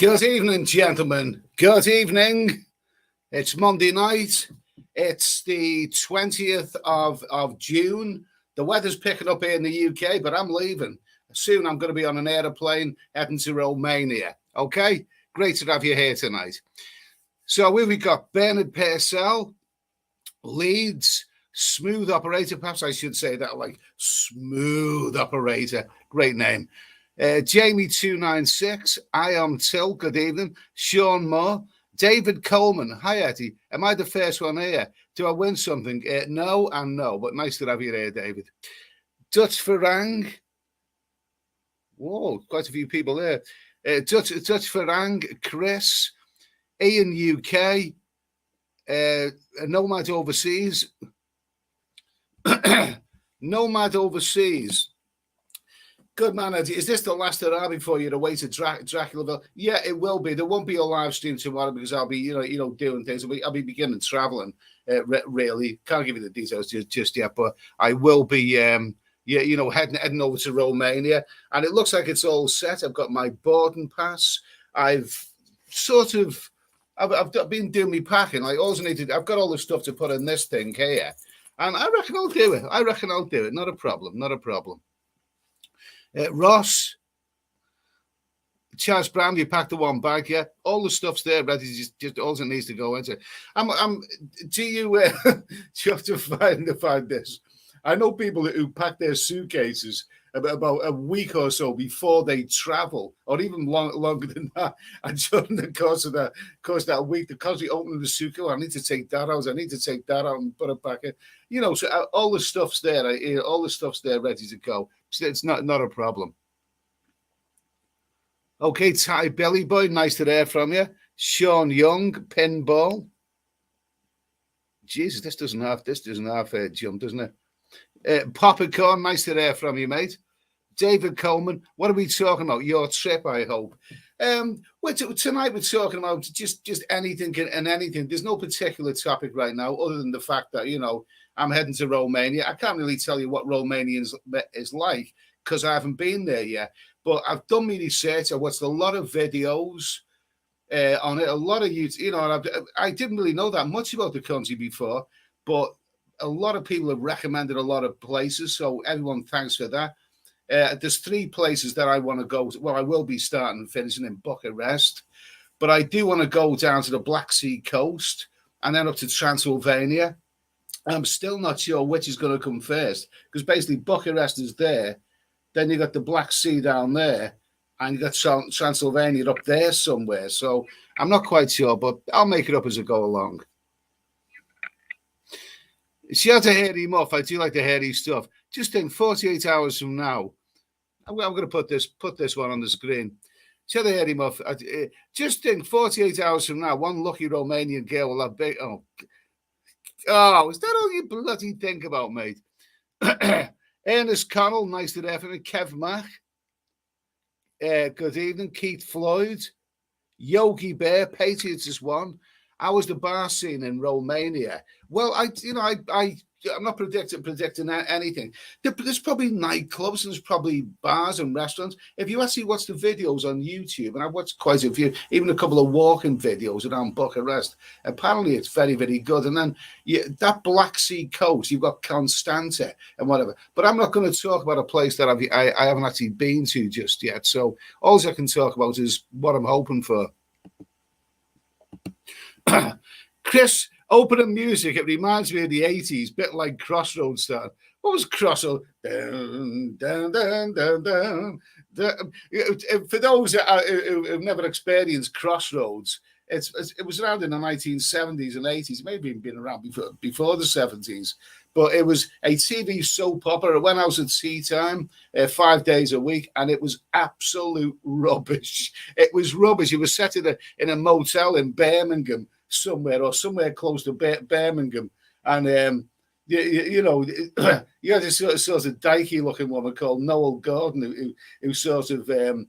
Good evening, gentlemen. Good evening. It's Monday night. It's the 20th of June. The weather's picking up here in the UK, but I'm leaving. Soon I'm going to be on an aeroplane heading to Romania. Okay? Great to have you here tonight. So we've got Bernard Purcell, Leeds, smooth operator. Perhaps I should say that, like smooth operator. Great name. Jamie296, I am Till, good evening. Sean Moore, David Coleman, hi Eddie, am I the first one here? Do I win something? No and no, but nice to have you here, David. Dutch Farang, whoa, quite a few people there. Dutch Farang, Chris, Ian UK, Nomad Overseas, Nomad Overseas. Good man, Eddie. Is this the last hurrah before you're away to Draculaville? Yeah, it will be. There won't be a live stream tomorrow because I'll be, you know, doing things. I'll be beginning traveling. Really, can't give you the details just yet, but I will be, heading over to Romania, and it looks like it's all set. I've got my boarding pass. I've been doing me packing. I also I've got all the stuff to put in this thing here, and I reckon I'll do it. Not a problem. Ross, Charles Brown, you packed the one bag, yeah. All the stuff's there, ready. Just all it needs to go into. Do you have to find this? I know people who pack their suitcases about a week or so before they travel, or even longer than that. And during the course of that week, they're constantly opening the suitcase. I need to take that out. I need to take that out and put it back in. You know, so all the stuff's there. All the stuff's there, ready to go. So it's not a problem. Okay, Ty Belly Boy, nice to hear from you. Sean Young, pinball. Jesus, this doesn't have jump, doesn't it? Popcorn, nice to hear from you, mate. David Coleman, what are we talking about? Your trip, I hope. Tonight we're talking about just anything and anything. There's no particular topic right now, other than the fact that, you know, I'm heading to Romania. I can't really tell you what Romania is like because I haven't been there yet. But I've done my research. I watched a lot of videos on it, a lot of YouTube. You know, and I didn't really know that much about the country before, but a lot of people have recommended a lot of places. So everyone, thanks for that. There's 3 places that I want to go to. Well, I will be starting and finishing in Bucharest, but I do want to go down to the Black Sea coast and then up to Transylvania. I'm still not sure which is going to come first because basically Bucharest is there. Then you got the Black Sea down there and you got Transylvania up there somewhere. So I'm not quite sure, but I'll make it up as I go along. She had a hairy muff. I do like the hairy stuff. Just think 48 hours from now, I'm going to put this one on the screen. She had a hairy muff. Just think 48 hours from now, one lucky Romanian girl will have big. Oh, is that all you bloody think about, mate? Ernest Connell, nice to have him. Kev Mack. Good evening. Keith Floyd. Yogi Bear, Patriots is one. How was the bar scene in Romania? Well, I'm not predicting anything. There's probably nightclubs and there's probably bars and restaurants. If you actually watch the videos on YouTube, and I've watched quite a few, even a couple of walking videos around Bucharest, apparently it's very, very good. And then that Black Sea coast, you've got Constanta and whatever. But I'm not going to talk about a place that I haven't actually been to just yet. So all I can talk about is what I'm hoping for. Chris, opening music, it reminds me of the 80s, bit like Crossroads style. What was Crossroads? Dun, dun, dun, dun, dun, dun. For those who've never experienced Crossroads, it was around in the 1970s and 80s, maybe even been around before the 70s. But it was a TV soap opera. It went out at tea time, 5 days a week, and it was absolute rubbish. It was rubbish. It was set in a motel in Birmingham somewhere close to Birmingham. And, you had this sort of dykey-looking woman called Noel Gordon who sort of, was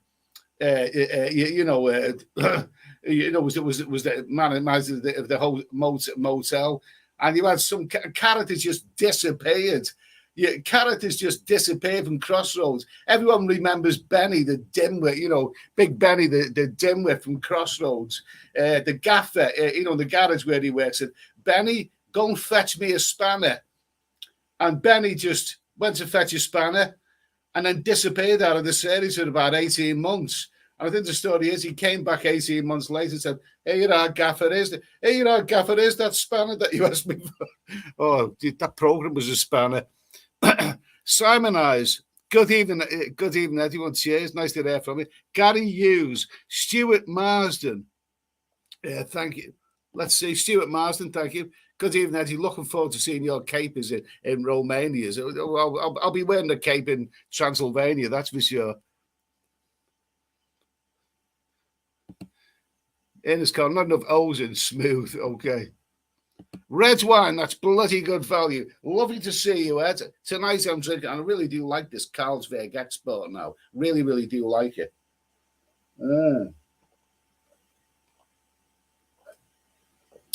the manager of the whole motel. And you had some character just disappeared. Yeah, characters just disappear from Crossroads. Everyone remembers Benny, the dimwit, you know, Big Benny, the dimwit from Crossroads. The gaffer, you know, the garage where he works. Said, Benny, go and fetch me a spanner. And Benny just went to fetch a spanner and then disappeared out of the series for about 18 months. And I think the story is he came back 18 months later and said, hey, you know, Gaffer is that spanner that you asked me for. Oh, that program was a spanner. Simon Eyes, good evening, everyone. Cheers, nice to hear from you. Gary Hughes, Stuart Marsden, thank you. Let's see, Stuart Marsden, thank you. Good evening, Eddie. Looking forward to seeing your capers in Romania. I'll be wearing a cape in Transylvania, that's for sure. Ernest Con, not enough O's in smooth, okay. Red wine, that's bloody good value. Lovely to see you, Ed. Tonight I'm drinking, and I really do like this Carlsberg Export now. Really, really do like it.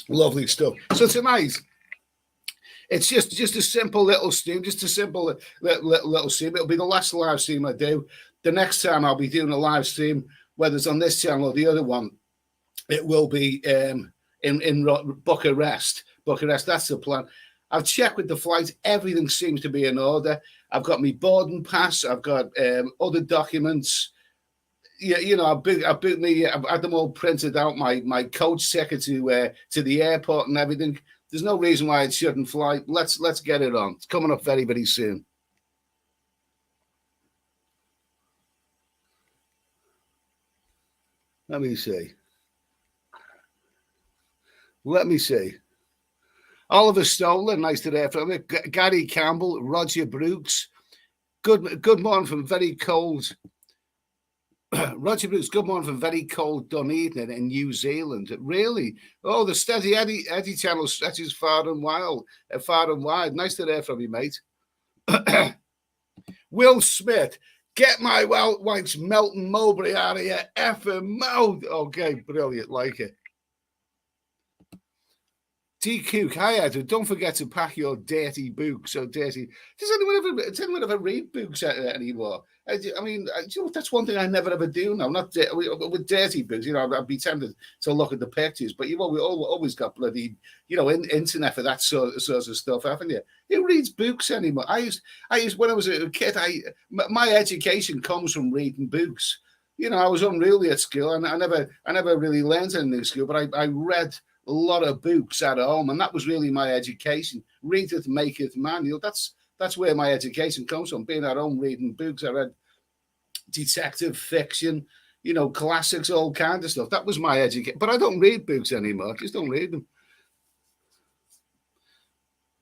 Lovely stuff. So tonight, it's just a simple little stream, just a simple little stream. It'll be the last live stream I do. The next time I'll be doing a live stream, whether it's on this channel or the other one, it will be in Bucharest. Bucharest, that's the plan. I've checked with the flight. Everything seems to be in order. I've got my boarding pass. I've got other documents. Yeah, you know, I've had them all printed out. My coach ticket to the airport and everything. There's no reason why it shouldn't fly. Let's get it on. It's coming up very, very soon. Let me see. Oliver Stoller, nice to hear from you. Gary Campbell, Roger Brooks. Good morning from very cold. Roger Brooks, good morning from very cold Dunedin in New Zealand. Really? Oh, the Steady Eddie channel stretches far and wide. Nice to hear from you, mate. Will Smith, get my wife's Melton Mowbray out of here. Effing mouth. Okay, brilliant. Like it. D. Cook, hi Edward. Don't forget to pack your dirty books. So dirty. Does anyone ever read books anymore? I mean, you know, that's one thing I never ever do now. Not with dirty books. You know, I'd be tempted to look at the pictures, but you've always got bloody, you know, internet for that sort of stuff, haven't you? Who reads books anymore? I used when I was a kid. My education comes from reading books. You know, I was unruly at school, and I never really learned anything in school, but I read a lot of books at home, and that was really my education. Readeth maketh man. You know, that's where my education comes from. Being at home reading books, I read detective fiction, you know, classics, all kind of stuff. That was my education. But I don't read books anymore. I just don't read them.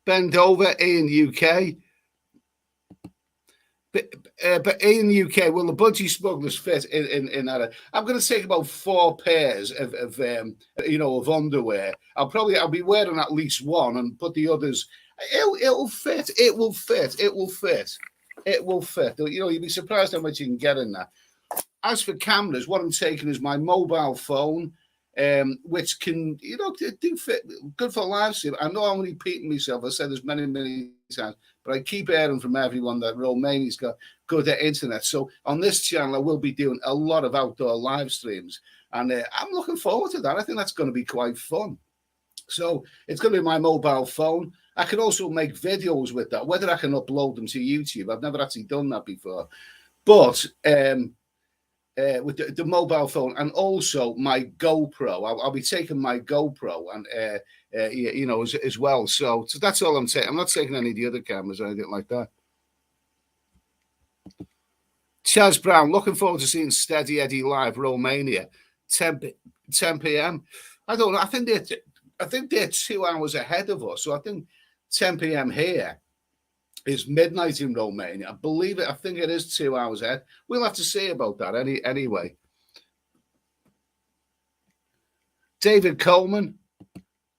Bend over in UK. But in the UK, will the budgie smugglers fit in that? I'm going to take about 4 pairs of you know, of underwear. I'll be wearing at least one and put the others. It'll fit. It will fit. It will fit. It will fit. You know, you'd be surprised how much you can get in that. As for cameras, what I'm taking is my mobile phone, which can, you know, do fit, good for live stream. I know I'm repeating myself. I said this many times, but I keep hearing from everyone that Romania's got good internet. So on this channel, I will be doing a lot of outdoor live streams, and I'm looking forward to that. I think that's going to be quite fun. So it's going to be my mobile phone. I can also make videos with that. Whether I can upload them to YouTube, I've never actually done that before. But with the mobile phone, and also my GoPro. I'll be taking my GoPro and you know, as well. So that's all I'm taking. I'm not taking any of the other cameras or anything like that. Chaz Brown, looking forward to seeing Steady Eddie live Romania, 10 p.m. I don't know. I think they're 2 hours ahead of us. So I think 10 p.m. here is midnight in Romania. I believe it. I think it is 2 hours ahead. We'll have to see about that anyway. David Coleman,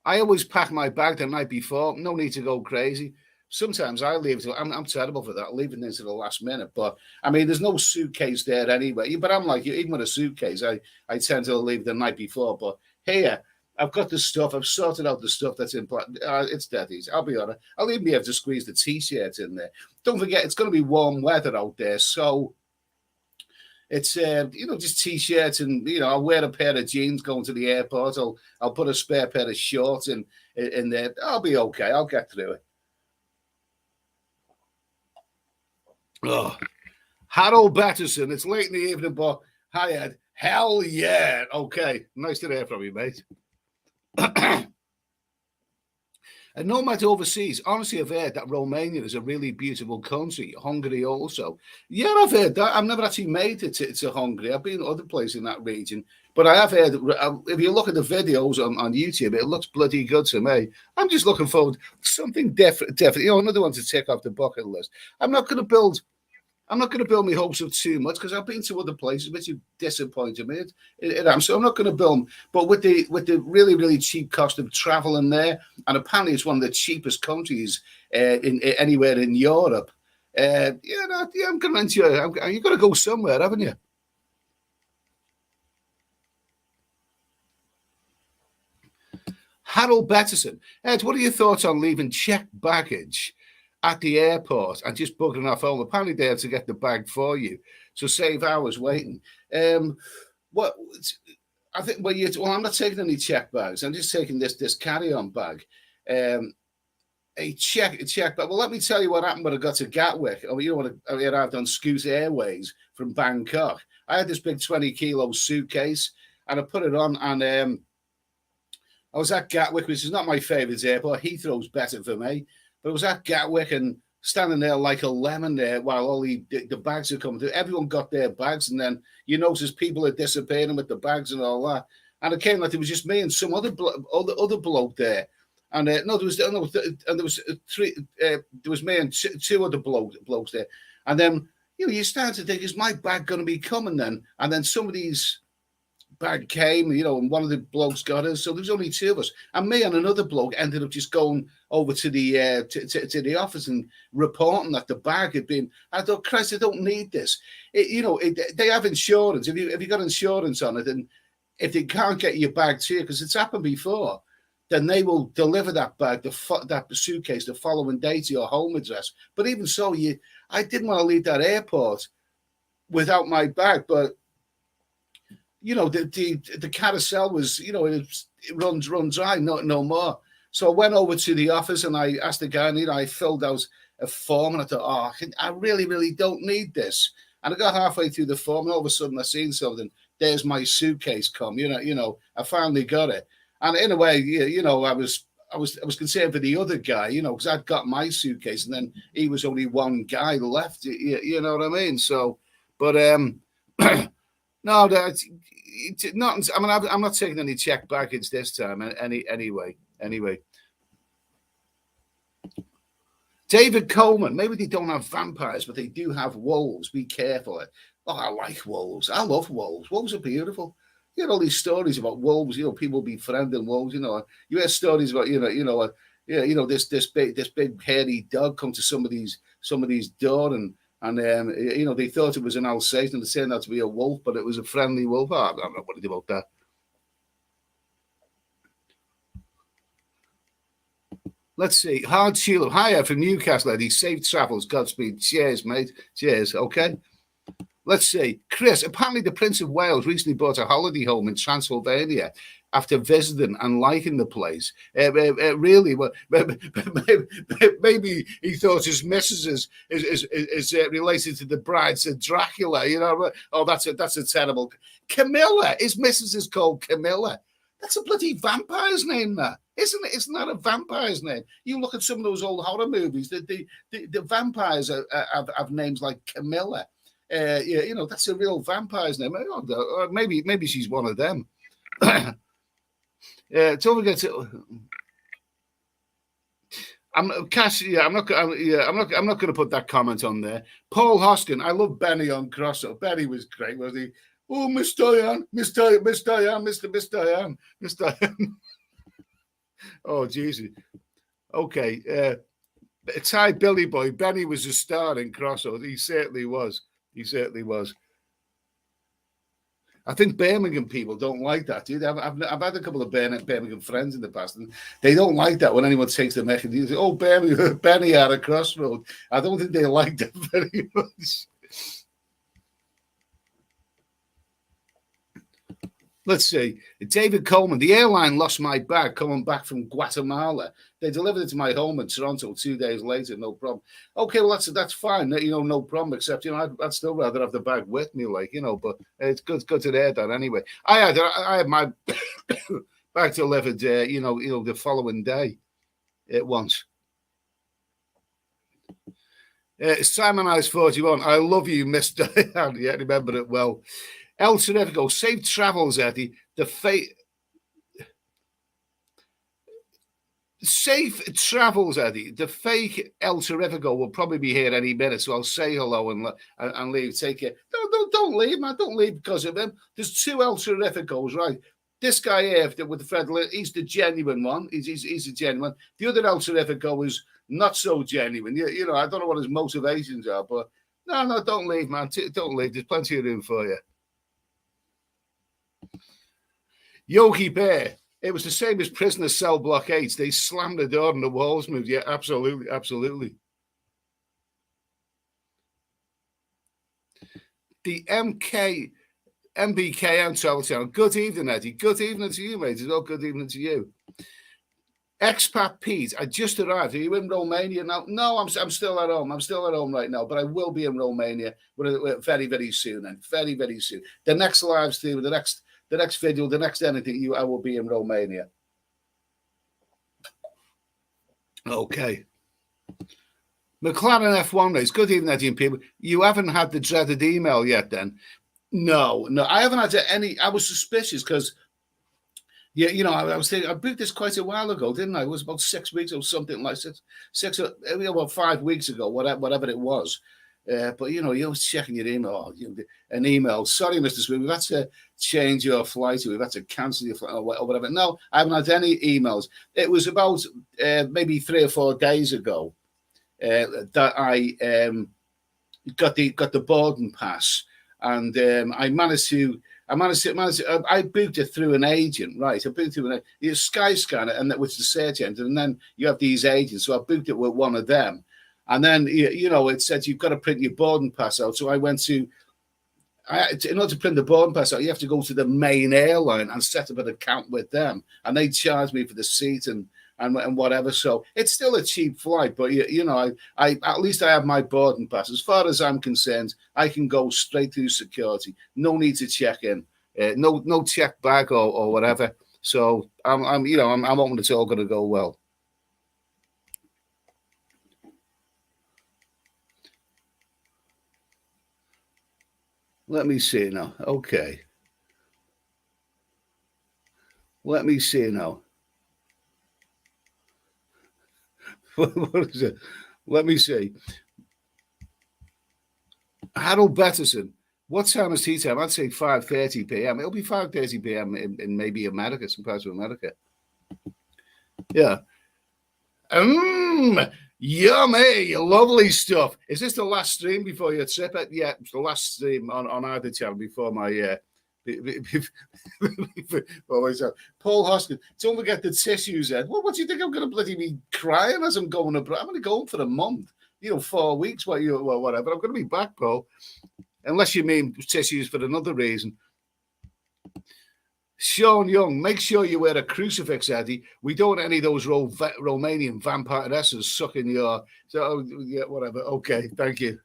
I always pack my bag the night before. No need to go crazy. Sometimes I leave. I'm terrible for that, leaving into the last minute. But I mean, there's no suitcase there anyway. But I'm like you. Even with a suitcase, I tend to leave the night before. But here, I've got the stuff. I've sorted out the stuff that's important. It's dead easy. I'll be honest. I'll even be able to squeeze the t-shirt in there. Don't forget, it's going to be warm weather out there, so it's just t-shirts and I'll wear a pair of jeans going to the airport. I'll put a spare pair of shorts in there. I'll be okay. I'll get through it. Oh, Harold Batterson. It's late in the evening, but hi Ed. Hell yeah. Okay, nice to hear from you, mate. And no matter overseas, honestly, I've heard that Romania is a really beautiful country. Hungary also. Yeah, I've heard that. I've never actually made it to Hungary. I've been other places in that region. But I have heard, if you look at the videos on YouTube, it looks bloody good to me. I'm just looking forward to something different. Another one to tick off the bucket list. I'm not going to build my hopes up too much because I've been to other places which have disappointed me. So I'm not going to build. But with the really, really cheap cost of traveling there, and apparently it's one of the cheapest countries anywhere in Europe. I'm going to enjoy. You've got to go somewhere, haven't you? Harold Betterson. Ed, what are your thoughts on leaving checked baggage at the airport and just bugging off home? Apparently they have to get the bag for you, so save hours waiting. I'm not taking any check bags. I'm just taking this carry-on bag. A check bag. Well, let me tell you what happened when I got to Gatwick. When I arrived on Scoot Airways from Bangkok. I had this big 20-kilo suitcase and I put it on, and I was at Gatwick, which is not my favourite airport. Heathrow's better for me. But I was at Gatwick and standing there like a lemon there while all the bags are coming through. Everyone got their bags, and then you notice people are disappearing with the bags and all that. And it came like it was just me and some other bloke there. And there was me and two other blokes there. And then you start to think, is my bag going to be coming then? And then somebody's bag came, and one of the blokes got us. So there was only two of us, and me and another bloke ended up just going over to the to the office and reporting that the bag had been. I thought, Christ, I don't need this. They have insurance. If you got insurance on it, and if they can't get your bag to you, because it's happened before, then they will deliver that bag, that suitcase, the following day to your home address. But even so, I didn't want to leave that airport without my bag, but. The carousel was, it runs dry, no more. So I went over to the office and I asked the guy, and I filled out a form, and I thought, I really, really don't need this. And I got halfway through the form, and all of a sudden I seen something. There's my suitcase come. I finally got it. And in a way, I was concerned for the other guy, because I'd got my suitcase, and then he was only one guy left. You know what I mean? So, but no, that's not. I mean, I'm not taking any checked baggage this time. Anyway. David Coleman. Maybe they don't have vampires, but they do have wolves. Be careful. Oh, I like wolves. I love wolves. Wolves are beautiful. You hear all these stories about wolves. People befriending wolves. You hear stories about this big hairy dog come to somebody's door and they thought it was an Alsatian. It turned out to be a wolf, but it was a friendly wolf. Oh, I'm not worried about that. Let's see. Hard Sheila. Hiya from Newcastle, Eddie. Safe travels. Godspeed. Cheers, mate. Cheers. Okay. Let's see. Chris, apparently the Prince of Wales recently bought a holiday home in Transylvania after visiting and liking the place. Really, well, maybe he thought his missus is related to the brides of Dracula. Oh, that's a terrible. Camilla. His missus is called Camilla. That's a bloody vampire's name, that isn't it? Isn't that a vampire's name? You look at some of those old horror movies. The vampires have names like Camilla. That's a real vampire's name. Or maybe she's one of them. Don't forget to. I'm not going to put that comment on there. Paul Hoskin. I love Benny on Grosso. Benny was great, wasn't he? Oh, Miss Diane. Oh, Jesus. Okay. Ty Billy Boy. Benny was a star in Crossroads. He certainly was. I think Birmingham people don't like that, dude. I've had a couple of Birmingham friends in the past, and they don't like that when anyone takes the mic and you say, "Oh, Birmingham, Benny at a crossroad." I don't think they like that very much. Let's see. David Coleman, the airline lost my bag coming back from Guatemala. They delivered it to my home in Toronto 2 days later, no problem. Okay, well, that's fine, no problem, except, I'd still rather have the bag with me, but it's good to hear that anyway. I had my bag delivered, the following day once. Simon Eyes 41, I love you, Mr. Yeah, remember it well. El Cerrifico, safe travels, Eddie. Safe travels, Eddie. The fake El Cerrifico will probably be here any minute, so I'll say hello and leave. Take care. Don't leave, man. Don't leave because of him. There's 2 El Cerrificos, right? This guy here with the Fred, he's the genuine one. He's a genuine one. The other El Cerrifico is not so genuine. I don't know what his motivations are, but no, don't leave, man. Don't leave. There's plenty of room for you. Yogi Bear, it was the same as prisoner cell blockades. They slammed the door and the walls moved. Yeah, absolutely. The MBKM travel channel. Good evening, Eddie. Good evening to you, mate. Good evening to you. Expat Pete, I just arrived. Are you in Romania now? No, I'm still at home. I'm still at home right now, but I will be in Romania very, very soon. And very, very soon. The next live stream, the next video, the next anything, I will be in Romania. Okay. McLaren F1 race. Good evening, Eddie and people. You haven't had the dreaded email yet, then? No, I haven't had any. I was suspicious because, I was thinking, I booked this quite a while ago, didn't I? It was about 6 weeks or something like 5 weeks ago, whatever it was. But you're checking your email, an email. Sorry, Mr. Smith, we've had to change your flight, or we've had to cancel your flight, or whatever. No, I haven't had any emails. It was about maybe 3 or 4 days ago that I got the boarding pass, and I booked it through an agent, right? I booked it through Skyscanner, and that was the search engine, and then you have these agents. So I booked it with one of them. And then, it said you've got to print your boarding pass out. So I went in order to print the boarding pass out, you have to go to the main airline and set up an account with them. And they charge me for the seat and whatever. So it's still a cheap flight. But, I at least I have my boarding pass. As far as I'm concerned, I can go straight through security. No need to check in. No check bag or whatever. So I'm hoping it's all going to go well. Let me see now. Okay. Let me see now. What is it? Let me see. Harold Betterson. What time is tea time? I'd say 5:30 p.m. It'll be 5:30 p.m. in maybe America, some parts of America. Yeah. Yummy, lovely stuff. Is this the last stream before your trip? Yeah, it's the last stream on either channel before my Paul Hoskins. Don't forget the tissues, Ed. What do you think I'm going to bloody be crying as I'm going abroad? I'm going to go home for a month, 4 weeks, whatever. I'm going to be back, Paul. Unless you mean tissues for another reason. Sean Young, make sure you wear a crucifix, Eddie. We don't want any of those Romanian vampiresses sucking your... So, yeah, whatever. Okay, thank you.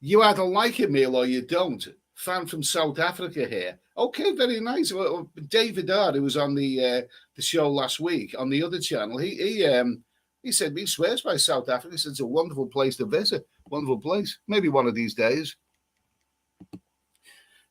You either like a meal or you don't. Fan from South Africa here. Okay, very nice. Well, David R, who was on the show last week on the other channel, he said he swears by South Africa. He said it's a wonderful place to visit. Wonderful place. Maybe one of these days.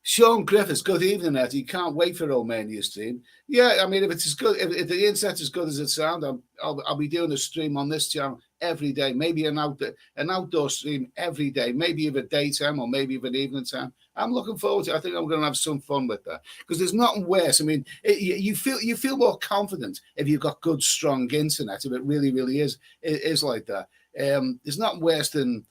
Sean Griffiths, good evening, Eddie. Can't wait for Romania stream. Yeah, I mean, if it's as good, if the internet's as good as it sounds, I'll be doing a stream on this channel every day. Maybe an outdoor stream every day. Maybe even daytime or maybe even evening time. I'm looking forward to it. I think I'm going to have some fun with that because there's nothing worse. I mean, you feel more confident if you've got good, strong internet. If it really, really is like that. There's nothing worse than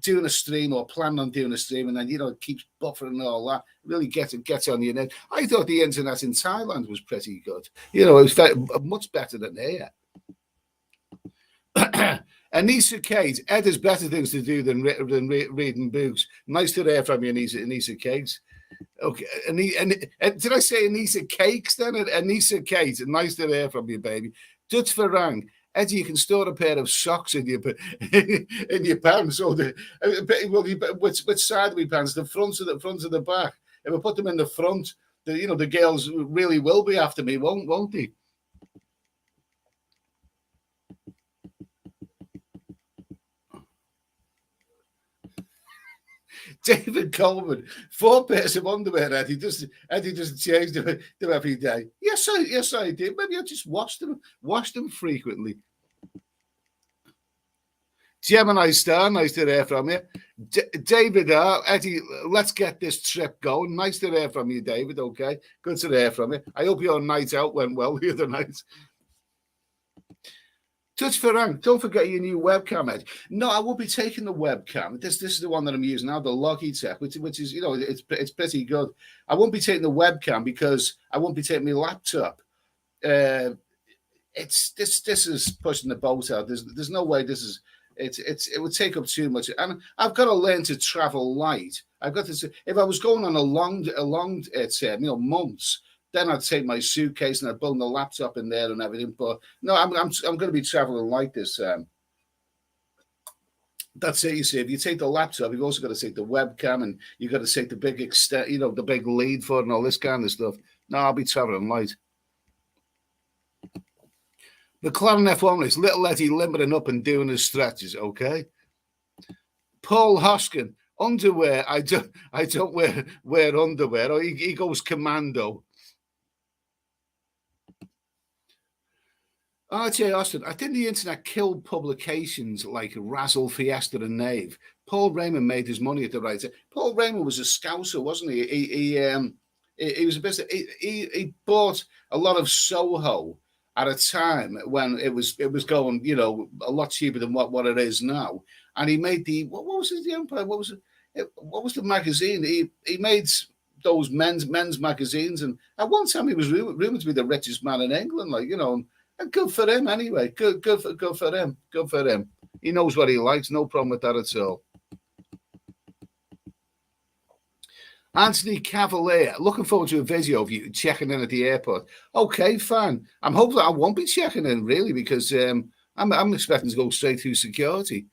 doing a stream or planning on doing a stream, and then it keeps buffering and all that. Really gets on your net. I thought the internet in Thailand was pretty good. It was much better than here. Anissa Kate, Ed has better things to do than reading books. Nice to hear from you, Anissa Kate. Okay, and did I say Anissa Cakes then? Anissa Kate, nice to hear from you, baby. Dutch Farang, Eddie, you can store a pair of socks in your pants. Or which side of my pants? The front or the back? If I put them in the front, the girls really will be after me, won't they? David Coleman, 4 pairs of underwear, Eddie doesn't change them every day. Yes, I did. Maybe I just wash them frequently. Gemini Star, nice to hear from you. David R, Eddie, let's get this trip going. Nice to hear from you, David. Okay, good to hear from you. I hope your night out went well the other night. Touch Farang, don't forget your new webcam, Ed. No, I will be taking the webcam. This is the one that I'm using now, the Logitech, which is it's pretty good. I won't be taking the webcam because I won't be taking my laptop. This is pushing the boat out. There's no way this is. It would take up too much, and I've got to learn to travel light. I've got to. If I was going on a long months, then I'd take my suitcase and I'd build the laptop in there and everything. But no, I'm going to be traveling like this. That's it. You see, if you take the laptop, you've also got to take the webcam, and you've got to take the big the big lead for it and all this kind of stuff. No, I'll be traveling light. The McLaren F1 is little Eddie limbering up and doing his stretches. Okay. Paul Hoskin, underwear. I don't wear underwear. Or he goes commando. RJ Austin, I think the internet killed publications like Razzle, Fiesta, and Knave. Paul Raymond made his money at the right time. Paul Raymond was a scouser, wasn't he? He was a business. He bought a lot of Soho at a time when it was going, a lot cheaper than what it is now. And he made what was it? The Empire? What was it? What was the magazine? He made those men's magazines, and at one time he was rumored to be the richest man in England, and good for him anyway. Good for him. Good for him. He knows what he likes. No problem with that at all. Anthony Cavalier, looking forward to a video of you checking in at the airport. Okay, fine. I'm hoping I won't be checking in really because I'm expecting to go straight through security.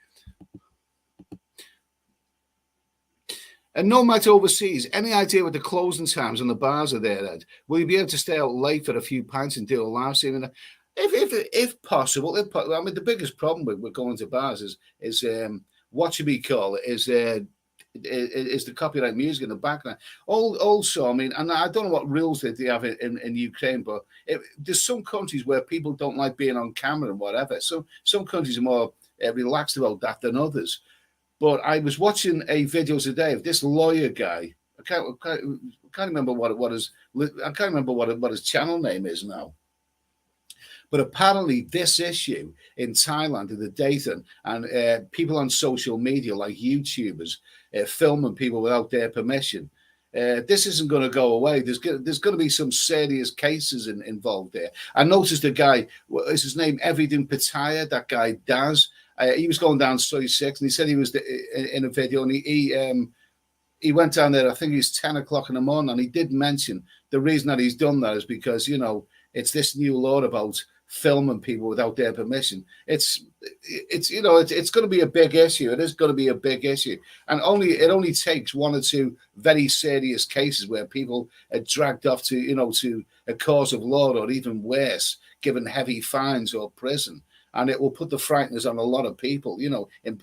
And no matter overseas, any idea what the closing times on the bars are there, Ed? Will you be able to stay out late for a few pints and do a live stream? If possible. I mean, the biggest problem with going to bars is what should we call it? Is the copyright music in the background. Also, I mean, and I don't know what rules they have in Ukraine, but there's some countries where people don't like being on camera and whatever. So some countries are more relaxed about that than others. But I was watching a video today of this lawyer guy. I can't remember what his channel name is now. But apparently this issue in Thailand, in the Dayton, and people on social media like YouTubers filming people without their permission, this isn't going to go away. There's going to be some serious cases involved there. I noticed a guy, is his name Everything Pattaya, that guy Daz. He was going down Soy 6, and he said he was in a video, and he went down there, I think it's 10 o'clock in the morning, and he did mention the reason that he's done that is because, it's this new law about filming people without their permission. It's going to be a big issue. It is going to be a big issue. And it only takes one or two very serious cases where people are dragged off to a cause of law, or even worse, given heavy fines or prison. And it will put the frighteners on a lot of people,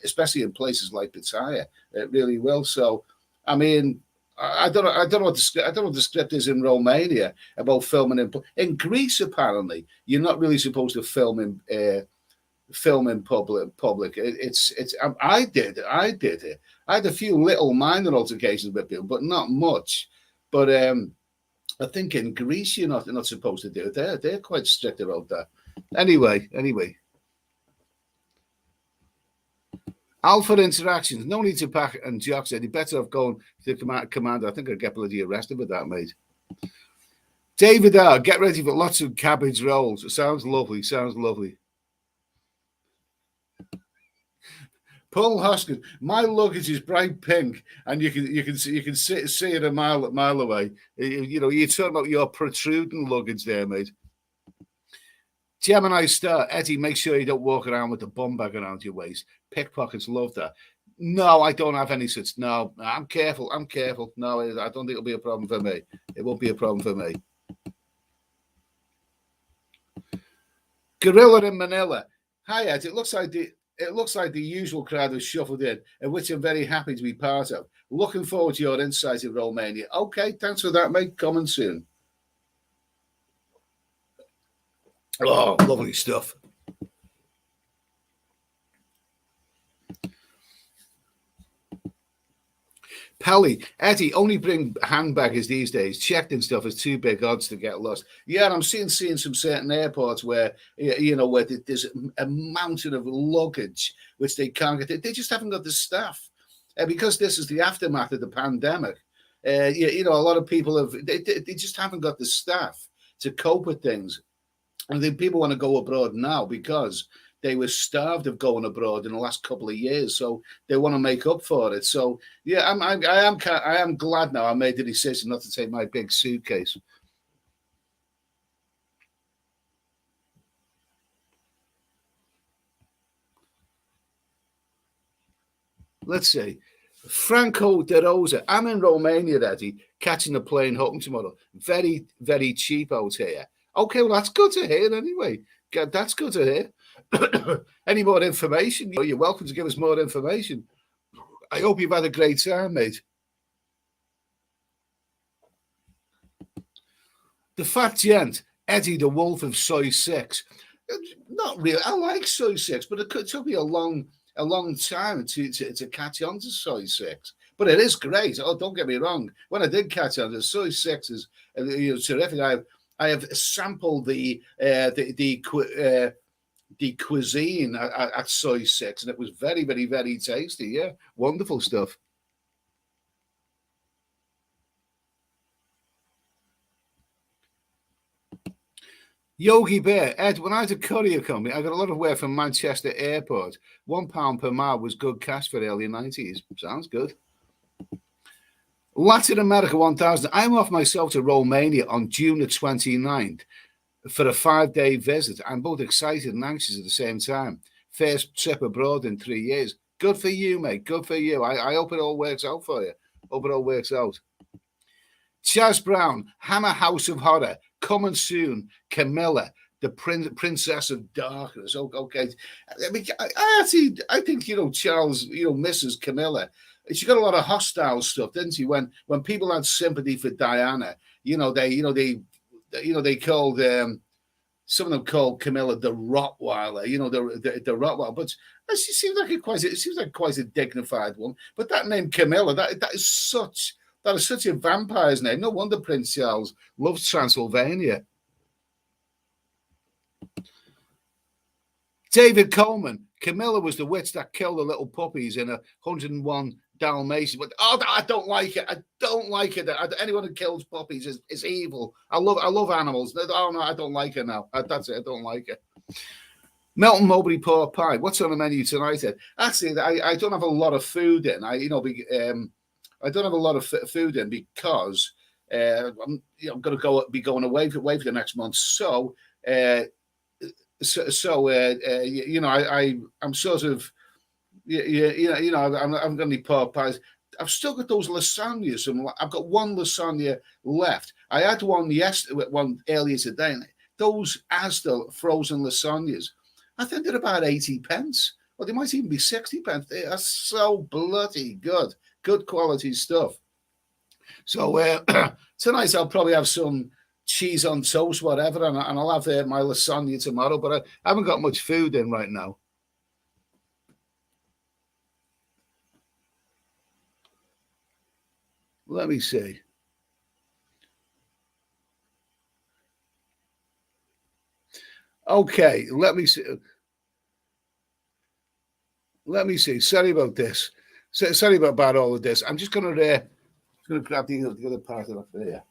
especially in places like Pattaya. It really will. So, I mean, I don't know what the script is in Romania about filming in Greece. Apparently, you're not really supposed to film in public. I did it. I had a few little minor altercations with people, but not much. But I think in Greece you're not supposed to do it. They're quite strict about that. Anyway. Alpha Interactions. No need to pack, and Jock said, "You better off going to the commander." I think I'd get bloody arrested with that, mate. David R, get ready for lots of cabbage rolls. It sounds lovely. Sounds lovely. Paul Hoskins, my luggage is bright pink, and you can see it a mile away. You know, you're talking about your protruding luggage there, mate. Gemini Star, Eddie, make sure you don't walk around with the bum bag around your waist. Pickpockets love that. No, I don't have any such. No, I'm careful. I'm careful. No, I don't think it'll be a problem for me. It won't be a problem for me. Gorilla in Manila. Hi, Ed. It looks like the usual crowd has shuffled in, and which I'm very happy to be part of. Looking forward to your insights in Romania. Okay, thanks for that, mate. Coming soon. Oh, lovely stuff. Pelly, Eddie, only bring handbaggage these days. Checked and stuff is too big odds to get lost. Yeah, and I'm seeing some certain airports where, you know, where there's a mountain of luggage which they can't get. They just haven't got the staff. Because this is the aftermath of the pandemic. You know, a lot of people they just haven't got the staff to cope with things. And then people want to go abroad now because they were starved of going abroad in the last couple of years, so they want to make up for it. So yeah, I am glad now I made the decision not to take my big suitcase. Let's see. Franco De Rosa. I'm in Romania, Eddie, catching a plane home tomorrow. Very, very cheap out here. Okay, well, that's good to hear anyway. That's good to hear. Any more information? You're welcome to give us more information. I hope you've had a great time, mate. The fat gent, Eddie the Wolf of Soy 6. Not really. I like Soy 6, but it took me a long time to catch on to Soy 6. But it is great. Oh, don't get me wrong. When I did catch on to Soy 6 is terrific. I have sampled the cuisine at Soy 6, and it was very, very, very tasty. Yeah, wonderful stuff. Yogi Bear, Ed, when I had a courier company, I got a lot of work from Manchester Airport. £1 per mile was good cash for the early 90s. Sounds good. Latin America 1000. I'm off myself to Romania on June the 29th for a 5-day visit. I'm both excited and anxious at the same time. First trip abroad in 3 years. Good for you, mate. Good for you. I hope it all works out for you. Hope it all works out. Chaz Brown, Hammer House of Horror, coming soon. Camilla, the Princess of Darkness. Okay. I mean, I think, Charles, Mrs. Camilla, she got a lot of hostile stuff, didn't she? When people had sympathy for Diana, they called some of them called Camilla the Rottweiler, the Rottweiler. But she seems like quite a dignified one. But that name Camilla, that is such a vampire's name. No wonder Prince Charles loves Transylvania. David Coleman, Camilla was the witch that killed the little puppies in 101 Dalmatians. But I don't like it. I don't like it. Anyone who kills puppies is evil. I love animals. Oh no, I don't like it now. That's it. I don't like it. Melton Mowbray pork pie. What's on the menu tonight? Actually, I don't have a lot of food in. I don't have a lot of food in because I'm going to be going away for the next month. So. I'm sort of, I'm going to be pork pies. I've still got those lasagnas, and I've got one lasagna left. I had one earlier today, and those Asda frozen lasagnas, I think they're about 80 pence. Well, they might even be 60 pence. They are so bloody good quality stuff. So tonight I'll probably have some cheese on toast, whatever, and I'll have my lasagna tomorrow, but I haven't got much food in right now. Let me see. Okay, let me see. Let me see. Sorry about this. Sorry about all of this. I'm just going to grab the other part of it there.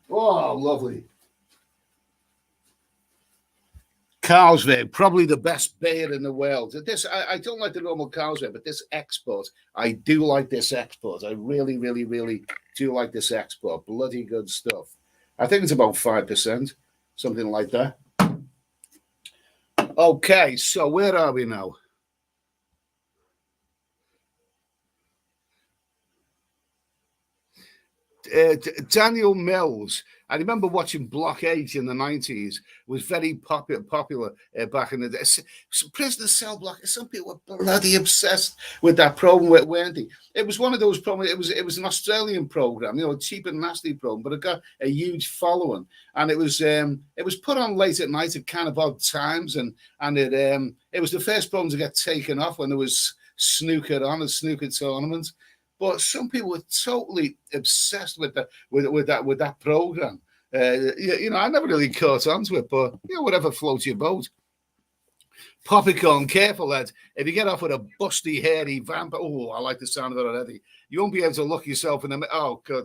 Oh, lovely. Carlsberg, probably the best beer in the world. This I don't like the normal Carlsberg, but this export, I do like this export. I really, really, really do like this export. Bloody good stuff. I think it's about 5%, something like that. Okay, so where are we now? Daniel Mills. I remember watching Block 8 in the 90s. Was very popular back in the day. Prisoner Cell Block. Some people were bloody obsessed with that program, weren't they? It was one of those programs. It was an Australian program, you know, a cheap and nasty program, but it got a huge following. And it was put on late at night at kind of odd times, and it was the first program to get taken off when there was snooker on, a snooker tournament. But some people were totally obsessed with that program. You know, I never really caught on to it, but you know, whatever floats your boat. Popcorn, careful, lad. If you get off with a busty, hairy vampire, oh, I like the sound of it already. You won't be able to look yourself in the. Oh, good.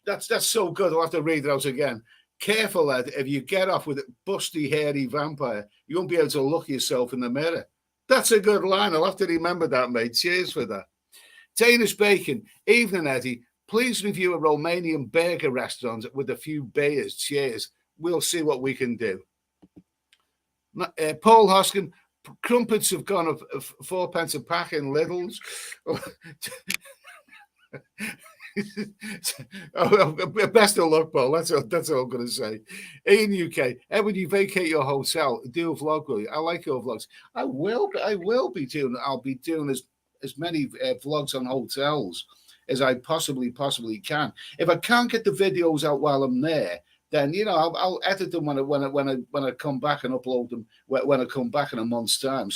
That's so good. I'll have to read it out again. Careful, lad. If you get off with a busty, hairy vampire, you won't be able to look yourself in the mirror. That's a good line. I'll have to remember that, mate. Cheers for that. Danish Bacon, evening, Eddie. Please review a Romanian burger restaurant with a few beers. Cheers. We'll see what we can do. Paul Hoskin, crumpets have gone up 4 pence a pack in Lidl's. Best of luck, Paul. That's all I'm going to say. In UK, when you vacate your hotel, do a vlog with you. I like your vlogs. I will be doing. I'll be doing as many vlogs on hotels as I possibly can. If I can't get the videos out while I'm there, then you know I'll edit them when I come back and upload them when I come back in a month's time.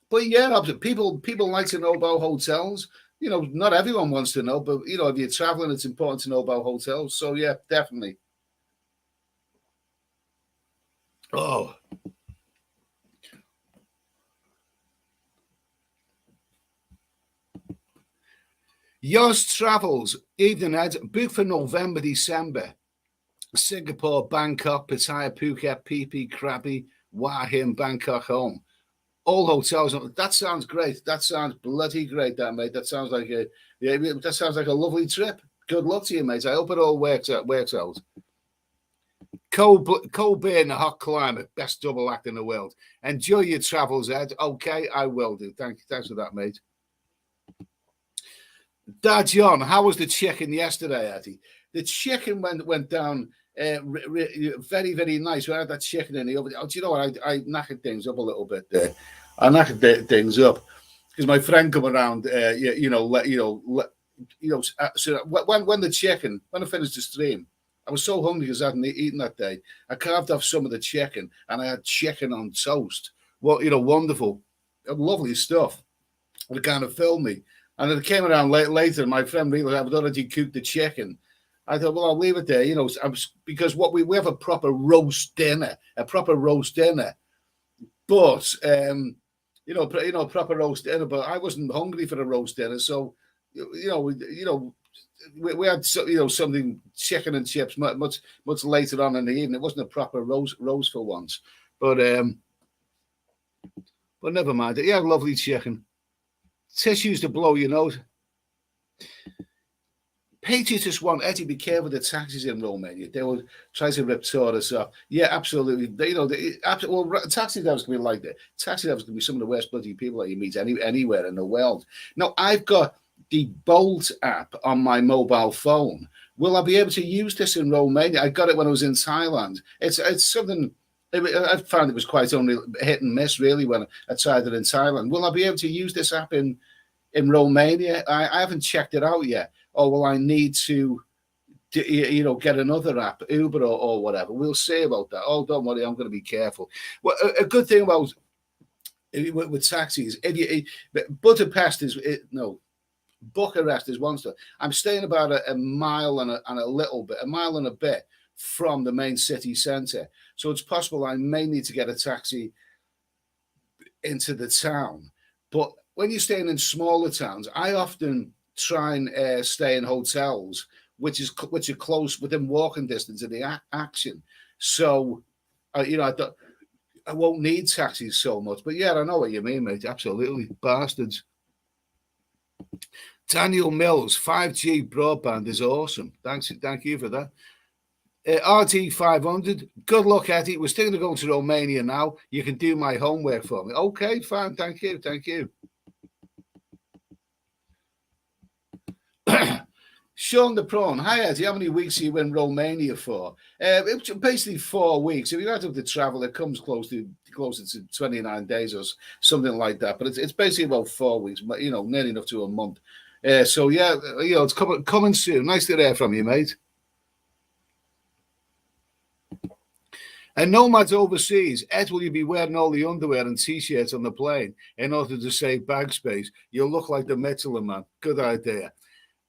But yeah, people like to know about hotels. You know, not everyone wants to know, but you know, if you're traveling, it's important to know about hotels. So yeah, definitely. Oh. Yours Travels, evening, Ed. Book for November, December. Singapore, Bangkok, Pattaya, Phuket, Phi Phi, Krabi, Hua Hin, Bangkok, home. All hotels. That sounds great. That sounds bloody great, that, mate. That sounds like a lovely trip. Good luck to you, mate. I hope it all works out. Cold beer in a hot climate. Best double act in the world. Enjoy your travels, Ed. Okay, I will do. Thanks for that, mate. Dad John, how was the chicken yesterday, Eddie? The chicken went down very, very nice. We had that chicken in the oven. Oh, do you know what? I knackered things up a little bit there. I knackered things up because my friend come around. So when I finished the stream, I was so hungry because I hadn't eaten that day. I carved off some of the chicken and I had chicken on toast. Well, you know, wonderful, lovely stuff. It kind of filled me. And it came around later, and my friend realized I had already cooked the chicken. I thought, well, I'll leave it there, you know, because we have a proper roast dinner. But proper roast dinner. But I wasn't hungry for a roast dinner, so we had something chicken and chips much later on in the evening. It wasn't a proper roast for once, but never mind. Yeah, lovely chicken. Tissues to blow your nose. Patriots want Eddie, be careful with the taxis in Romania. They will try to rip tourists off. Yeah, absolutely. Taxi drivers can be like that. Taxi drivers can be some of the worst bloody people that you meet anywhere in the world. Now, I've got the Bolt app on my mobile phone. Will I be able to use this in Romania? I got it when I was in Thailand. It's something. I found it was quite only hit and miss, really, when I tried it in Thailand. Will I be able to use this app in Romania? I haven't checked it out yet. Or will I need to get another app, Uber or whatever? We'll see about that. Oh, don't worry, I'm going to be careful. Well, a good thing about with taxis, Bucharest is one stop. I'm staying about a mile and a little bit, a mile and a bit from the main city centre. So it's possible I may need to get a taxi into the town. But when you're staying in smaller towns, I often try and stay in hotels which are close within walking distance of the action. So, I won't need taxis so much. But yeah, I know what you mean, mate. Absolutely, bastards. Daniel Mills, 5G broadband is awesome. Thank you for that. RT500, good luck, Eddie. We're still going to go to Romania now. You can do my homework for me. Okay, fine. Thank you. Sean the Prawn, hi Eddie, how many weeks are you in Romania for? It's basically 4 weeks. If you don't have to travel, it comes closer to 29 days or something like that. But it's basically about 4 weeks, nearly enough to a month. So yeah, it's coming soon. Nice to hear from you, mate. And nomads overseas, Ed, will you be wearing all the underwear and t-shirts on the plane in order to save bag space? You'll look like the Michelin Man. Good idea.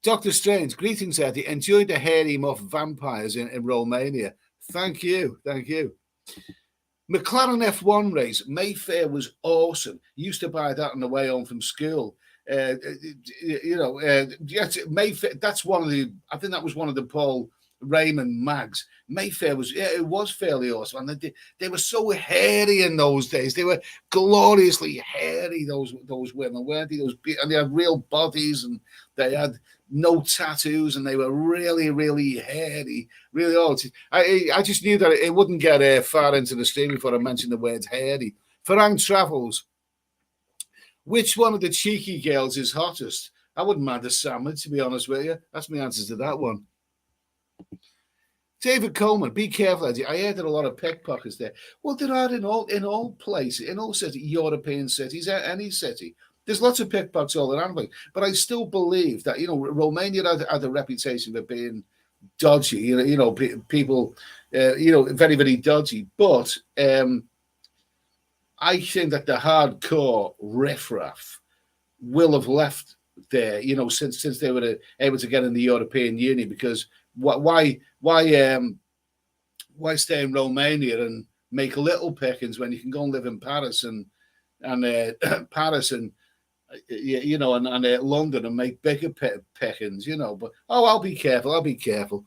Dr. Strange, greetings, Eddie. Enjoy the hairy muff vampires in Romania. Thank you. McLaren F1 race, Mayfair was awesome. Used to buy that on the way home from school. Mayfair, that's I think that was one of the Paul Raymond mags. Mayfair was fairly awesome. And they were so hairy in those days. They were gloriously hairy, those women, weren't they? And they had real bodies, and they had no tattoos, and they were really, really hairy, really old. I just knew that it wouldn't get far into the stream before I mentioned the word hairy. Farang Travels, which one of the cheeky girls is hottest? I wouldn't mind a sandwich, to be honest with you. That's my answer to that one. David Coleman, be careful, Eddie. I heard that a lot of pickpockets there. Well, there are in all places, in all cities, European cities, any city. There's lots of pickpockets all around, but I still believe that Romania had a reputation for being dodgy. People, very, very dodgy. But I think that the hardcore riffraff will have left there, since they were able to get in the European Union. Because why stay in Romania and make little pickings when you can go and live in Paris and Paris and London and make bigger pickings, But I'll be careful.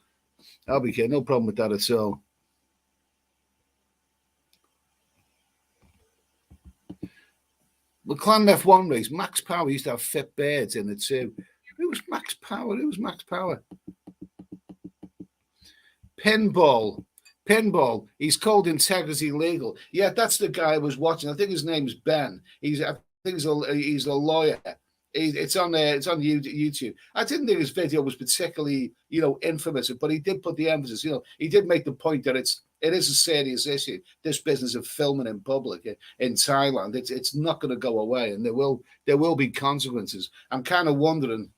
No problem with that at all. The Clan F1 race, Max Power used to have fit birds in it too. It was Max Power. Pinball. He's called Integrity Legal. Yeah, that's the guy I was watching. I think his name's Ben. He's a lawyer. It's on YouTube. I didn't think his video was particularly, infamous, but he did put the emphasis. He did make the point that it is a serious issue. This business of filming in public in Thailand, it's not going to go away, and there will be consequences. I'm kind of wondering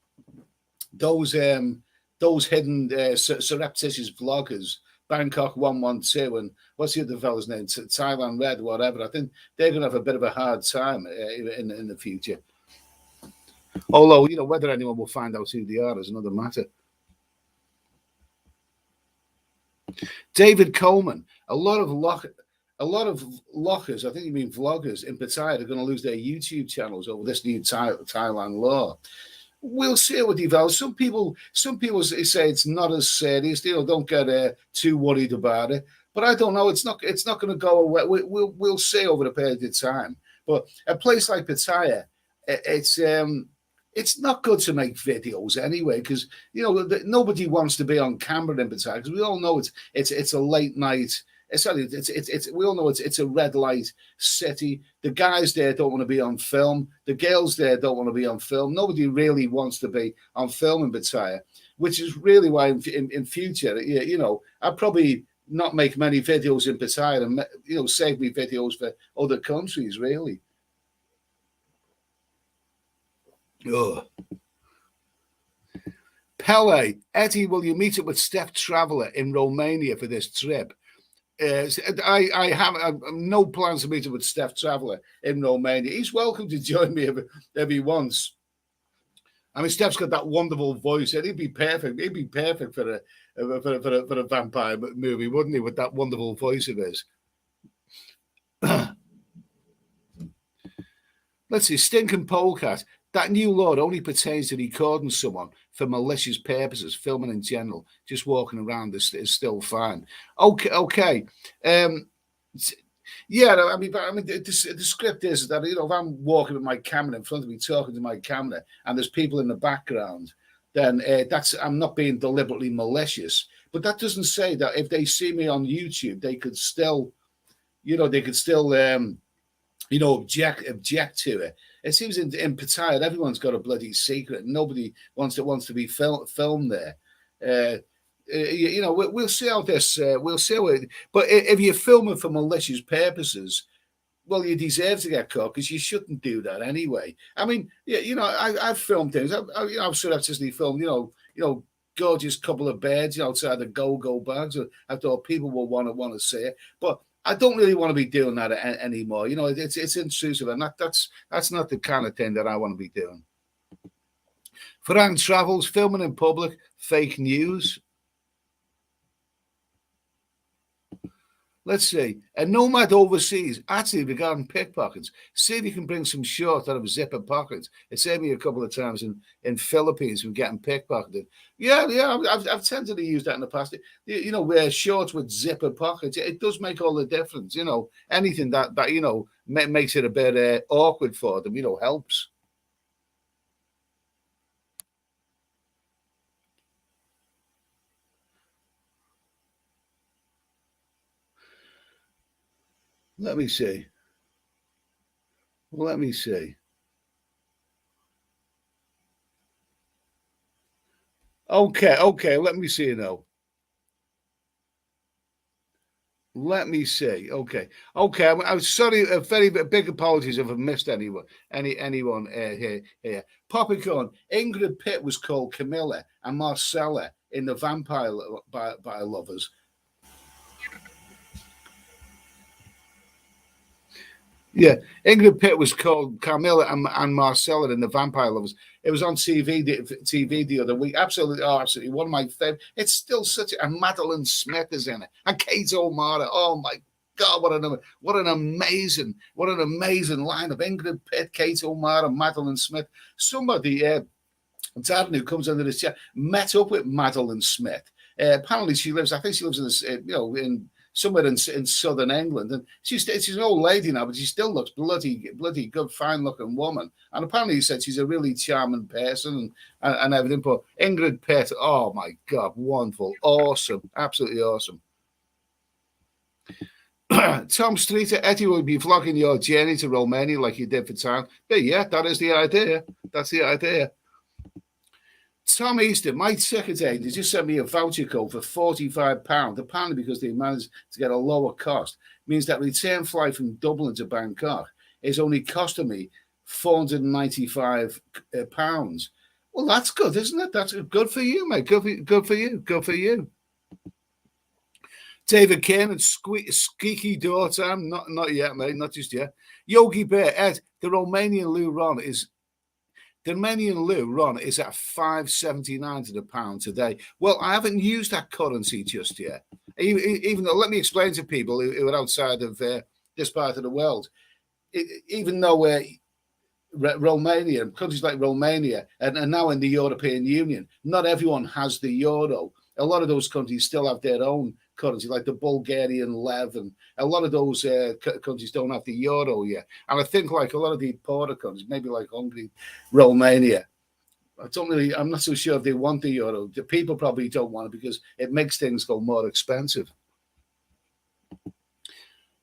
those hidden surreptitious vloggers, Bangkok 112, and what's the other fella's name? Thailand Red, whatever. I think they're going to have a bit of a hard time in the future. Although, whether anyone will find out who they are is another matter. David Coleman, a lot of lockers, I think you mean vloggers in Pattaya, are going to lose their YouTube channels over this new Thailand law. We'll see what develops. Some people say it's not as serious. Don't get too worried about it. But I don't know. It's not going to go away. We'll see over a period of time. But a place like Pattaya, it's not good to make videos anyway, because nobody wants to be on camera in Pattaya, because we all know it's a late night. We all know it's a red light city. The guys there don't want to be on film. The girls there don't want to be on film. Nobody really wants to be on film in Pattaya, which is really why in future, I'd probably not make many videos in Pattaya and save me videos for other countries, really. Oh. Pele, Eddie, will you meet up with Steph Traveller in Romania for this trip? I have no plans to meet up with Steph Traveller in Romania. He's welcome to join me if he wants. I mean, Steph's got that wonderful voice, and he'd be perfect. He'd be perfect for a vampire movie, wouldn't he? With that wonderful voice of his. Let's see, Stinking Polecat. That new law only pertains to recording someone for malicious purposes. Filming in general, just walking around is still fine. Okay. Yeah, I mean, the script is that, you know, if I'm walking with my camera in front of me, talking to my camera, and there's people in the background, then I'm not being deliberately malicious. But that doesn't say that if they see me on YouTube, they could still, object to it. It seems in Pattaya, everyone's got a bloody secret. Nobody wants to be filmed there. We'll see how this. We'll see how it. But if you're filming for malicious purposes, well, you deserve to get caught, because you shouldn't do that anyway. I mean, I've filmed things. I've surreptitiously filmed, gorgeous couple of birds outside the go-go bags. I thought people will want to see it, but I don't really want to be doing that anymore. It's intrusive, and that's not the kind of thing that I want to be doing. Farang Travels, filming in public, fake news. Let's see. A nomad overseas, actually regarding pickpockets. See if you can bring some shorts out of zipper pockets. It saved me a couple of times in Philippines from getting pickpocketed. Yeah, I've tended to use that in the past. Wear shorts with zipper pockets. It does make all the difference. Anything that makes it a bit awkward for them, helps. Let me see. Okay. Let me see now. Let me see. Okay. I'm sorry. Very big apologies if I've missed anyone. Anyone here. Popcorn. Ingrid Pitt was called Camilla and Marcella in The Vampire by Lovers. Yeah, Ingrid Pitt was called Carmilla and Marcella in The Vampire Lovers. It was on TV the other week. Absolutely one of my favorite. It's still and Madeline Smith is in it, and Kate O'Mara. Oh my God, what an amazing lineup! Ingrid Pitt, Kate O'Mara, Madeline Smith. Somebody, Darren, who comes under this chat, met up with Madeline Smith. Apparently, I think she lives in somewhere in southern England, and she's an old lady now, but she still looks bloody good, fine looking woman. And apparently, he said she's a really charming person and everything. But Ingrid Pitt, oh my God, wonderful, awesome, absolutely awesome. Tom Streeter, Eddie will be vlogging your journey to Romania like you did for time. But yeah, that is the idea. That's the idea. Tom Easter, my ticket agent just sent me a voucher code for £45. Apparently, because they managed to get a lower cost, means that return flight from Dublin to Bangkok is only costing me £495. Well, that's good, isn't it? That's good for you, mate. Good for you. David Kane and squeaky door time. Not yet, mate. Not just yet. Yogi Bear, Ed, the Romanian leu ron is at 5.79 to the pound today. Well, I haven't used that currency just yet. Even though, let me explain to people who are outside of this part of the world, even though Romania, countries like Romania, and now in the European Union, not everyone has the euro. A lot of those countries still have their own currency, like the Bulgarian lev, and a lot of those countries don't have the euro yet. And I think like a lot of the poorer countries, maybe like Hungary, Romania, I'm not so sure if they want the euro. The people probably don't want it because it makes things go more expensive.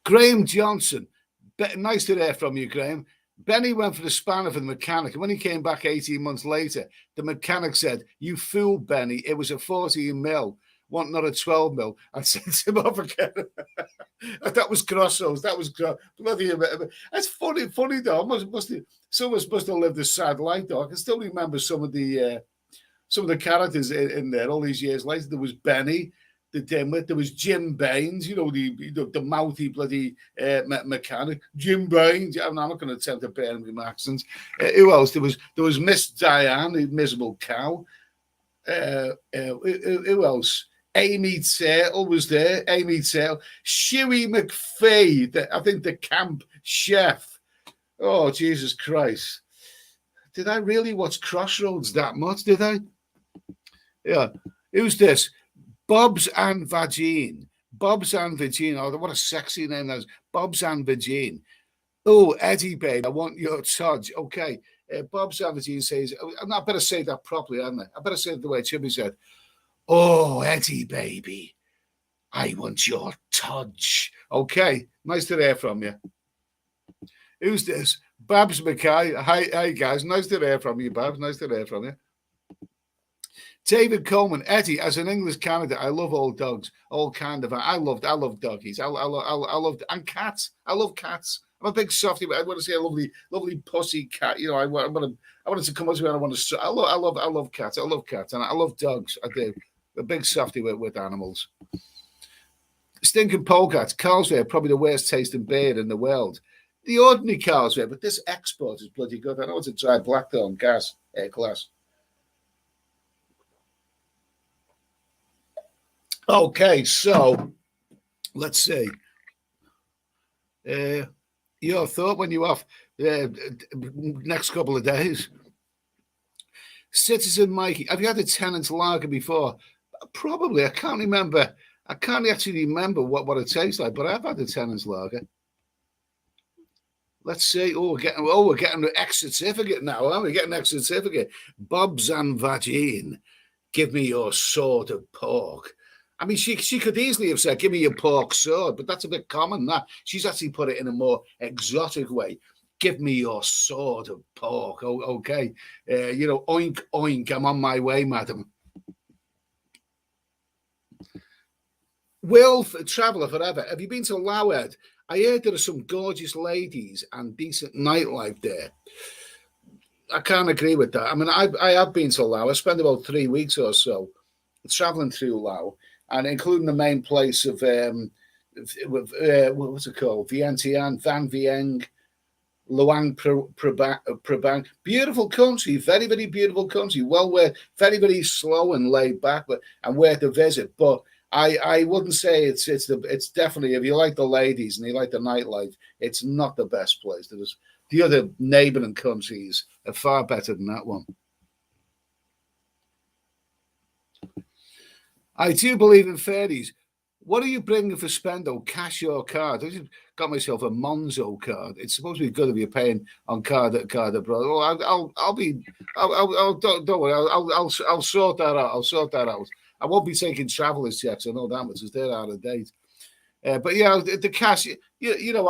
Graham Johnson, nice to hear from you, Graham. Benny went for the spanner for the mechanic, and when he came back 18 months later, the mechanic said, "You fooled Benny. It was a 14 mil. Want not a 12 mil," and sent him off again. That was Grosso's. That was bloody. That's funny though. Someone must have lived a sad life though. I can still remember some of the characters in there all these years later. There was Benny. dimwit. There was Jim Baines, you know, the mouthy bloody mechanic. Jim Baines. I'm not going to attempt to Birmingham accents. Who else? There was Miss Diane, the miserable cow. Who else? Amy Turtle was there. Amy Turtle. Shuey McPhee, I think the camp chef. Oh, Jesus Christ. Did I really watch Crossroads that much? Did I? Yeah. Who's this? Bob's and Vagine. Bob's and Vagine. Oh, what a sexy name that is. Bob's and Vagine. Oh, Eddie, babe, I want your touch. Okay. Bob's and Vagine says, I better say that properly, hadn't I? I better say it the way it should be said. Oh, Eddie, baby, I want your touch. Okay. Nice to hear from you. Who's this? Babs Mackay. Hi, guys. Nice to hear from you, Babs. Nice to hear from you. David Coleman, Eddie, as an English candidate, I love all dogs, all kind of. I love doggies. I love and cats. I love cats. I'm a big softie, but I want to see a lovely pussy cat. You know, I want it to come up to me. I want to. I love cats. I love cats, and I love dogs. I do. A big softie with animals. Stinking polecats. Carlsberg, probably the worst tasting beer in the world. The ordinary Carlsberg, but this export is bloody good. I know it's a dry Blackthorn gas glass. Okay, so let's see. Your thought when you're off next couple of days. Citizen Mikey, have you had a Tennent's lager before? Probably. I can't remember. I can't actually remember what it tastes like, but I've had a Tennent's lager. Let's see. We're getting an extra certificate now, aren't we? Getting an extra certificate. Bob's and Vagine, give me your sword of pork. I mean, she could easily have said, give me your pork sword, but that's a bit common, that. She's actually put it in a more exotic way. Give me your sword of pork. Oh, okay. Oink, oink, I'm on my way, madam. Will Traveller Forever, have you been to Lowered? I heard there are some gorgeous ladies and decent nightlife there. I can't agree with that. I mean, I have been to Lowered. I spent about 3 weeks or so traveling through Lowered, and including the main place of what's it called? Vientiane, Van Vieng, Luang Prabang. Beautiful country, very, very beautiful country. Well, we're very, very slow and laid back, and worth to visit. But I wouldn't say it's definitely, if you like the ladies and you like the nightlife, it's not the best place. The other neighbouring countries are far better than that one. I do believe in fairies. What are you bringing for Spendo? Cash or card? I just got myself a Monzo card. It's supposed to be good if you're paying on card abroad. Oh, don't worry. I'll sort that out. I'll sort that out. I won't be taking travelers checks. I know that much, because they're out of date. But yeah, the cash. I don't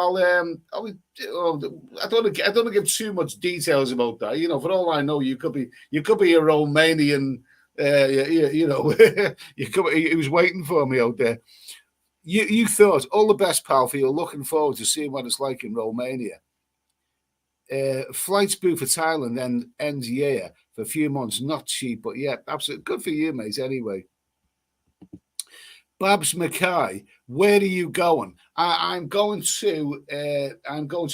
want to give too much details about that. For all I know, you could be a Romanian. He was waiting for me out there. You thought all the best, pal, for you. Looking forward to seeing what it's like in Romania. Flights booked for Thailand then ends year for a few months. Not cheap, but yeah, absolutely good for you, mate. Anyway. Babs Mackay, where are you going? I'm going to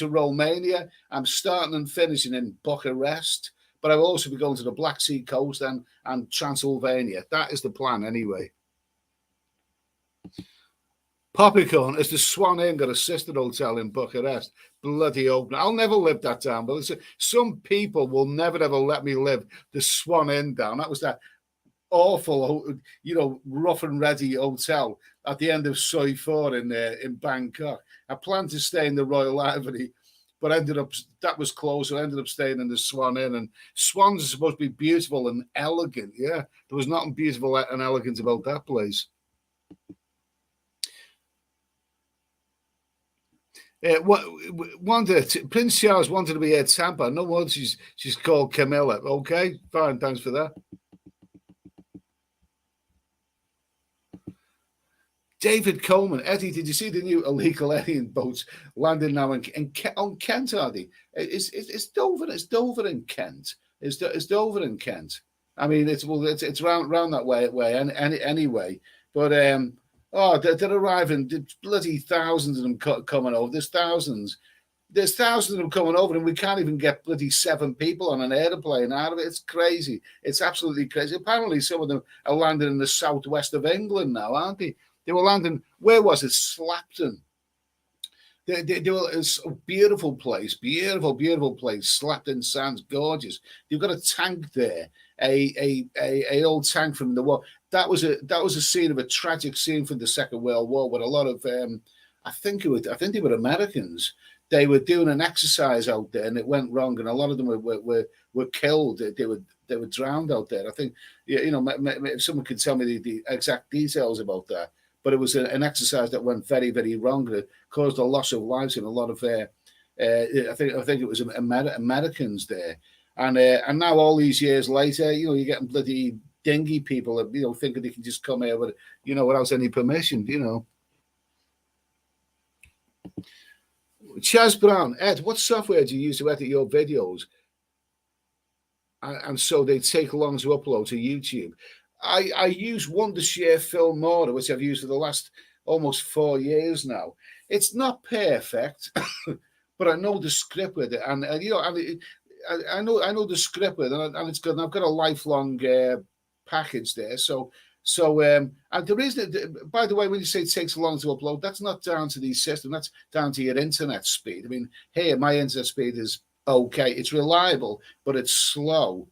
Romania. I'm starting and finishing in Bucharest, but I'll also be going to the Black Sea coast and Transylvania. That is the plan, anyway. Popcorn, has the Swan Inn got a sister hotel in Bucharest? Bloody open. I'll never live that down, but some people will never ever let me live the Swan Inn down. That was that awful, rough and ready hotel at the end of Soi 4 in Bangkok. I planned to stay in the Royal Ivory, but that was closed. So I ended up staying in the Swan Inn. And swans are supposed to be beautiful and elegant. Yeah, there was nothing beautiful and elegant about that place. Prince Charles wanted to be a Tampa. No wonder she's called Camilla. Okay, fine. Thanks for that. David Coleman, Eddie, did you see the new illegal alien boats landing now on Kent? Are they? It's Dover. It's Dover and Kent. It's Dover and Kent. I mean, it's round that way anyway. But they're arriving. There's bloody thousands of them coming over. There's thousands of them coming over, and we can't even get bloody 7 people on an airplane out of it. It's crazy. It's absolutely crazy. Apparently, some of them are landing in the southwest of England now, aren't they? They were landing. Where was it? Slapton. It's a beautiful place, beautiful place. Slapton Sands, gorgeous. You've got a tank there, a old tank from the war. That was a scene of a tragic scene from the Second World War, with a lot of I think they were Americans. They were doing an exercise out there, and it went wrong, and a lot of them were killed. They were drowned out there. I think if someone could tell me the exact details about that. But it was an exercise that went very, very wrong, and it caused a loss of lives in a lot of. I think it was Americans there, and now all these years later, you're getting bloody dingy people that thinking they can just come here without any permission. Chaz Brown, Ed, what software do you use to edit your videos? And so they take long to upload to YouTube. I use Wondershare Filmora, which I've used for the last almost 4 years now. It's not perfect, but I know the script with it, and I know the script with it, and it's good. And I've got a lifelong package there. So and the reason, by the way, when you say it takes long to upload, that's not down to the system. That's down to your internet speed. I mean, here my internet speed is okay. It's reliable, but it's slow.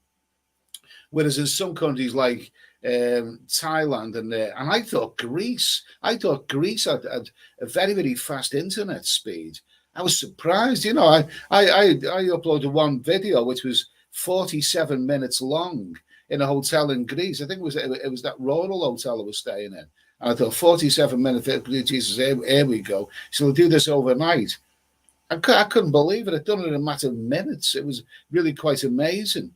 Whereas in some countries like Thailand and I thought Greece had a very, very fast internet speed. I was surprised. I uploaded one video which was 47 minutes long in a hotel in Greece. I think it was that rural hotel I was staying in. And I thought 47 minutes. Jesus, here we go. So we'll do this overnight. I couldn't believe it. I'd done it in a matter of minutes. It was really quite amazing.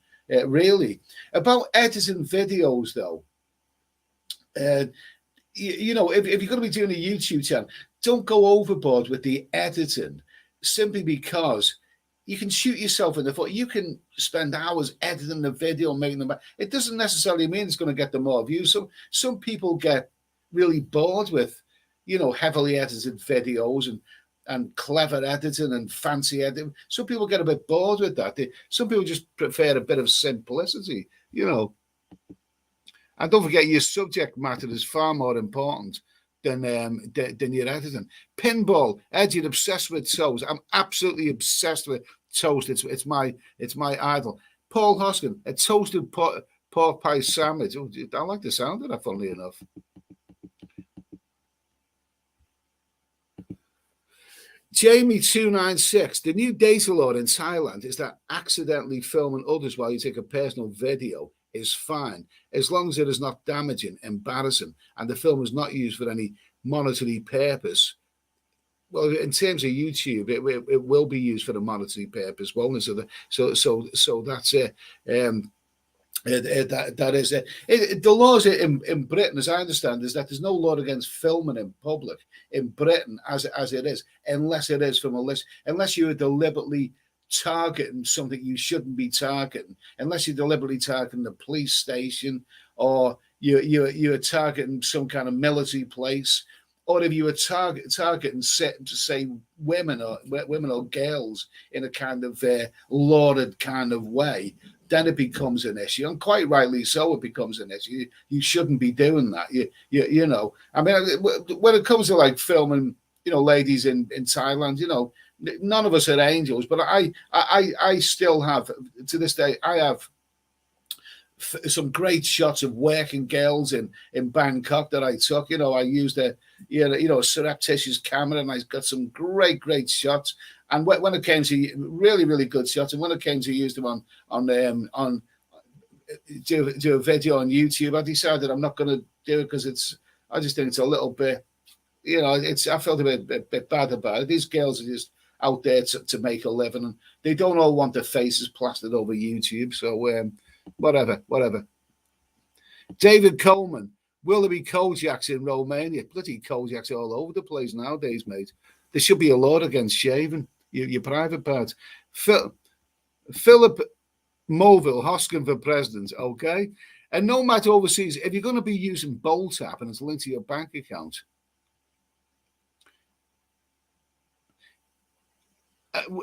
Really. About editing videos, though, if you're going to be doing a YouTube channel, don't go overboard with the editing, simply because you can shoot yourself in the foot. You can spend hours editing the video, making them. It doesn't necessarily mean it's going to get them more views. So some people get really bored with, heavily edited videos and clever editing and fancy editing. Some people get a bit bored with that. Some people just prefer a bit of simplicity, And don't forget, your subject matter is far more important than your editing. Pinball, Ed, you're obsessed with toast. I'm absolutely obsessed with toast. It's my idol. Paul Hoskin, a toasted pork pie sandwich. Oh, I like the sound of that, funnily enough. Jamie296, the new data law in Thailand is that accidentally filming others while you take a personal video is fine, as long as it is not damaging, embarrassing, and the film is not used for any monetary purpose. Well, in terms of YouTube, it will be used for a monetary purpose, won't it? So that's it. That is it. The laws in Britain, as I understand, is that there's no law against filming in public in Britain as it is, unless it is from a list, unless you are deliberately targeting something you shouldn't be targeting, unless you're deliberately targeting the police station, or you're targeting some kind of military place, or if you were targeting say women or girls in a kind of lauded kind of way, then it becomes an issue, and quite rightly so. It becomes an issue. You shouldn't be doing that. You know. I mean, when it comes to like filming, ladies in Thailand, none of us are angels, but I still have, to this day, I have some great shots of working girls in Bangkok that I took. I used a surreptitious camera, and I got some great shots. And when it came to really good shots, and when it came to use them on do a video on YouTube, I decided I'm not going to do it because I just think it's a little bit, I felt a bit bad about it. These girls are just out there to make a living, and they don't all want their faces plastered over YouTube. So whatever. David Coleman, will there be Kojaks in Romania? Bloody Kojaks all over the place nowadays, mate. There should be a law against shaving your private parts. Philip Moville, Hoskin for president, okay? And nomad overseas, if you're going to be using Bolt app and it's linked to your bank account,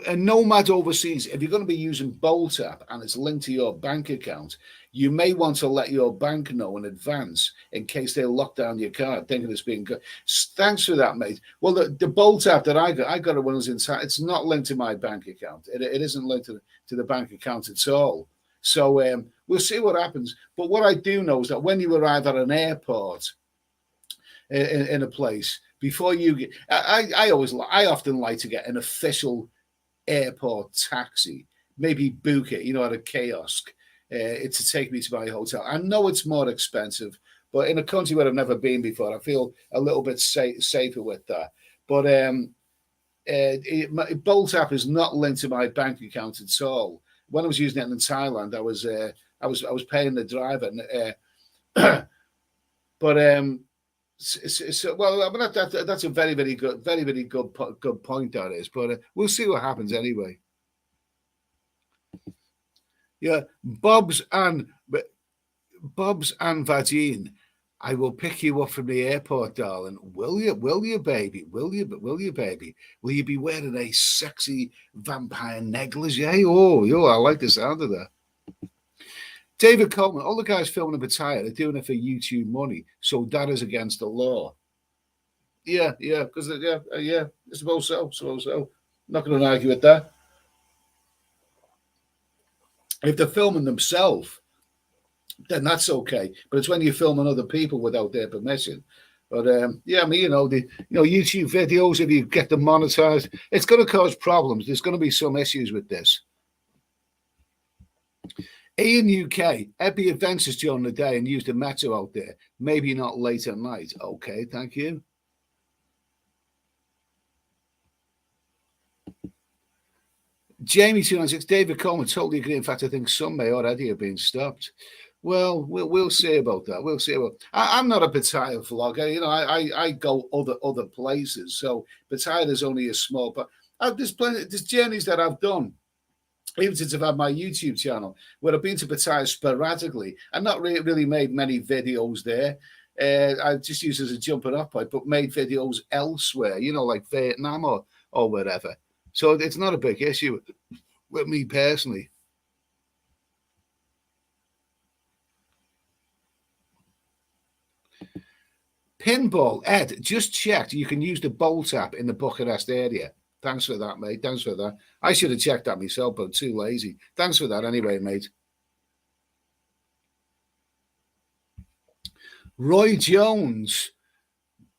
a nomad overseas, if you're going to be using Bolt app and it's linked to your bank account, you may want to let your bank know in advance in case they lock down your card, thinking it's being good. Thanks for that, mate. Well, the Bolt app that I got it when I was inside. It's not linked to my bank account. It isn't linked to the bank account at all. So we'll see what happens. But what I do know is that when you arrive at an airport in a place, before you get, I often like to get an official airport taxi, maybe book it, at a kiosk, to take me to my hotel. I know it's more expensive, but in a country where I've never been before, I feel a little bit safer with that. But Bolt app is not linked to my bank account at all. When I was using it in Thailand, I was paying the driver, but well, I mean, that's a very, very good point. That is, but we'll see what happens anyway. Yeah, Bob's and Vagine, I will pick you up from the airport, darling. Will you? Will you, baby? Will you, baby? Will you be wearing a sexy vampire negligee? Oh, I like the sound of that. David Coleman, all the guys filming a battalion are doing it for YouTube money, so that is against the law. Yeah, because I suppose so. Not going to argue with that. If they're filming themselves, then that's okay. But it's when you're filming other people without their permission. But yeah, I mean, the YouTube videos, if you get them monetized, it's going to cause problems. There's going to be some issues with this. Ian UK, Ebbie adventures during the day and use the metro out there. Maybe not late at night. Okay, thank you. Jamie 296, David Coleman, totally agree. In fact, I think some may already have been stopped. Well, we'll see about that. We'll see about. I'm not a battalion vlogger. I go other places. So battalion is only a small. But there's journeys that I've done. Even since I've had my YouTube channel, where I've been to battalions sporadically and not really made many videos there. I just used it as a jumping off point, but made videos elsewhere, like Vietnam or wherever. So it's not a big issue with me personally. Pinball, Ed, just checked. You can use the Bolt app in the Bucharest area. Thanks for that, mate. Thanks for that. I should have checked that myself, but I'm too lazy. Thanks for that anyway, mate. Roy Jones,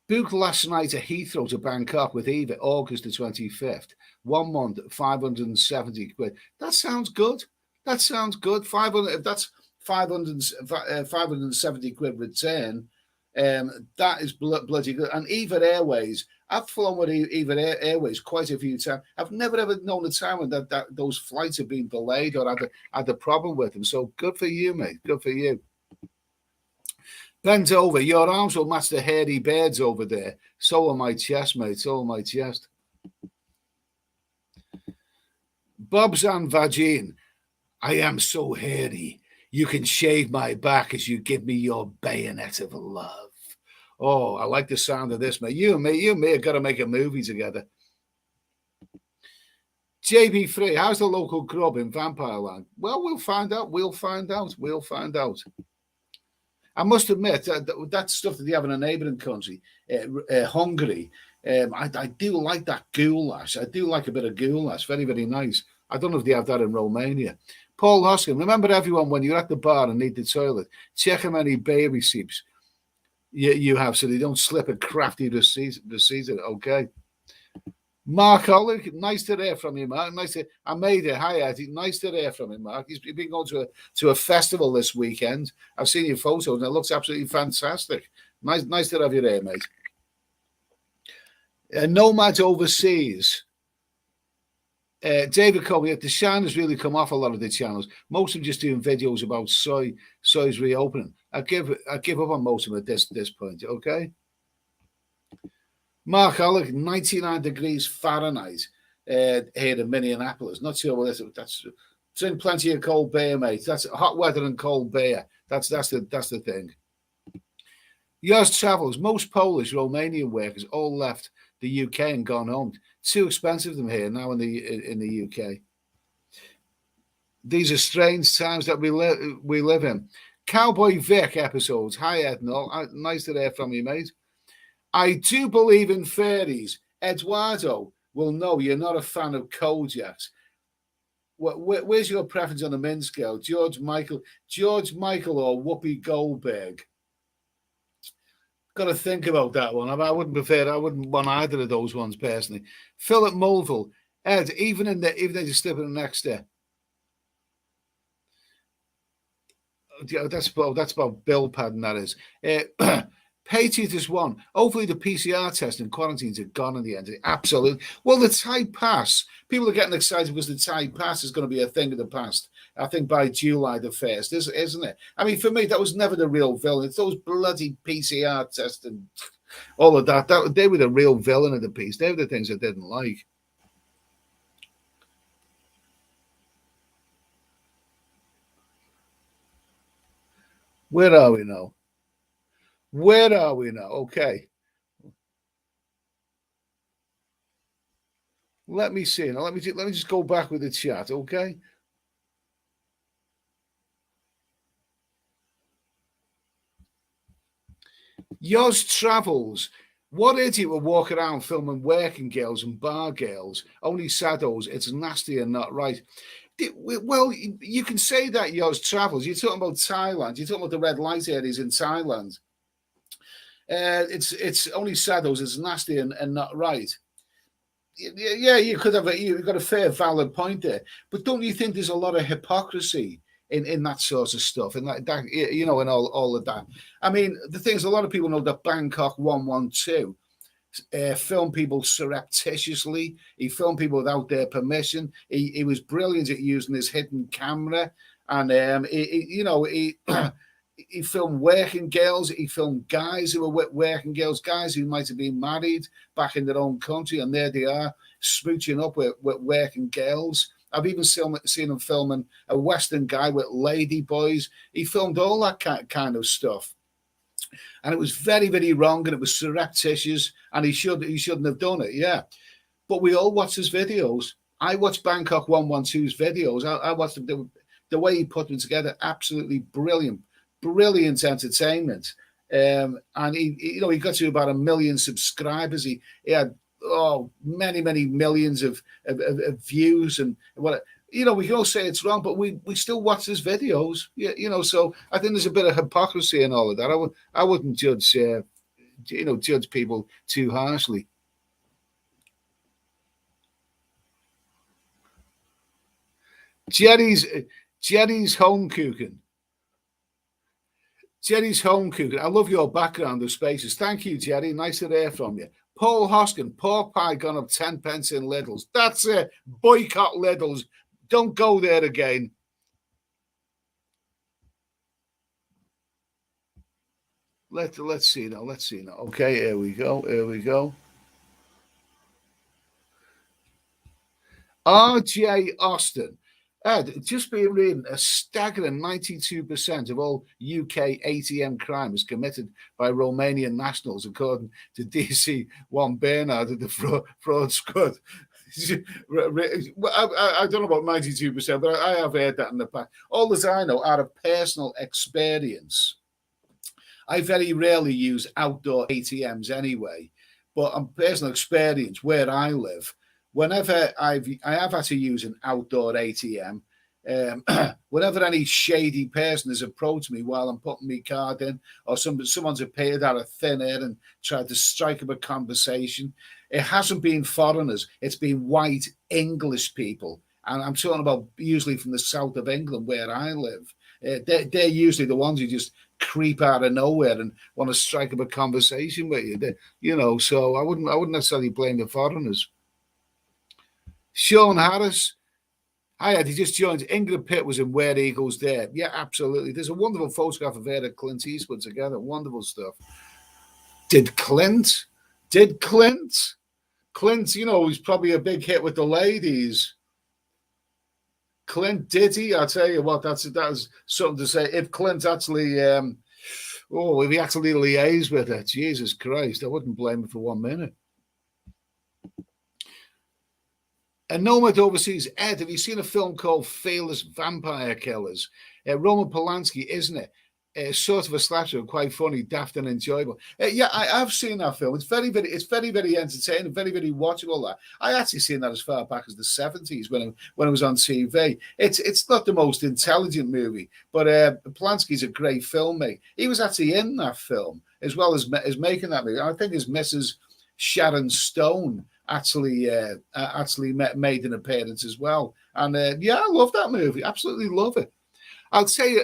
booked last night at Heathrow to Bangkok with Eva, August the 25th. 1 month, 570 quid. That sounds good. That sounds good. 500. If that's 570 quid return, that is bloody good. And Eva Airways, I've flown with Eva Airways quite a few times. I've never ever known a time when that those flights have been delayed or had a problem with them. So good for you, mate. Good for you. Bent over. Your arms will match the hairy beards over there. So will my chest, mate. So will my chest. Bob's and Vagine, I am so hairy. You can shave my back as you give me your bayonet of love. Oh, I like the sound of this, mate. You and me have got to make a movie together. JB Free, how's the local grub in Vampire Land? Well, we'll find out. I must admit that stuff that they have in a neighbouring country, Hungary, I do like that goulash. I do like a bit of goulash. Very, very nice. I don't know if they have that in Romania. Paul Hoskin, remember everyone, when you're at the bar and need the toilet, check how many baby receipts you have so they don't slip a crafty receipt. Okay. Mark Hollick, nice to hear from you, Mark. I made it. Hi, Eddie. Nice to hear from you, Mark. He's been going to a festival this weekend. I've seen your photos and it looks absolutely fantastic. Nice to have you there, mate. Nomad overseas. David Coleman, the shine has really come off a lot of the channels. Most of them just doing videos about soy's reopening. I give up on most of them at this point. Okay. Mark Hollick, 99 degrees Fahrenheit here in Minneapolis. Not sure what that's in plenty of cold beer, mate. That's hot weather and cold beer. That's the thing. Yours travels. Most Polish, Romanian workers all left the UK and gone home. Too expensive them here now in the UK. These are strange times that we live in. Cowboy Vic episodes. Hi, Ednall. Nice to hear from you, mate. I do believe in fairies. Eduardo will know you're not a fan of Kojak's. Where's your preference on the men's scale? George Michael, or Whoopi Goldberg? Got to think about that one. I wouldn't want either of those ones personally. Philip Mulville, Ed, even they just slip in the next day. That's about bill padding, that is. Patriot is one. Hopefully the PCR test and quarantines are gone in the end. Absolutely. Well, the Thai pass. People are getting excited because the Thai pass is going to be a thing of the past. I think by July the 1st, isn't it? I mean, for me, that was never the real villain. It's those bloody PCR tests and all of that. They were the real villain of the piece. They were the things I didn't like. Where are we now? Okay. Let me see. Now, let me just go back with the chat, okay? Yours travels. What idiot will walk around filming working girls and bar girls? Only shadows. It's nasty and not right. Well, you can say that yours travels. You're talking about Thailand. You're talking about the red light areas in Thailand. It's only shadows. It's nasty and not right. Yeah, you've got a fair, valid point there. But don't you think there's a lot of hypocrisy in that sort of stuff and that and all of that? I mean, the thing is, a lot of people know that Bangkok 112 filmed people surreptitiously. He filmed people without their permission. He was brilliant at using his hidden camera, and he he filmed working girls. He filmed guys who were working girls, guys who might have been married back in their own country, and there they are smooching up with working girls. I've even seen him filming a Western guy with lady boys. He filmed all that kind of stuff. And it was very, very wrong, and it was surreptitious, and he shouldn't have done it, yeah. But we all watch his videos. I watched Bangkok 112's videos. I watched the way he put them together, absolutely brilliant entertainment. And he got to about 1 million subscribers. He had many millions of views and what. We can all say it's wrong, but we still watch his videos. Yeah, so I think there's a bit of hypocrisy in all of that. I wouldn't judge judge people too harshly. Jerry's home cooking. Jerry's home cooking. I love your background of spaces. Thank you, Jerry. Nice to hear from you. Paul Hoskin, pork pie gone up 10 pence in Lidl's. That's it. Boycott Lidl's. Don't go there again. Let's see now. Okay, here we go. R.J. Austin. Ed, just been reading a staggering 92% of all UK ATM crime is committed by Romanian nationals, according to DC1 Bernard of the fraud squad. I don't know about 92%, but I have heard that in the past. All that I know out of personal experience, I very rarely use outdoor ATMs anyway, but on personal experience where I live, whenever I have had to use an outdoor ATM, whenever any shady person has approached me while I'm putting my card in, or someone's appeared out of thin air and tried to strike up a conversation, it hasn't been foreigners, it's been white English people. And I'm talking about usually from the south of England where I live. They're usually the ones who just creep out of nowhere and want to strike up a conversation with you. So I wouldn't necessarily blame the foreigners. Sean Harris. Hi, Ed. He just joined. Ingrid Pitt was in Where Eagles Dare. Yeah, absolutely. There's a wonderful photograph of her and Clint Eastwood together. Wonderful stuff. Did Clint? Clint, he's probably a big hit with the ladies. Clint, did he? I tell you what, that's something to say. If Clint actually, if he actually liaised with it, Jesus Christ, I wouldn't blame him for 1 minute. And Nomad Overseas, Ed, have you seen a film called Fearless Vampire Killers? Roman Polanski, isn't it? Sort of a slasher, quite funny, daft and enjoyable. Yeah, I've seen that film. It's very, very entertaining, very, very watchable. That I actually seen that as far back as the 70s when it was on TV. It's not the most intelligent movie, but Polanski's a great filmmaker. He was actually in that film as well as making that movie. I think his Mrs. Sharon Stone actually made an appearance as well. And I love that movie. Absolutely love it. I'll tell you,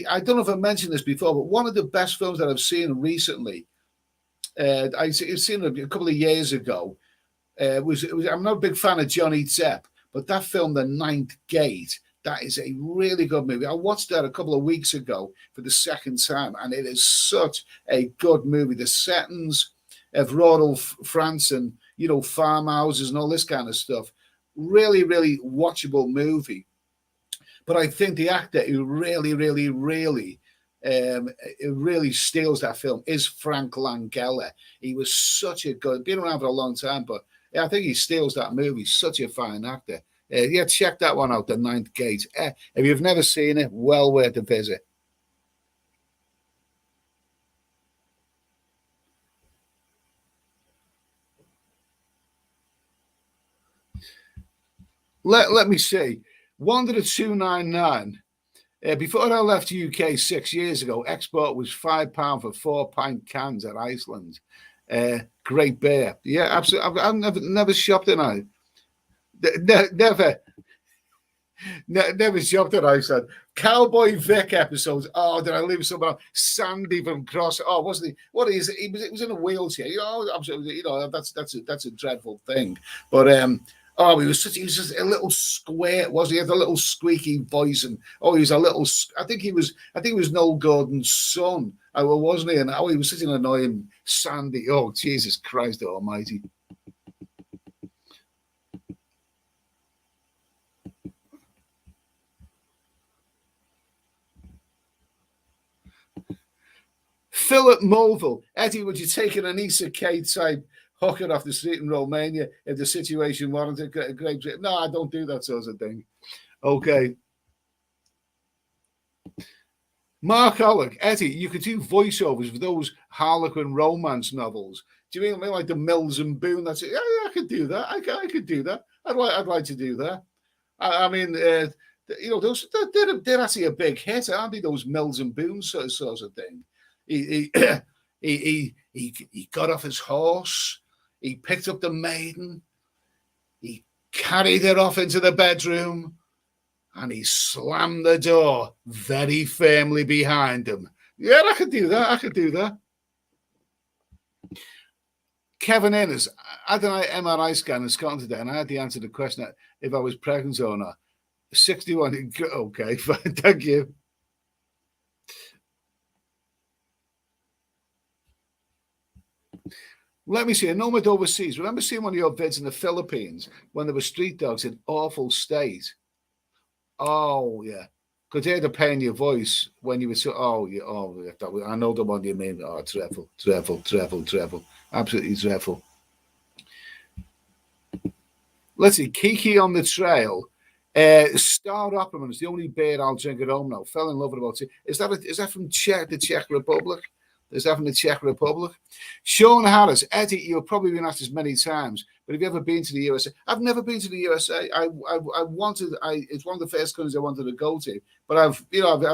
I don't know if I mentioned this before, but one of the best films that I've seen recently, I've seen it a couple of years ago. I'm not a big fan of Johnny Depp, but that film, The Ninth Gate, that is a really good movie. I watched that a couple of weeks ago for the second time, and it is such a good movie. The settings of rural France and, farmhouses and all this kind of stuff. Really, really watchable movie. But I think the actor who really steals that film is Frank Langella. He was such a good, been around for a long time, but yeah, I think he steals that movie. Such a fine actor. Check that one out, The Ninth Gate. If you've never seen it, well worth a visit. Let me see. Wanderer 299. Before I left UK 6 years ago, export was £5 for 4-pint cans at Iceland. Great beer. Yeah, absolutely. I've never shopped in Iceland. Never shopped in Iceland. Cowboy Vic episodes. Oh, did I leave someone else? Sandy from Cross? Oh, wasn't he? What is it? He was in a wheelchair. Absolutely. That's a dreadful thing. But he was just a little square, was he? Had a little squeaky voice, and he was a little. I think he was Noel Gordon's son, wasn't he? And he was such an annoying Sandy. Oh, Jesus Christ Almighty! Philip Mulville, Eddie, would you take an Anissa K type hooker off the street in Romania if the situation warranted? No, I don't do that sort of thing. Okay. Mark Alec, Eddie, you could do voiceovers for those Harlequin romance novels. Do you mean like the Mills and Boone? That's it. Yeah, I could do that. I could do that. I'd like to do that. I mean, those they're actually a big hit, aren't they? Those Mills and Boone sort of thing. He got off his horse. He picked up the maiden. He carried her off into the bedroom, and he slammed the door very firmly behind him. Yeah, I could do that. Kevin Innes, I had an MRI scan in Scotland today, and I had to answer the question if I was pregnant or not. 61. Okay, fine. Thank you. Let me see. A Nomad Overseas. Remember seeing one of your vids in the Philippines when there were street dogs in awful state? Oh, yeah. Could hear the pain in your voice when you were so. Oh, yeah. Oh, yeah. I know the one you mean. Oh, dreadful. Absolutely dreadful. Let's see. Kiki on the Trail. Star Opperman is the only beer I'll drink at home now. Fell in love with about it. Is that from the Czech Republic? Is that from the Czech Republic? Sean Harris, Eddie, you've probably been asked this many times, but have you ever been to the USA? I've never been to the USA. I wanted. It's one of the first countries I wanted to go to, but I've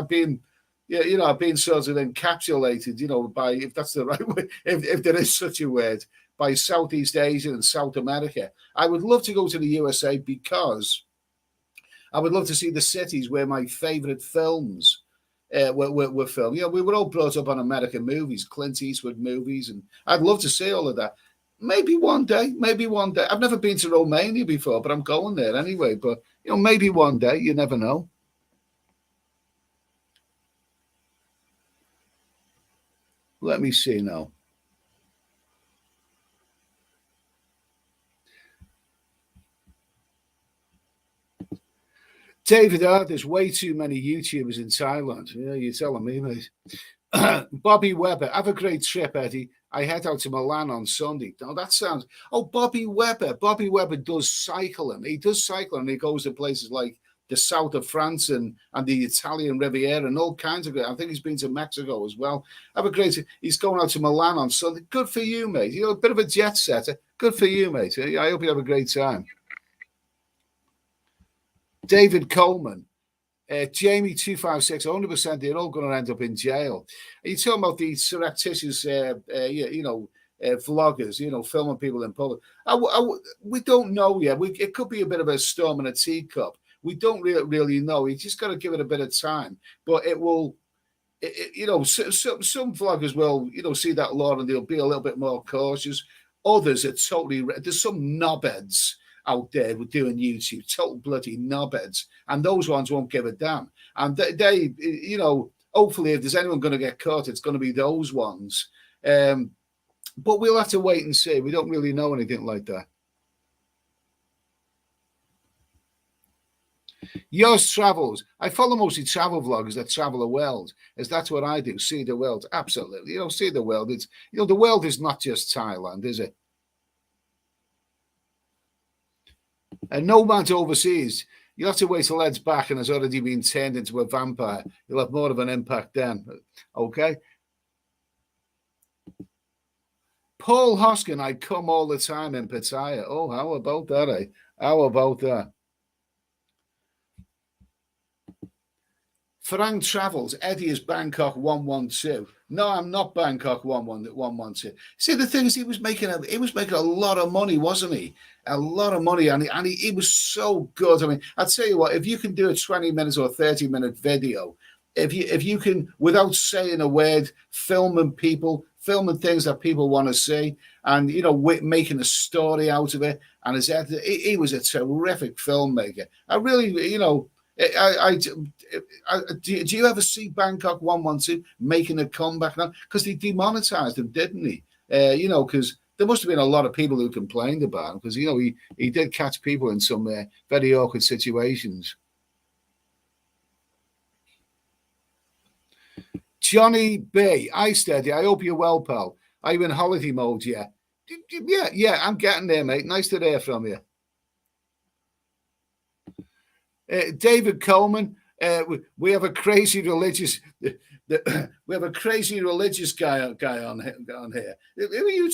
been. Yeah, I've been sort of encapsulated, by, if that's the right way, if there is such a word, by Southeast Asia and South America. I would love to go to the USA because I would love to see the cities where my favorite films were filmed. We were all brought up on American movies, Clint Eastwood movies, and I'd love to see all of that. Maybe one day. I've never been to Romania before, but I'm going there anyway. But, maybe one day. You never know. Let me see now. David, there's way too many YouTubers in Thailand. Yeah, you're telling me, mate. Bobby Webber, have a great trip, Eddie. I head out to Milan on Sunday. Oh, that sounds. Oh, Bobby Webber. Bobby Webber does cycling. He does cycling. He goes to places like the south of France and the Italian Riviera and all kinds of. I think he's been to Mexico as well. Have a great. He's going out to Milan on Sunday. Good for you, mate. You know, a bit of a jet setter. Good for you, mate. I hope you have a great time. David Coleman. Jamie 256, 100%. They're all going to end up in jail. Are you talking about the surreptitious, vloggers, filming people in public? We don't know yet. It could be a bit of a storm in a teacup. We don't really know. You just got to give it a bit of time. But it will, some vloggers will, see that law and they'll be a little bit more cautious. Others are totally. There's some knobheads out there doing YouTube, total bloody knobheads, and those ones won't give a damn. And they hopefully, if there's anyone going to get caught, it's going to be those ones. But we'll have to wait and see. We don't really know anything like that. Yours Travels. I follow mostly travel vloggers that travel the world, as that's what I do. See the world, absolutely. See the world. It's the world is not just Thailand, is it? And no man's overseas. You'll have to wait till Ed's back and has already been turned into a vampire. You'll have more of an impact then. Okay. Paul Hoskin, I come all the time in Pattaya. Oh, how about that, eh? How about that? Farang Travels, Eddie is Bangkok 112. No, I'm not Bangkok 112. See, the thing is, he was making a lot of money, wasn't he? A lot of money, and he was so good. I mean, I'd tell you what, if you can do a 20-minute or 30-minute video, if you can, without saying a word, filming things that people want to see, and making a story out of it, and he was a terrific filmmaker. I really, do you ever see Bangkok 112 making a comeback now? Because they demonetized him, didn't he? Because there must have been a lot of people who complained about him, because he did catch people in some very awkward situations. Johnny B, I steady. I hope you're well, pal. Are you in holiday mode? Yeah, I'm getting there, mate. Nice to hear from you. David Coleman, we have a crazy religious guy on here. Who are you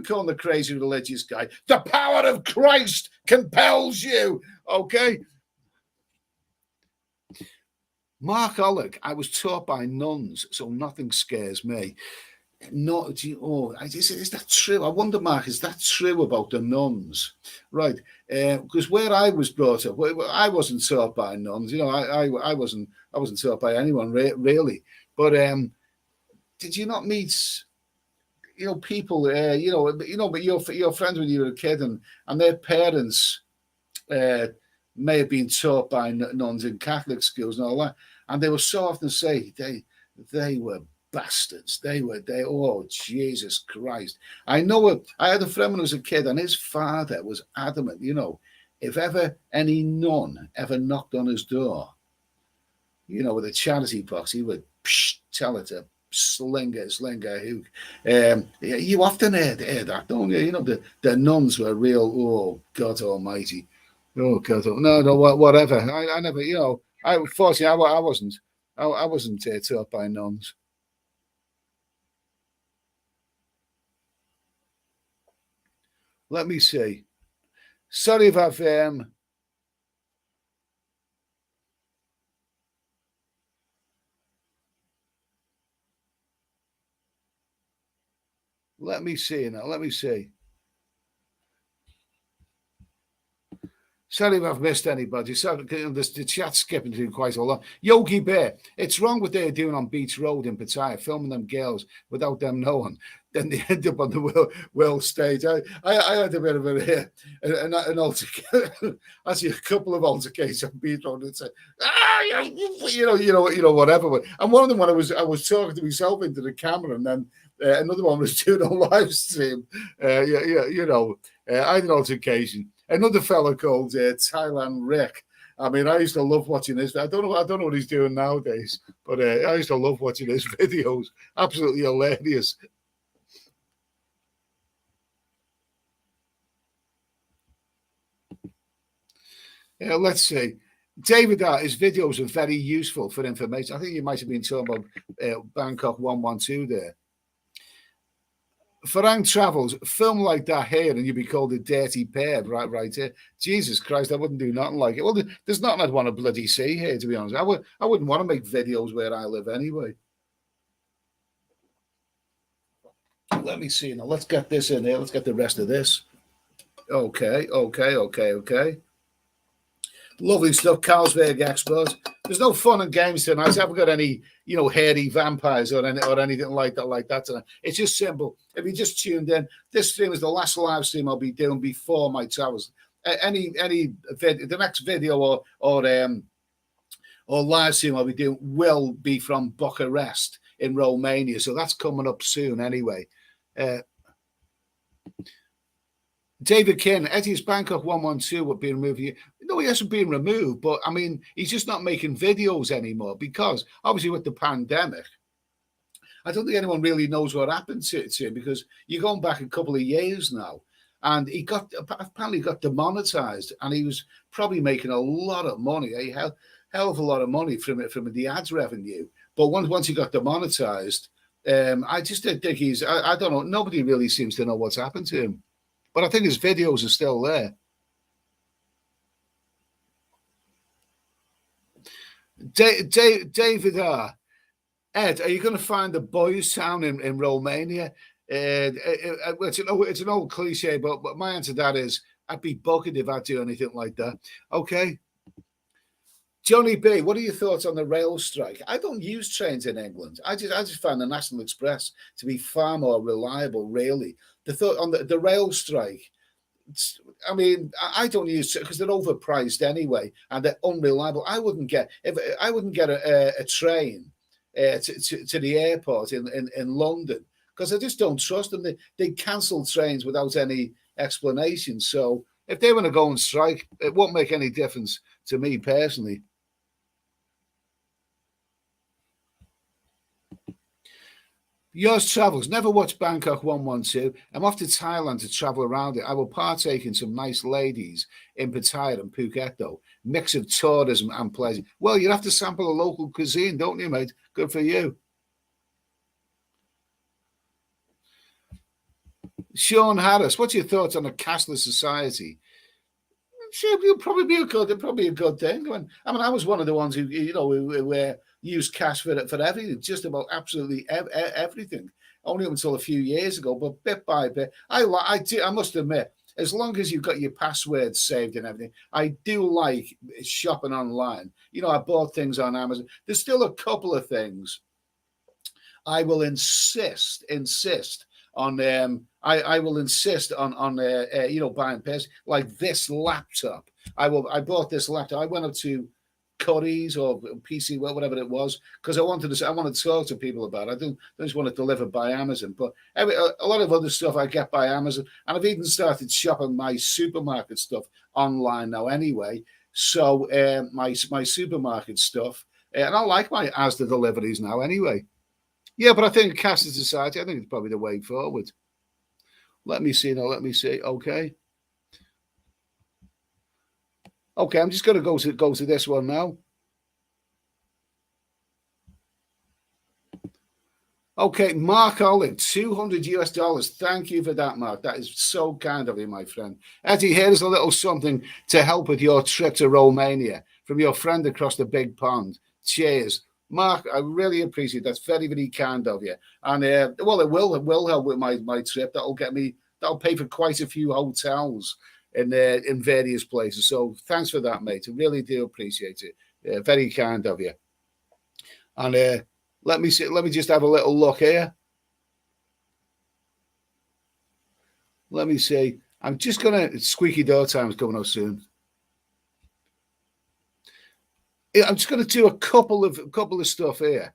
calling the crazy religious guy? The power of Christ compels you. Okay. Mark Ollick, I was taught by nuns, so nothing scares me. Is that true? I wonder, Mark, is that true about the nuns? Right, because where I was brought up, I wasn't taught by nuns. I wasn't taught by anyone really. But did you not meet, people, but your friends when you were a kid, and their parents may have been taught by nuns in Catholic schools and all that, and they were so often say they were bastards. Oh, Jesus Christ. I had a friend when I was a kid, and his father was adamant, if ever any nun ever knocked on his door, with a charity box, he would tell her to sling a hook. You often hear that, don't you? The nuns were real, oh, God almighty. Oh, God, no, whatever. I never, fortunately, I wasn't taught by nuns. Let me see. Sorry if I've let me see now. Let me see. Sorry if I've missed anybody. Sorry, the chat's skipping through quite a lot. Yogi Bear, it's wrong what they're doing on Beach Road in Pattaya, filming them girls without them knowing. Then they end up on the world stage. I had a bit of an altercation. Actually, a couple of altercations on Beach Road and said, whatever. And one of them, when I was talking to myself into the camera, and then another one was doing a live stream. I had an altercation. Another fellow called Thailand Rick I mean, I used to love watching this. I don't know what he's doing nowadays, but I used to love watching his videos. Absolutely hilarious. Yeah, let's see. David, his videos are very useful for information. I think you might have been talking about Bangkok 112 there. Farang Travels, film like that here, and you'd be called a dirty pair, right here. Jesus Christ, I wouldn't do nothing like it. Well, there's nothing I'd want to bloody see here, to be honest. I wouldn't want to make videos where I live anyway. Let me see now. Let's get this in here. Let's get the rest of this. Okay. Lovely stuff, Carlsberg Export. There's no fun and games tonight. I haven't got any, hairy vampires or anything like that tonight. It's just simple. If you just tuned in, this stream is the last live stream I'll be doing before my travels. The next video or live stream I'll be doing will be from Bucharest in Romania. So that's coming up soon anyway. David Kin, Eddie's Bangkok 112 would be removed. No, he hasn't been removed, but I mean, he's just not making videos anymore because obviously with the pandemic, I don't think anyone really knows what happened to him because you're going back a couple of years now, and he apparently got demonetized, and he was probably making a lot of money, a hell of a lot of money from the ads revenue. But once he got demonetized, I just think I don't know. Nobody really seems to know what's happened to him. But I think his videos are still there. David R. Ed, are you going to find the boys' town in Romania? It's an old cliche, but my answer to that is I'd be buggered if I do anything like that. Okay. Johnny B, what are your thoughts on the rail strike? I don't use trains in England. I just find the National Express to be far more reliable, really. The thought on the rail strike, I mean, I don't use it because they're overpriced anyway and they're unreliable. I wouldn't get a train to the airport in London because I just don't trust them. They cancel trains without any explanation. So if they want to go and strike, it won't make any difference to me personally. Yours Travels. Never watched Bangkok 112. I'm off to Thailand to travel around it. I will partake in some nice ladies in Pattaya and Phuket, though. Mix of tourism and pleasure. Well, you have to sample the local cuisine, don't you, mate? Good for you. Sean Harris, what's your thoughts on a cashless society? It'll probably be a good thing. I mean, I was one of the ones who used cash for everything, just about absolutely everything. Only until a few years ago, but bit by bit, I must admit, as long as you've got your passwords saved and everything, I do like shopping online. I bought things on Amazon. There's still a couple of things I will insist on. I will insist on buying pairs like this laptop. I bought this laptop. I went up to Curry's or PC, whatever it was, because I wanted to talk to people about it. I don't just want it delivered by Amazon, but a lot of other stuff I get by Amazon, and I've even started shopping my supermarket stuff online now anyway. So my supermarket stuff, and I like my Asda deliveries now anyway. Yeah, but I think cashless society, I think it's probably the way forward. Let me see now. Okay. Okay, I'm just going to go to this one now. Okay, Mark Olive, $200. Thank you for that, Mark. That is so kind of you, my friend. Eddie, here's a little something to help with your trip to Romania from your friend across the big pond. Cheers. Mark, I really appreciate it. That's very, very kind of you. And it will help with my trip. That'll pay for quite a few hotels in various places. So thanks for that, mate. I really do appreciate it. Very kind of you. And let me just have a little look here. Let me see. I'm just gonna squeaky door time's coming up soon. I'm just going to do a couple of stuff here.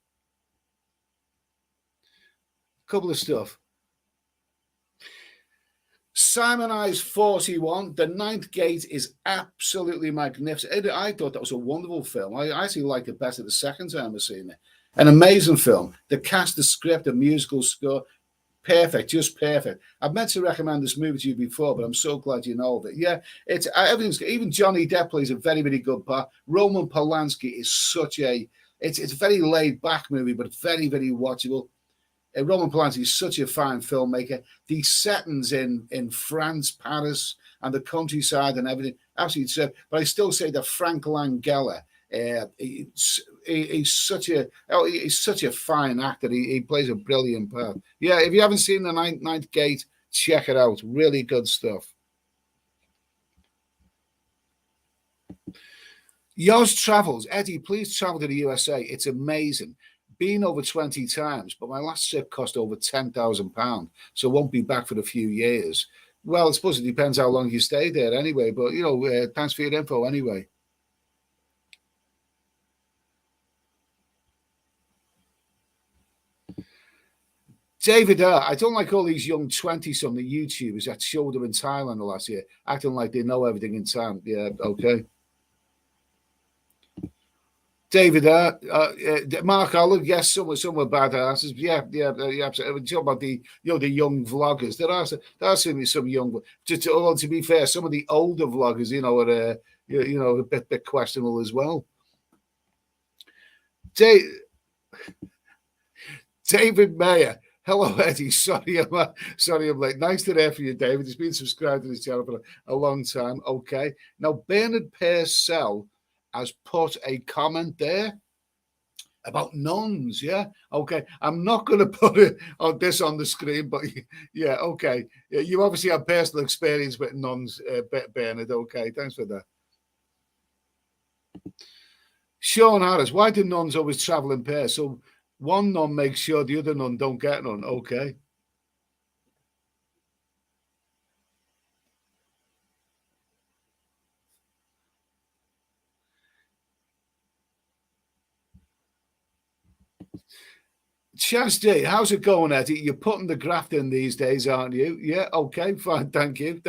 Simon Eyes 41. The Ninth Gate is absolutely magnificent. I thought that was a wonderful film. I actually liked it better the second time I've seen it. An amazing film. The cast, the script, the musical score, perfect, just perfect. I've meant to recommend this movie to you before, but I'm so glad you know of it. Yeah, it's everything's. Even Johnny Depp plays a very, very good part. Roman Polanski is such a. It's a very laid back movie, but very, very watchable. Roman Polanski is such a fine filmmaker. The settings in France, Paris, and the countryside and everything, absolutely superb. But I still say that Frank Langella, he's such a fine actor. He plays a brilliant part. Yeah, if you haven't seen The Ninth Gate, check it out. Really good stuff. Yours Travels. Eddie, please travel to the USA. It's amazing. Been over 20 times, but my last trip cost over £10,000, so won't be back for a few years. Well, I suppose it depends how long you stay there anyway, but, thanks for your info anyway. David, I don't like all these young 20-something YouTubers that showed up in Thailand the last year, acting like they know everything in town. Yeah, okay. David, Mark Olive, yes, some were badasses. Yeah. Absolutely. Talk about the young vloggers. There are certainly some young. To be fair, some of the older vloggers, are a bit questionable as well. David Mayer. Hello, Eddie. Sorry, I'm late. Nice to hear from you, David. He's been subscribed to this channel for a long time. Okay. Now, Bernard Purcell has put a comment there about nuns. Yeah. Okay. I'm not going to put this on the screen, but yeah. Okay. You obviously have personal experience with nuns, Bernard. Okay. Thanks for that. Sean Harris, why do nuns always travel in pairs? So one nun makes sure the other nun don't get none. Okay. Chaz D, how's it going, Eddie? You're putting the graft in these days, aren't you? Yeah, okay, fine. Thank you.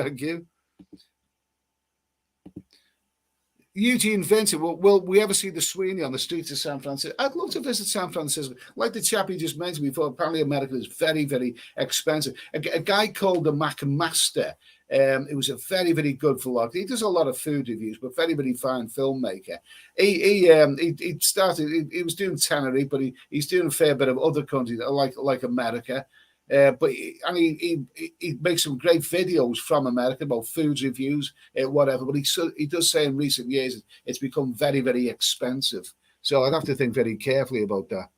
Eugene Vincent, will we ever see the Sweeney on the streets of San Francisco? I'd love to visit San Francisco. Like the chap you just mentioned before, apparently America is very, very expensive. A guy called the McMaster, it was a very, very good vlog. He does a lot of food reviews, but very, very fine filmmaker. He was doing Tenerife, but he's doing a fair bit of other countries like America. But he makes some great videos from America about food reviews, whatever. But he does say in recent years it's become very, very expensive. So I'd have to think very carefully about that.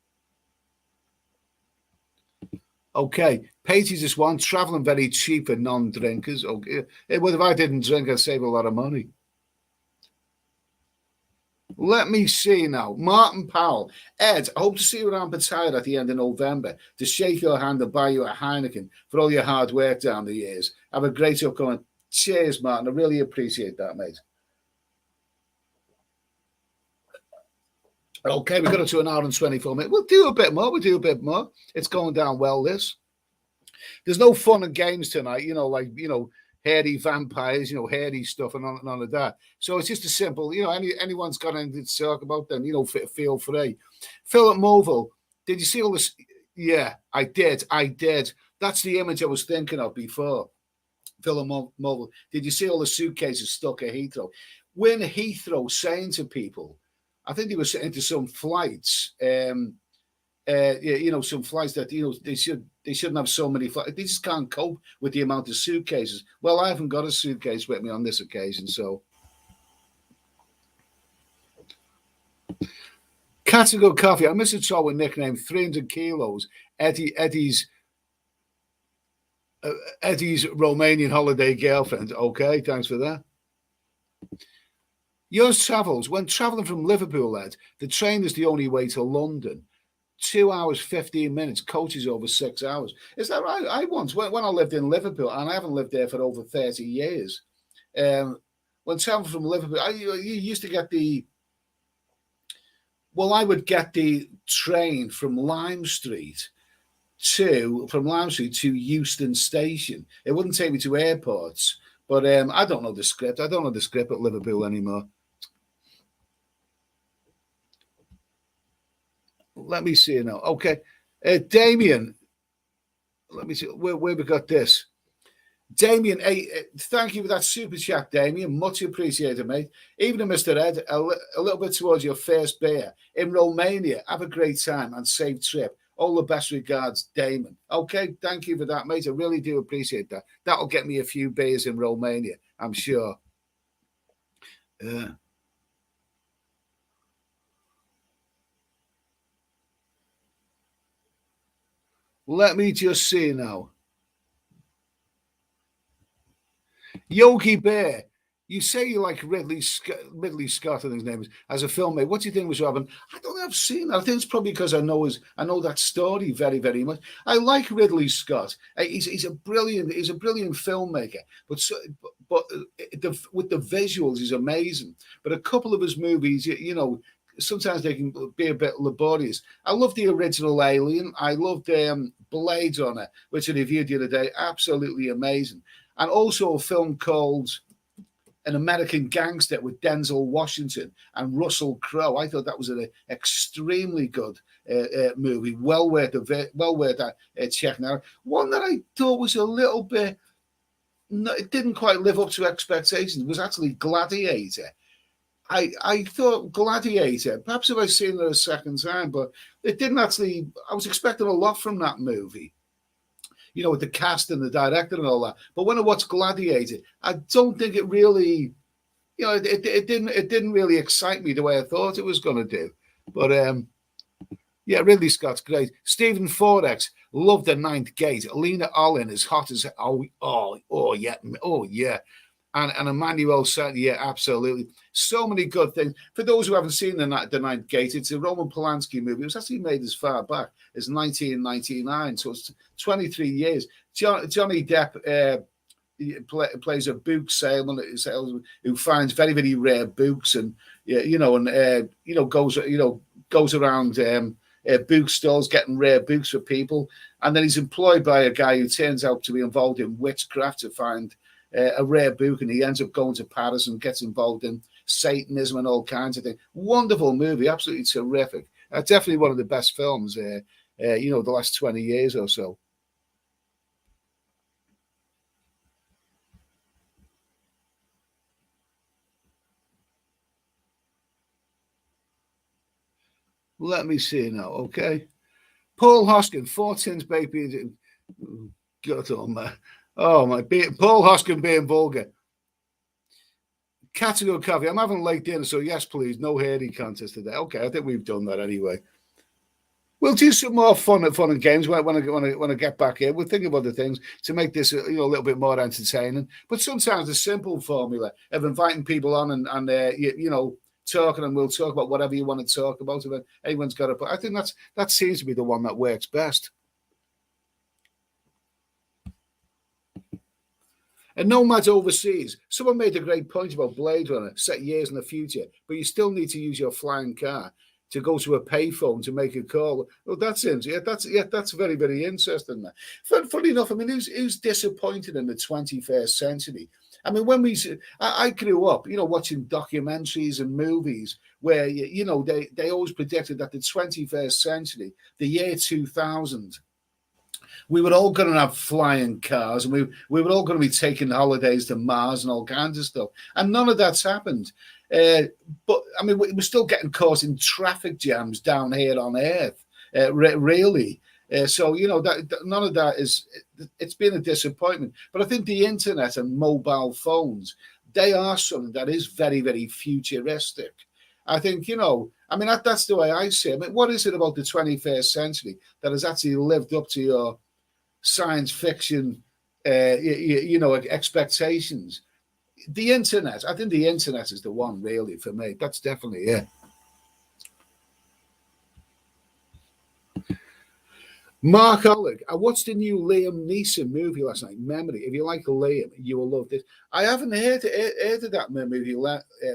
Okay, Patey just one traveling very cheap for non-drinkers. Okay, well, if I didn't drink, I'd save a lot of money. Let me see now. Martin Powell. Ed, I hope to see you around Pattaya at the end of November to shake your hand and buy you a Heineken for all your hard work down the years. Have a great upcoming. Cheers, Martin. I really appreciate that, mate. Okay, we got up to an hour and 24 minutes. We'll do a bit more. It's going down well, this. There's no fun and games tonight, hairy vampires, hairy stuff and none of that. So it's just a simple, anyone's got anything to talk about, then, feel free. Philip Moville, did you see all this? Yeah, I did. That's the image I was thinking of before. Philip Moville, did you see all the suitcases stuck at Heathrow? When Heathrow saying to people, I think they were saying to some flights, some flights that, they shouldn't have so many flights. They just can't cope with the amount of suitcases. Well, I haven't got a suitcase with me on this occasion, so. Catego Coffee. I miss a troll with nickname 300 kilos. Eddie's Romanian holiday girlfriend. Okay, thanks for that. Yours Travels. When traveling from Liverpool, Ed, the train is the only way to London. 2 hours, 15 minutes, coaches over 6 hours. Is that right? I once, when I lived in Liverpool, and I haven't lived there for over 30 years, when traveling from Liverpool, you used to get I would get the train from Lime Street from Lime Street to Euston Station. It wouldn't take me to airports, but I don't know the script. I don't know the script at Liverpool anymore. Let me see now. Okay, Damien. Let me see where we got this. Damien, hey, thank you for that super chat, Damien. Much appreciated, mate. Even to Mr. Ed, a little bit towards your first beer in Romania. Have a great time and safe trip. All the best regards, Damon. Okay, thank you for that, mate. I really do appreciate that. That'll get me a few beers in Romania, I'm sure. Let me just see now. Yogi Bear, you say you like Ridley Scott, I think his name is, as a filmmaker. What do you think was Robin? I don't think I've seen that. I think it's probably because I know that story very, very much. I like Ridley Scott. He's a brilliant filmmaker, but with the visuals, he's amazing. But a couple of his movies, sometimes they can be a bit laborious. I love the original Alien. I loved Blade Runner, which I reviewed the other day. Absolutely amazing. And also a film called An American Gangster with Denzel Washington and Russell Crowe. I thought that was an extremely good movie. Well worth checking out. One that I thought was a little bit, it didn't quite live up to expectations, was actually Gladiator. I thought Gladiator, perhaps if I'd seen it a second time, but it didn't actually, I was expecting a lot from that movie. With the cast and the director and all that. But when I watched Gladiator, I don't think it really, it didn't really excite me the way I thought it was going to do. But yeah, Ridley Scott's great. Stephen Forex, love The Ninth Gate. Alina Olin is hot as oh yeah. And Emmanuel said, yeah, absolutely. So many good things. For those who haven't seen The Ninth Gate, it's a Roman Polanski movie. It was actually made as far back as 1999, so it's 23 years. Johnny Depp plays a book salesman who finds very, very rare books and goes around bookstores getting rare books for people, and then he's employed by a guy who turns out to be involved in witchcraft to find a rare book, and he ends up going to Paris and gets involved in Satanism and all kinds of things. Wonderful movie, absolutely terrific. Definitely one of the best films, the last 20 years or so. Let me see now, okay. Paul Hoskin, 4 tins baked beans. God, oh my, Paul Hoskin being vulgar. Category coffee. I'm having late dinner, so yes, please. No hairy contest today. Okay, I think we've done that anyway. We'll do some more fun and games when I get back here. We'll think of other things to make this a little bit more entertaining. But sometimes the simple formula of inviting people on and talking, and we'll talk about whatever you want to talk about. If anyone's got I think that seems to be the one that works best. And nomads overseas. Someone made a great point about Blade Runner, set years in the future, but you still need to use your flying car to go to a payphone to make a call. Well, that's interesting. That's very, very interesting. Funny enough, I mean, who's disappointed in the 21st century? I mean, I grew up, watching documentaries and movies where, they always predicted that the 21st century, the year 2000, we were all going to have flying cars, and we were all going to be taking holidays to Mars and all kinds of stuff. And none of that's happened. But, I mean, we're still getting caught in traffic jams down here on Earth, really. So, none of that it's been a disappointment. But I think the internet and mobile phones, they are something that is very, very futuristic. I think, that's the way I see it. I mean, what is it about the 21st century that has actually lived up to your science fiction, expectations? The internet. I think the internet is the one, really, for me. That's definitely it. Mark Oleg, I watched the new Liam Neeson movie last night, Memory. If you like Liam, you will love this. I haven't heard of that movie,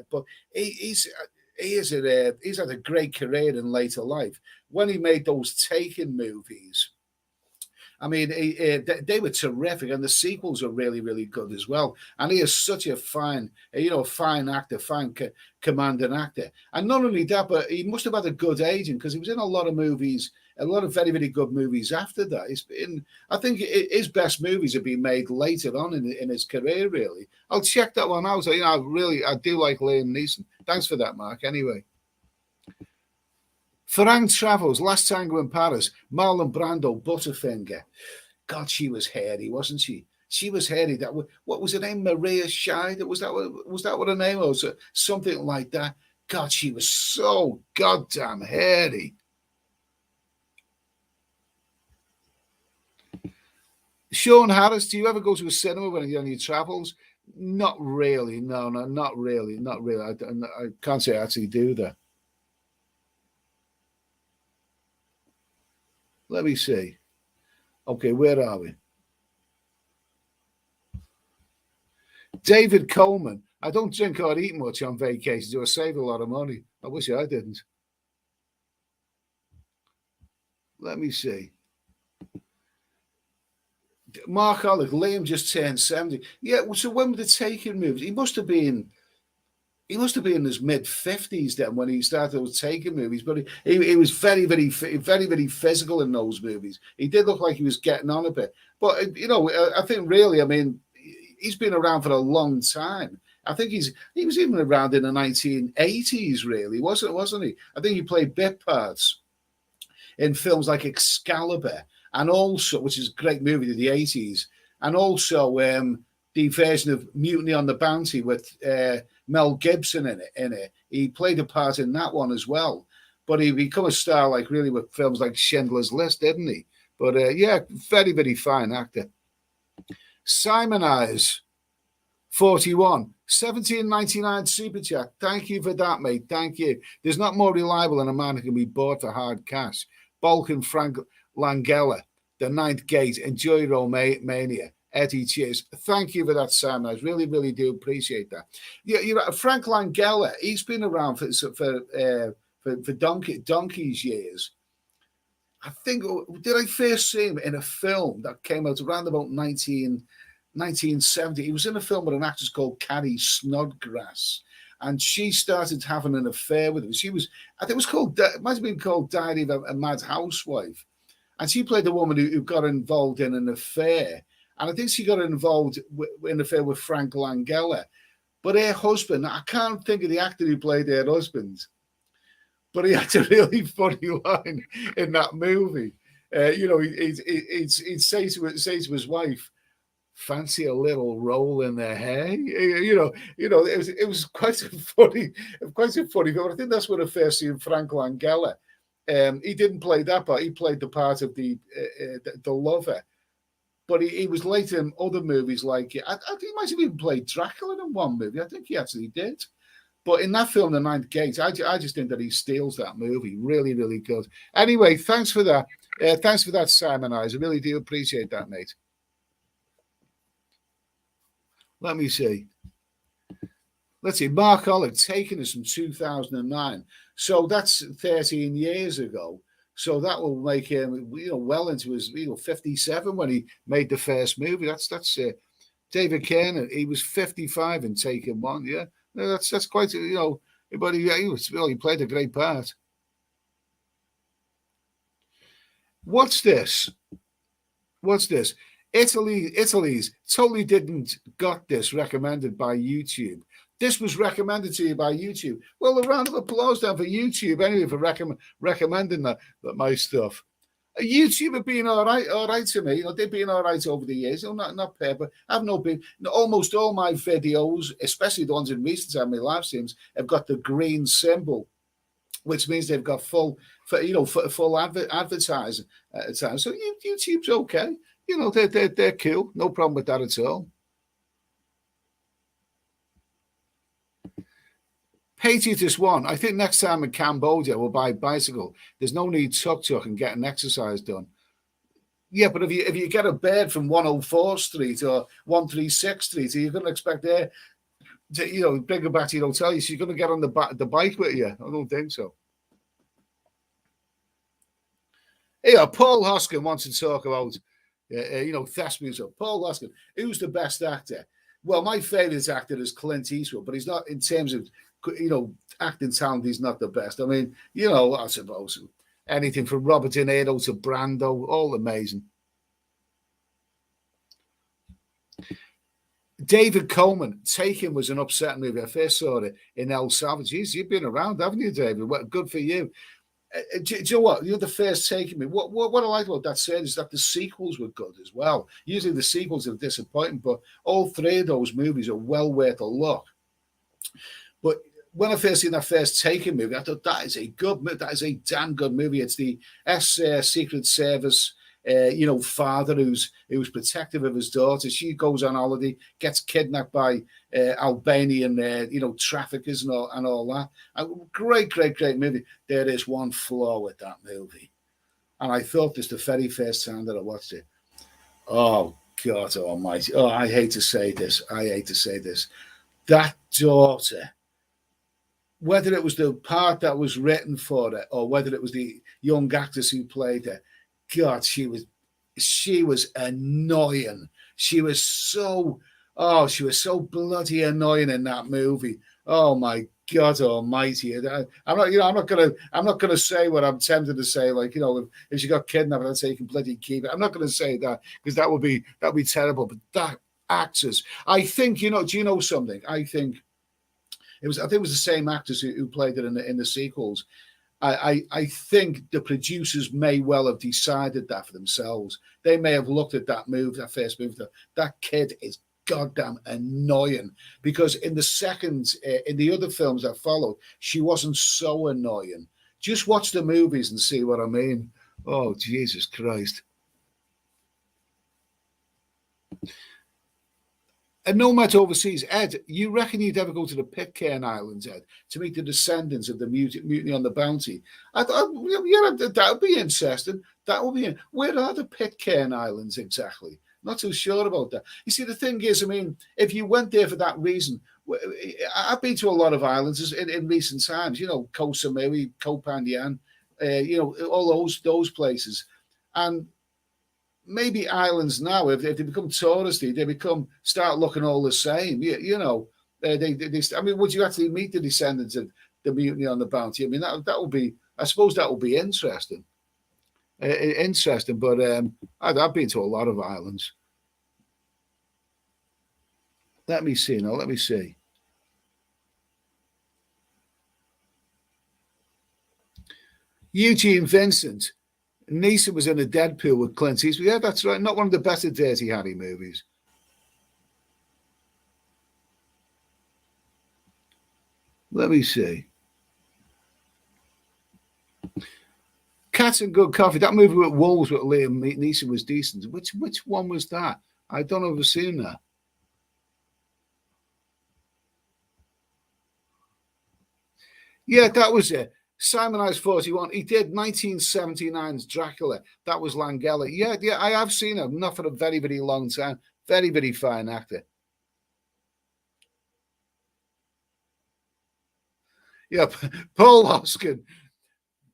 but he's had a great career in later life. When he made those Taken movies, I mean, they were terrific, and the sequels are really, really good as well. And he is such a fine, fine actor, fine commanding actor. And not only that, but he must have had a good agent because he was in a lot of movies, a lot of very, very good movies after that. I think his best movies have been made later on in his career. Really, I'll check that one out. I do like Liam Neeson. Thanks for that, Mark. Anyway. Farang Travels, Last Tango in Paris, Marlon Brando, Butterfinger. God, she was hairy, wasn't she? She was hairy. What was her name? Maria Scheid? Was that what her name was? Something like that. God, she was so goddamn hairy. Sean Harris, do you ever go to a cinema when you're on your travels? Not really. No, not really. I can't say I actually do that. Let me see. Okay, where are we? David Coleman. I don't drink or eat much on vacation, so I save a lot of money. I wish I didn't. Let me see. Mark Alec, Liam just turned 70. Yeah, so when were the Taken movies? He must have been in his mid-50s then when he started with Taken movies, but he was very, very, very, very physical in those movies. He did look like he was getting on a bit. But, I think really, I mean, he's been around for a long time. I think he was even around in the 1980s, really, wasn't he? I think he played bit parts in films like Excalibur, and also, which is a great movie of the 80s, and also the version of Mutiny on the Bounty with Mel Gibson in it. He played a part in that one as well. But he became a star, like, really, with films like Schindler's List, didn't he? But, yeah, very, very fine actor. Simon Eyes, 41, 17.99 super chat. Thank you for that, mate. Thank you. There's not more reliable than a man who can be bought for hard cash. Balkan Frank Langella, The Ninth Gate, enjoy Romania. Eddie, cheers. Thank you for that, Simon. I really, really do appreciate that. Yeah, you're right. Frank Langella, he's been around for donkey's years. I think, did I first see him in a film that came out around about 1970? He was in a film with an actress called Carrie Snodgrass, and she started having an affair with him. I think it might have been called Diary of a Mad Housewife. And she played a woman who got involved in an affair. And I think she got involved in an affair with Frank Langella. But her husband, I can't think of the actor who played her husband, but he had a really funny line in that movie. He'd say to his wife, fancy a little roll in their hair. It was quite a funny film. I think that's when I first seen Frank Langella. He didn't play that part. He played the part of the lover. But he was later in other movies like, I think he might have even played Dracula in one movie. I think he actually did. But in that film, The Ninth Gate, I just think that he steals that movie. Really, really good. Anyway, thanks for that. Thanks for that, Simon Eyes. I really do appreciate that, mate. Let me see. Let's see. Mark Ollick, Taken us from 2009. So that's 13 years ago. So that will make him, well into his, 57 when he made the first movie. That's David Kerner. He was 55 in Taken 1. Yeah, that's quite, but he played a great part. What's this? Italy's totally didn't got this recommended by YouTube. This was recommended to you by YouTube. Well, a round of applause down for YouTube anyway for recommending that my stuff. YouTube have been all right to me. They've been all right over the years. Not bad, but I've not been. Almost all my videos, especially the ones in recent time, my live streams, have got the green symbol, which means they've got full advertising at times. So YouTube's okay. They're cool. No problem with that at all. Patriotus one. I think next time in Cambodia we'll buy a bicycle. There's no need tuk-tuk and get an exercise done. Yeah, but if you get a bird from 104 Street or 136 Street, you're going to expect there to bring her back to your hotel. So you're going to get on the bike with you. I don't think so. Yeah, Paul Hoskin wants to talk about thespians. So Paul Hoskin, who's the best actor? Well, my favourite actor is Clint Eastwood, but he's not in terms of acting talent. He's not the best. I mean, I suppose anything from Robert De Niro to Brando, all amazing. David Coleman, Taken was an upsetting movie. I first saw it in El Salvador. Jeez, you've been around, haven't you, David? Well, good for you. Do you know what? You're the first Taken me. What I like about that series is that the sequels were good as well. Usually the sequels are disappointing, but all three of those movies are well worth a look. But when I first seen that first Taken movie, I thought that is a good movie. That is a damn good movie. It's the Secret Service father who's protective of his daughter. She goes on holiday, gets kidnapped by Albanian, traffickers and all that. Great movie. There is one flaw with that movie, and I thought this the very first time that I watched it. Oh God Almighty! Oh, I hate to say this. That daughter, whether it was the part that was written for it or whether it was the young actress who played her, God, she was annoying. She was so bloody annoying in that movie. Oh my God Almighty! I'm not gonna say what I'm tempted to say. Like, if she got kidnapped, I'd say you can bloody keep it. I'm not gonna say that because that would be terrible. But that actress, I think, do you know something? I think it was the same actress who played it in the sequels. I think the producers may well have decided that for themselves. They may have looked at that first movie, that kid is goddamn annoying, because in the other films that followed, she wasn't so annoying. Just watch the movies and see what I mean. Oh, Jesus Christ. And no matter overseas, Ed, you reckon you'd ever go to the Pitcairn Islands, Ed, to meet the descendants of the mutiny on the Bounty? I thought, that would be interesting. Where are the Pitcairn Islands exactly? Not too sure about that. You see, the thing is, I mean, if you went there for that reason, I've been to a lot of islands in recent times. Koh Samui, Koh Phangan, all those places, and maybe islands now, if they become touristy, they start looking all the same. I mean, would you actually meet the descendants of the mutiny on the Bounty? I mean, that would be, I suppose that would be interesting. But I've been to a lot of islands. Let me see now. Let me see. Eugene Vincent. Neeson was in a Deadpool with Clint Eastwood. Yeah, that's right. Not one of the better Dirty Harry movies. Let me see. Cats and Good Coffee. That movie with Wolves with Liam Neeson was decent. Which one was that? I don't know if I've seen that. Yeah, that was it. Simon Eyes 41. He did 1979's Dracula. That was Langella. Yeah, I have seen him. Not for a very, very long time. Very, very fine actor. Yeah, Paul Hoskin.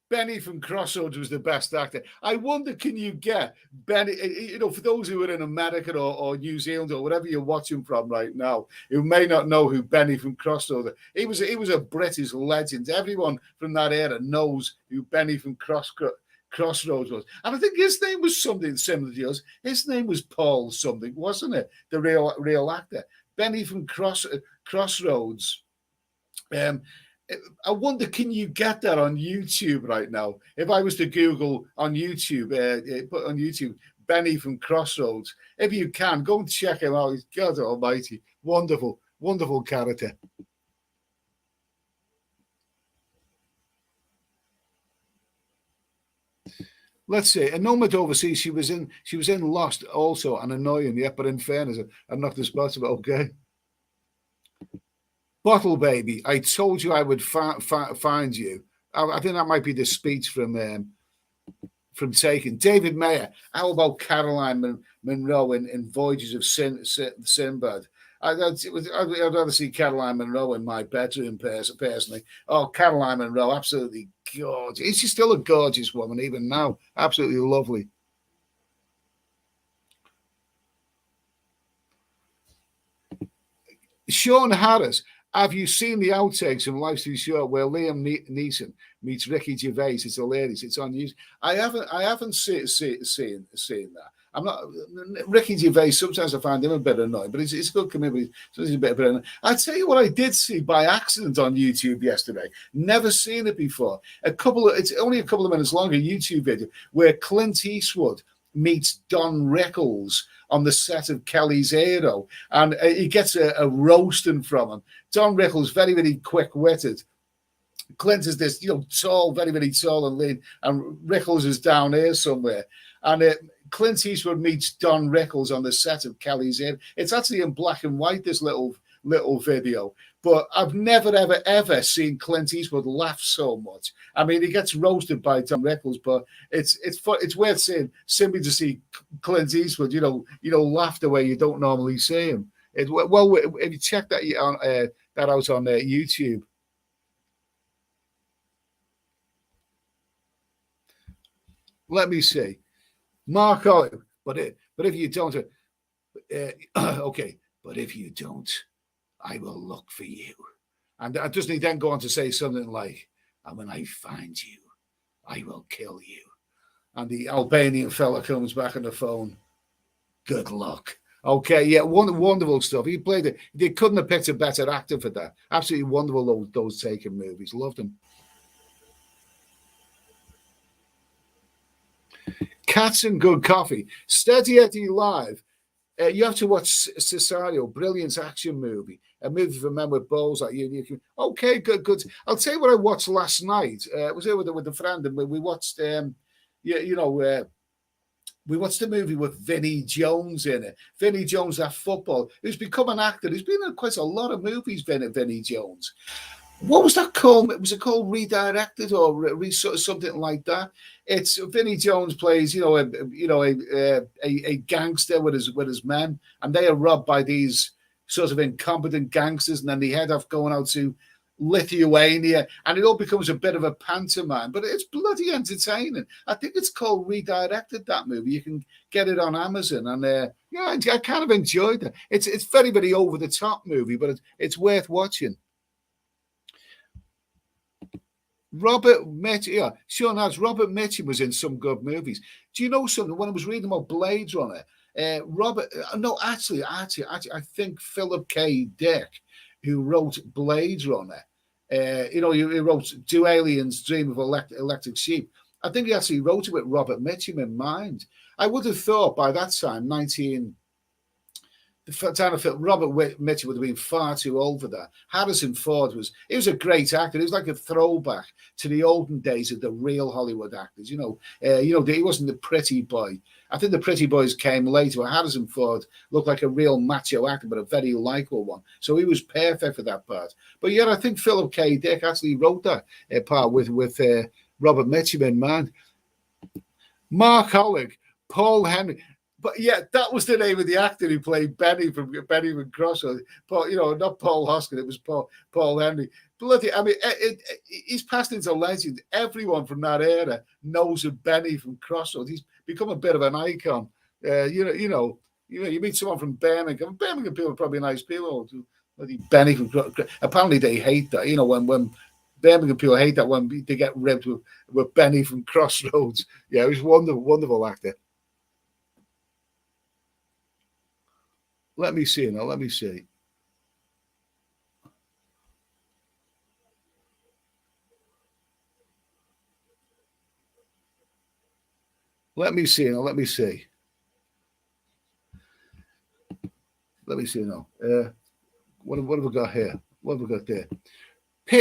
Benny from Crossroads was the best actor. I wonder, can you get Benny, for those who are in America or New Zealand or whatever you're watching from right now, who may not know who Benny from Crossroads is, he was a British legend. Everyone from that era knows who Benny from Crossroads was. And I think his name was something similar to yours. His name was Paul something, wasn't it? The real actor. Benny from Crossroads. I wonder, can you get that on YouTube right now? If I was to Google on YouTube, put on YouTube, Benny from Crossroads, if you can, go and check him out. He's God Almighty. Wonderful, wonderful character. Let's see. And Nomad Overseas, she was in Lost also, and annoying, yeah, but in fairness, I'm not responsible. Okay. Bottle Baby, I told you I would find you. I think that might be the speech from Taken. David Mayer, how about Caroline Munro in Voyages of Sinbad? I'd rather see Caroline Munro in my bedroom personally. Oh, Caroline Munro, absolutely gorgeous. She's still a gorgeous woman even now. Absolutely lovely. Sean Harris, have you seen the outtakes from Life's Too Short where Liam Neeson meets Ricky Gervais? It's hilarious. It's on YouTube. I haven't seen that. I'm not Ricky Gervais. Sometimes I find him a bit annoying, but it's a good comedian. So he's a bit annoying. I tell you what, I did see by accident on YouTube yesterday. Never seen it before. It's only a couple of minutes long. A YouTube video where Clint Eastwood meets Don Rickles on the set of Kelly's Hero, and he gets a roasting from him. Don Rickles, very, very quick-witted. Clint is this, tall, very, very tall and lean, and Rickles is down here somewhere. And Clint Eastwood meets Don Rickles on the set of Kelly's Hero. It's actually in black and white, this little video. But I've never, ever, ever seen Clint Eastwood laugh so much. I mean, he gets roasted by Don Rickles, but it's worth seeing simply to see Clint Eastwood, laugh the way you don't normally see him. If you check that out on YouTube. Let me see. Mark Olive, but if you don't, okay, but if you don't, I will look for you. And doesn't he then go on to say something like, and when I find you, I will kill you. And the Albanian fella comes back on the phone. Good luck. Okay, yeah, wonderful stuff. He played it. They couldn't have picked a better actor for that. Absolutely wonderful, those Taken movies. Loved them. Cats and Good Coffee. Steady Eddie Live. You have to watch Cesario, brilliant action movie. A movie for men with balls like you. Okay, good. I'll tell you what I watched last night. I was here with a friend, and we watched, we watched a movie with Vinnie Jones in it. Vinnie Jones, that football, who's become an actor. He's been in quite a lot of movies, Vinnie Jones. What was that called? Was it called Redirected or something like that? It's Vinnie Jones plays, a gangster with his men, and they are robbed by these sort of incompetent gangsters, and then they head off going out to Lithuania, and it all becomes a bit of a pantomime, but it's bloody entertaining. I think it's called Redirected, that movie. You can get it on Amazon, and I kind of enjoyed it. It's very, very over the top movie, but it's worth watching. Robert Mitchum, Sean has Robert Mitchum was in some good movies. Do you know something? When I was reading about Blade Runner, actually, I think Philip K. Dick, who wrote Blade Runner, he wrote Do Aliens Dream of Electric Sheep. I think he actually wrote it with Robert Mitchum in mind. I would have thought by that time, Robert Mitchum would have been far too old for that. Harrison Ford was a great actor. He was like a throwback to the olden days of the real Hollywood actors. He wasn't the pretty boy. I think the pretty boys came later. But Harrison Ford looked like a real macho actor, but a very likable one. So he was perfect for that part. But yeah, I think Philip K. Dick actually wrote that part with Robert Mitchum in mind. Mark Hollick, Paul Henry. But yeah, that was the name of the actor who played Benny from Crossroads. Paul, not Paul Hoskin, it was Paul Henry. Bloody, I mean, he's passed into legend. Everyone from that era knows of Benny from Crossroads. He's become a bit of an icon. You meet someone from Birmingham. Birmingham people are probably nice people. Benny from Crossroads. Apparently they hate that. When Birmingham people hate that when they get ribbed with Benny from Crossroads. Yeah, he was a wonderful actor. Let me see now. Let me see. Let me see now. Let me see. Let me see now. What have we got here? What have we got there?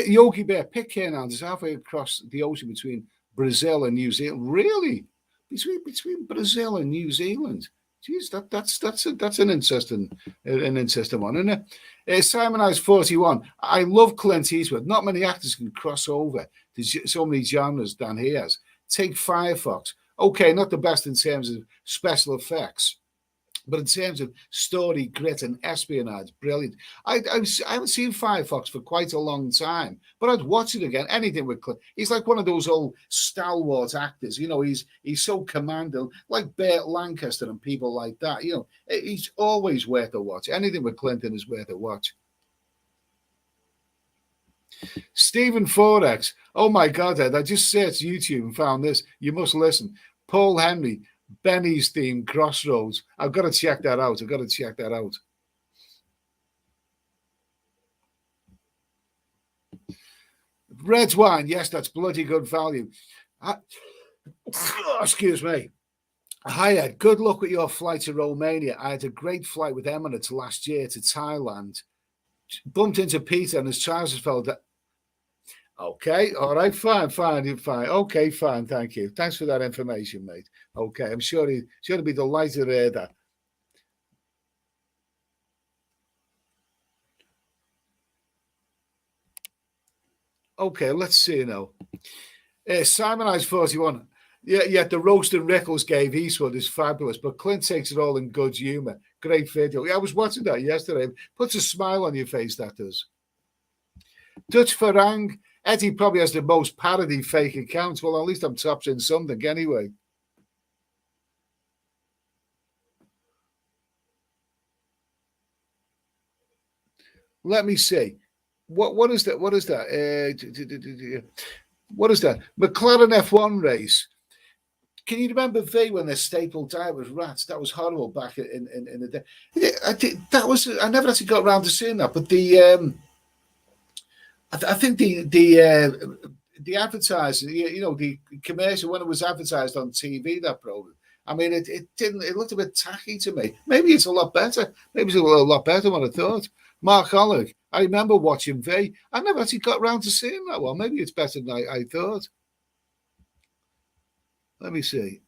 Yogi Bear, Pitcairn Island is halfway across the ocean between Brazil and New Zealand. Really? Between Brazil and New Zealand? Jeez, that's an interesting one, isn't it? Simon Eyes 41. I love Clint Eastwood. Not many actors can cross over to so many genres than he has. Take Firefox. Okay, not the best in terms of special effects, but in terms of story, grit, and espionage, brilliant. I haven't seen Firefox for quite a long time, but I'd watch it again. Anything with Clint. He's like one of those old stalwart actors. He's so commanding, like Burt Lancaster and people like that. He's always worth a watch. Anything with Clinton is worth a watch. Stephen Forex. Oh my God, Ed, I just searched YouTube and found this. You must listen. Paul Henry, Benny's theme, Crossroads. I've got to check that out. I've got to check that out. Red wine. Yes, that's bloody good value. Excuse me. Hi, Ed. Good luck with your flight to Romania. I had a great flight with Emirates last year to Thailand. Bumped into Peter and his trousers fell down. Okay, all right, fine. Okay, fine, thank you. Thanks for that information, mate. Okay, I'm sure he'll be delighted to hear that. Okay, let's see now. Simon Eyes 41. Yeah, the roast and Rickles gave Eastwood is fabulous, but Clint takes it all in good humour. Great video. Yeah, I was watching that yesterday. Puts a smile on your face, that does. Dutch Farang. Eddie probably has the most parody fake accounts. Well, at least I'm tops in something anyway. Let me see. What is that? What is that? What is that? McLaren F1 race. Can you remember V when the staple diet was rats? That was horrible back in the day. I never actually got around to seeing that, but I think the advertising, the commercial when it was advertised on TV, that program. I mean, it didn't. It looked a bit tacky to me. Maybe it's a lot better. Maybe it's a lot better than what I thought. Mark Hollick. I remember watching V. I never actually got around to seeing that one. Maybe it's better than I thought. Let me see.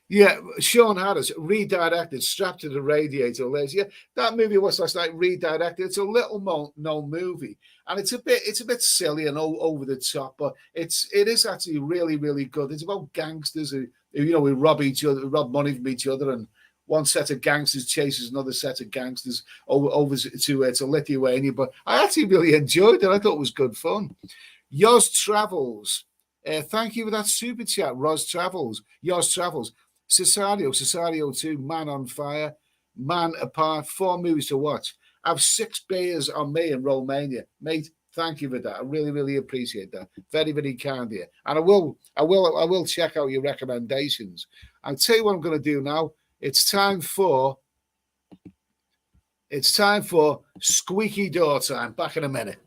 Yeah, Sean Harris, Redirected, Strapped to the Radiator. Yeah, that movie was last night, Redirected. It's a little known movie, and it's a bit silly and over the top, but it is actually really, really good. It's about gangsters who we rob each other, rob money from each other, and one set of gangsters chases another set of gangsters over to Lithuania. But I actually really enjoyed it. I thought it was good fun. Yours Travels. Thank you for that super chat, Roz Travels. Yours Travels. Cesario 2, Man on Fire, Man Apart, 4 movies to watch. I have 6 beers on me in Romania. Mate, thank you for that. I really, really appreciate that. Very, very kind of you. And I will check out your recommendations. I'll tell you what I'm going to do now. It's time for squeaky door time. Back in a minute.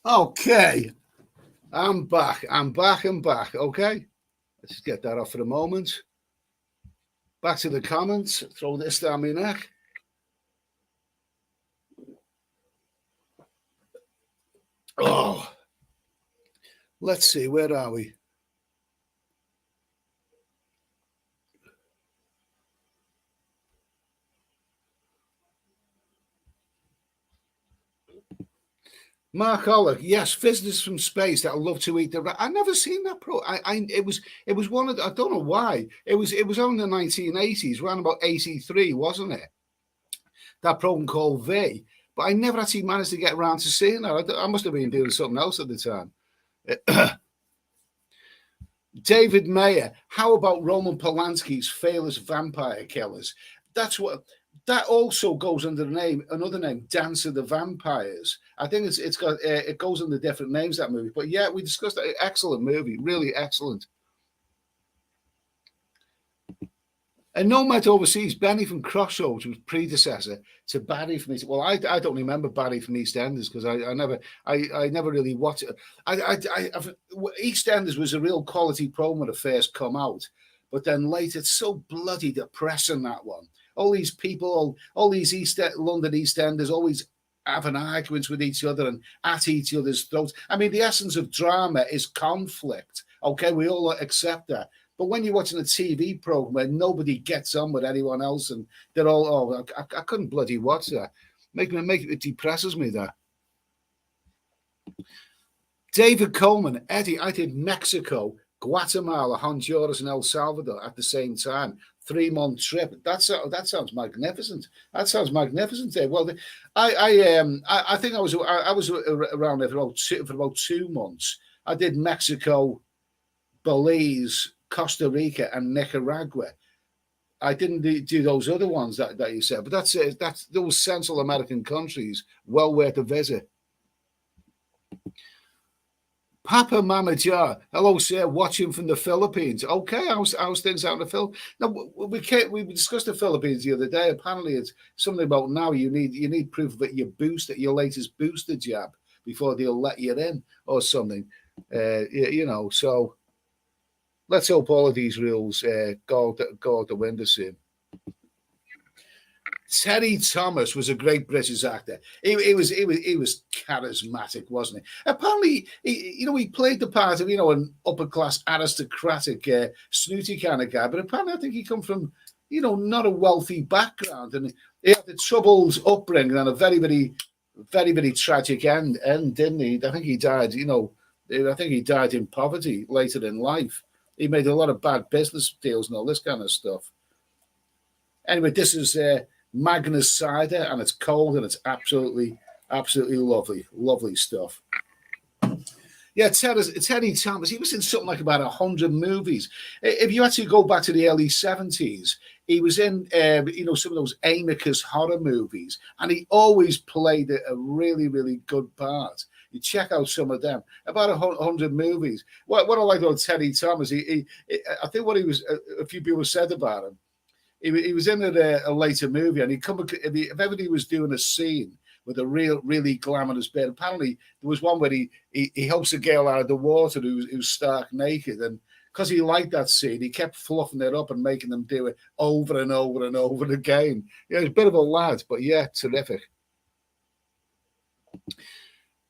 Okay, I'm back. Okay, let's just get that off for a moment. Back to the comments. Throw this down my neck. Oh, let's see. Where are we? Mark Ollick, yes, visitors from space that love to eat the rat. I never seen that pro. It was one of the, I don't know why. It was on the 1980s, around about 83, wasn't it? That program called V. But I never actually managed to get around to seeing that. I must have been doing something else at the time. David Mayer, how about Roman Polanski's Fearless Vampire Killers? That also goes under the name, another name, Dance of the Vampires. I think it's got it goes under different names, that movie. But yeah, we discussed that. Excellent movie, really excellent. And Nomad Overseas, Benny from Crossroads was predecessor to Barry from East. Well, I don't remember Barry from EastEnders because I never really watched it. EastEnders was a real quality program when it first come out, but then later it's so bloody depressing, that one. All these people, all these London EastEnders always having arguments with each other and at each other's throats. I mean, the essence of drama is conflict. Okay, we all accept that. But when you're watching a TV program where nobody gets on with anyone else and they're all, I couldn't bloody watch that. It depresses me, that. David Coleman, Eddie, I did Mexico, Guatemala, Honduras, and El Salvador at the same time. 3-month trip. That sounds magnificent. That sounds magnificent, Dave. Well, I think I was around there for about 2 months. I did Mexico, Belize, Costa Rica, and Nicaragua. I didn't do those other ones that you said, but that's those Central American countries well worth a visit. Papa Mama Jar, hello, sir. Watching from the Philippines. Okay, how's things out in the Philippines? Now we discussed the Philippines the other day. Apparently, it's something about now you need proof that your latest booster jab before they'll let you in or something. So let's hope all of these rules go out the window soon. Terry Thomas was a great British actor. He was charismatic, wasn't he? Apparently, he played the part of an upper class aristocratic snooty kind of guy. But apparently, I think he come from not a wealthy background, and he had a troubled upbringing and a very very very very tragic end, didn't he? I think he died. I think he died in poverty later in life. He made a lot of bad business deals and all this kind of stuff. Anyway, this is Magnus cider, and it's cold, and it's absolutely lovely stuff. Yeah, Teddy Thomas. He was in something like about 100 movies. If you actually go back to the early 70s, he was in some of those Amicus horror movies, and he always played a really really good part. You check out some of them. About 100 movies. What I like about Teddy Thomas, I think what a few people said about him. He was in a later movie, and if everybody was doing a scene with a really glamorous bit, apparently there was one where he helps a girl out of the water who's stark naked, and because he liked that scene, he kept fluffing it up and making them do it over and over and over again. Yeah, he's a bit of a lad, but yeah, terrific.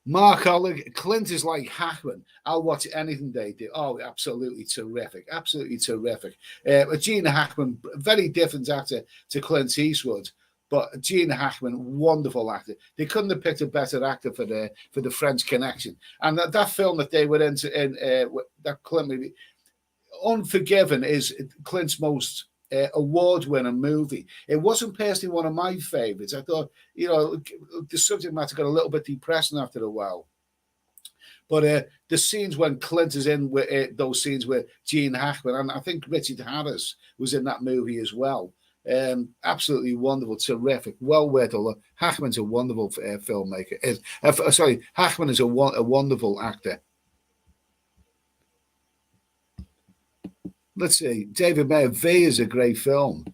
Mark Ollig, Clint is like Hackman. I'll watch anything they do. Oh, absolutely terrific. Absolutely terrific. Gene Hackman, very different actor to Clint Eastwood, but Gene Hackman, wonderful actor. They couldn't have picked a better actor for the French Connection. And that film that they were in that Clint movie, Unforgiven, is Clint's most award-winning movie. It wasn't personally one of my favorites. I thought, the subject matter got a little bit depressing after a while. But the scenes when Clint is in those scenes with Gene Hackman, and I think Richard Harris was in that movie as well. Absolutely wonderful, terrific, well worth a look. Hackman's a wonderful filmmaker. Hackman is a wonderful actor. Let's see. David Mayer, V is a great film.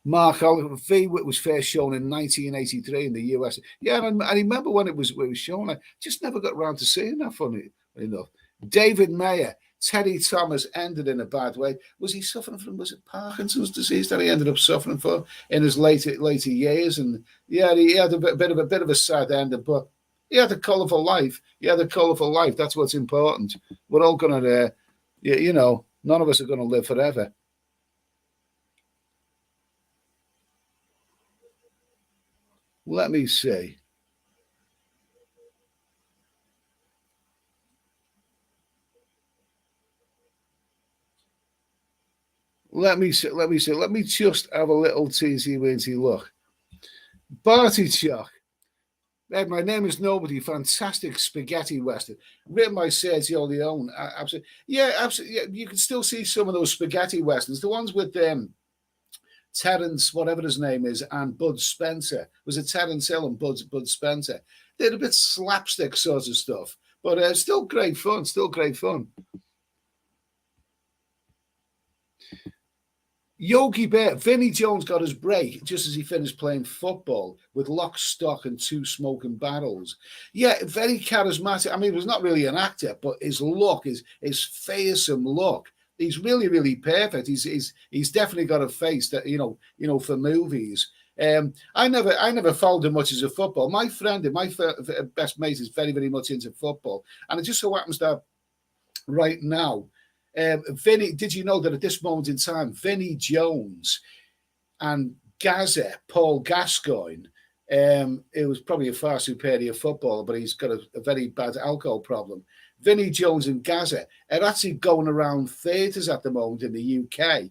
Mark Oliver, V was first shown in 1983 in the US. Yeah, and I remember when it was shown. I just never got around to seeing that, funny enough. David Mayer, Teddy Thomas ended in a bad way. Was he suffering from, was it Parkinson's disease that he ended up suffering from in his later years? And yeah, he had a bit of a sad ending, but he had a colourful life. That's what's important. We're all going to, none of us are going to live forever. Let me see. Let me see. Let me just have a little teensy weensy look. Barty Chuck. Ed, My Name Is Nobody, fantastic spaghetti western, written by Sergio Leone. Absolutely, yeah, absolutely. Yeah, you can still see some of those spaghetti westerns, the ones with Terence, whatever his name is, and Bud Spencer. Was it Terence Hill and Bud Spencer? They're a bit slapstick sort of stuff, but still great fun. Still great fun. Yogi Bear, Vinnie Jones got his break just as he finished playing football with Lock, Stock, and Two Smoking Barrels. Yeah, very charismatic. I mean, he was not really an actor, but his look, his fearsome look, he's really, really perfect. He's definitely got a face that for movies. I never followed him much as a football. My friend and my best mate is very, very much into football, and it just so happens that right now. Vinny, did you know that at this moment in time, Vinnie Jones and Gaza, Paul Gascoigne, it was probably a far superior footballer, but he's got a very bad alcohol problem. Vinnie Jones and Gaza are actually going around theatres at the moment in the UK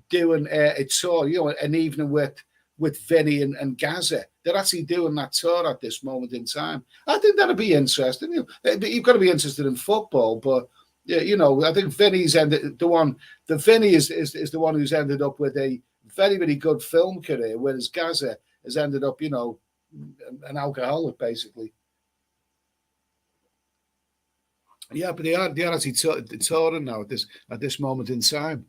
doing a tour, an evening with Vinny and Gaza. They're actually doing that tour at this moment in time. I think that'd be interesting. You've got to be interested in football, but I think Vinny's ended the one. The Vinny is the one who's ended up with a very, very good film career, whereas Gaza has ended up, an alcoholic basically. Yeah, but they are actually touring now at this moment in time.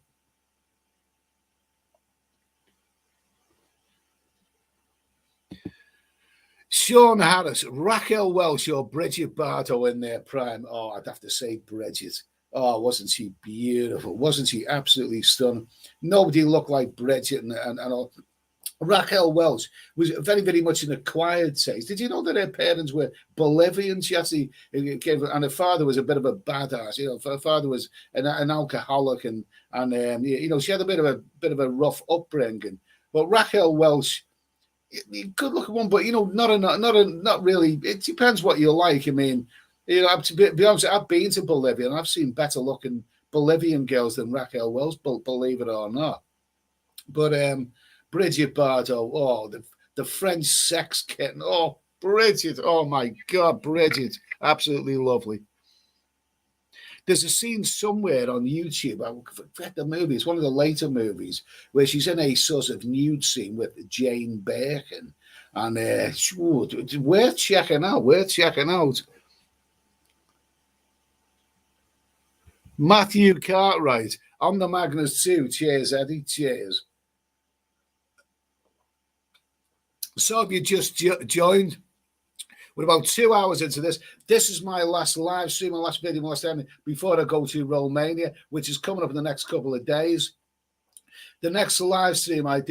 Sean Harris, Raquel Welch, or Bridget Bardot in their prime. Oh, I'd have to say Bridget. Oh, wasn't she beautiful? Wasn't she absolutely stunning? Nobody looked like Bridget and all. Raquel Welch was very, very much an acquired taste. Did you know that her parents were Bolivian? She actually and her father was a bit of a badass. Her father was an alcoholic, and she had a bit of a rough upbringing. But Raquel Welch, good looking one, but not really. It depends what you like. I mean, to be honest, I've been to Bolivia and I've seen better looking Bolivian girls than Raquel Welch, believe it or not. But Bridget Bardot, oh, the French sex kitten, oh, Bridget, oh my God, Bridget, absolutely lovely. There's a scene somewhere on YouTube, I forget the movie, it's one of the later movies, where she's in a sort of nude scene with Jane Birkin. And worth checking out. Matthew Cartwright on the Magnus 2. Cheers, Eddie. Cheers. So if you just joined, we're about 2 hours into this. This is my last live stream, my last video, my last time before I go to Romania, which is coming up in the next couple of days. The next live stream I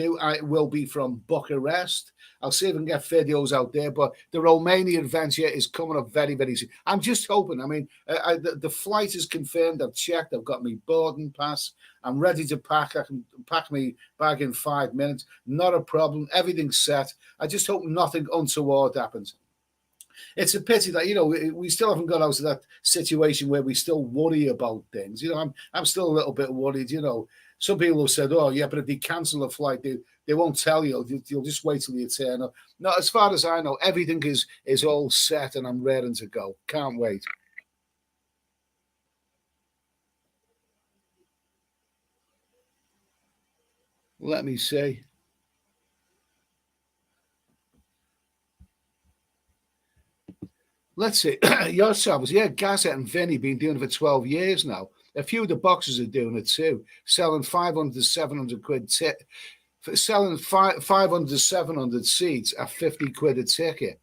will be from Bucharest. I'll see if I can get videos out there, but the Romania adventure is coming up very, very soon. I'm just hoping. I mean, the flight is confirmed. I've checked. I've got my boarding pass. I'm ready to pack. I can pack my bag in 5 minutes. Not a problem. Everything's set. I just hope nothing untoward happens. It's a pity that we still haven't got out of that situation where we still worry about things. I'm still a little bit worried. Some people have said, "Oh, yeah, but if they cancel a flight, they won't tell you. You'll just wait till you turn up." No, as far as I know, everything is all set, and I'm ready to go. Can't wait. Let me see. Let's see. Yourselves, yeah, Gazette and Vinny been doing it for 12 years now. A few of the boxers are doing it too, selling 500 to 700 quid, selling 500 to 700 seats at 50 quid a ticket.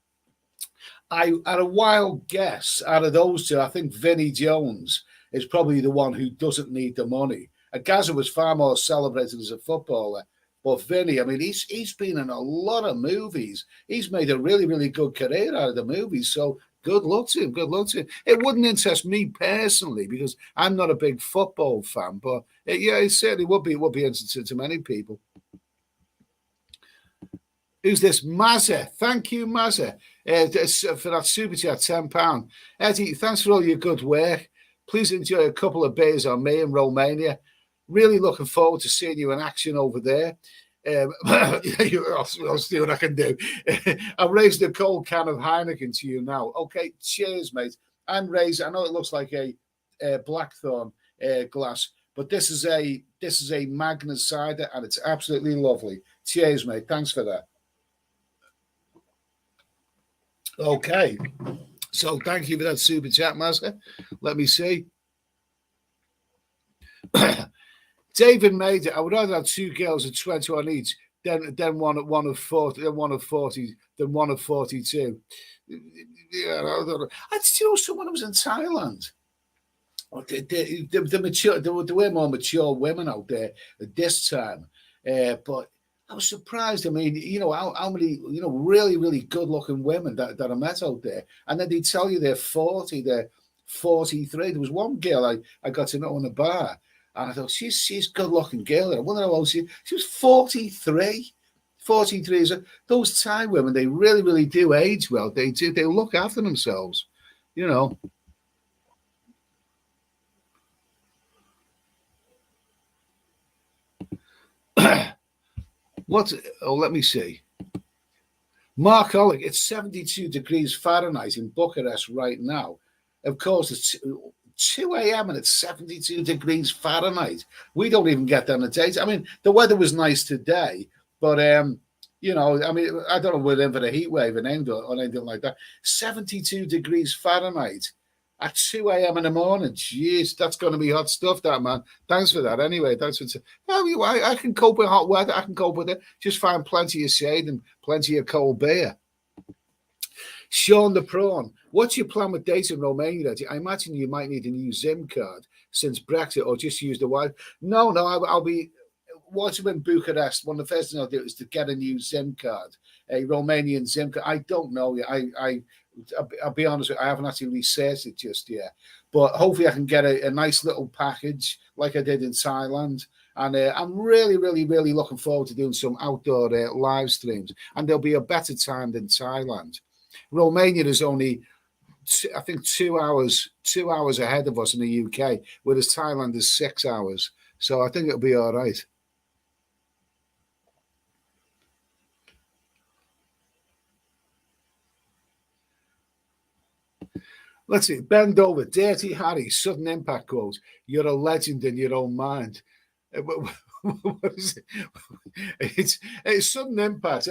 I had a wild guess out of those two. I think Vinnie Jones is probably the one who doesn't need the money. Gaza was far more celebrated as a footballer. But Vinny, I mean, he's been in a lot of movies. He's made a really, really good career out of the movies. So good luck to him. Good luck to him. It wouldn't interest me personally because I'm not a big football fan. But it certainly would be. It would be interesting to many people. Who's this? Mazza. Thank you, Mazza, for that super chat, £10. Eddie, thanks for all your good work. Please enjoy a couple of beers on me in Romania. Really looking forward to seeing you in action over there. I'll see what I can do. I've raised a cold can of Heineken to you now. Okay, cheers, mate. I'm raising. I know it looks like a Blackthorn glass, but this is a Magnus cider, and it's absolutely lovely. Cheers, mate. Thanks for that. Okay, so thank you for that super chat, Master. Let me see. David made it. I would rather have two girls of 21 each than one of 40, then one of 40, then one of 42. Yeah, I you know someone who was in Thailand. There were more mature women out there at this time, but I was surprised. I mean, how many, really, really good-looking women that I met out there, and then they tell you they're 40, they're 43. There was one girl I got to know in a bar, and I thought she's a good-looking girl. I wonder how old she was. 43. 43. So those Thai women, they really, really do age well. They do. They look after themselves, you know. What? Oh, let me see. Mark Ollick, it's 72 degrees Fahrenheit in Bucharest right now. Of course, it's 2 a.m. and it's 72 degrees Fahrenheit. We don't even get that in the days. I mean, the weather was nice today, but I mean, I don't know if we're in for a heat wave in England or anything like that. 72 degrees Fahrenheit at 2 a.m. in the morning. Jeez, that's going to be hot stuff, that, man. Thanks for that. Anyway, thanks for I can cope with hot weather. I can cope with it. Just find plenty of shade and plenty of cold beer. Sean the Prawn, what's your plan with dates in Romania? I imagine you might need a new SIM card since Brexit, or just use the Wi-Fi. No, I'll be once I'm in Bucharest. One of the first things I'll do is to get a new SIM card, a Romanian SIM card. I don't know yet. I'll be honest with you, I haven't actually researched it just yet. But hopefully I can get a nice little package like I did in Thailand. And I'm really, really, really looking forward to doing some outdoor live streams. And there'll be a better time than Thailand. Romania is only, I think, 2 hours ahead of us in the UK, whereas Thailand is 6 hours. So I think it'll be all right. Let's see. Bend over. Dirty Harry. Sudden impact quote. You're a legend in your own mind. What is it? It's sudden impact.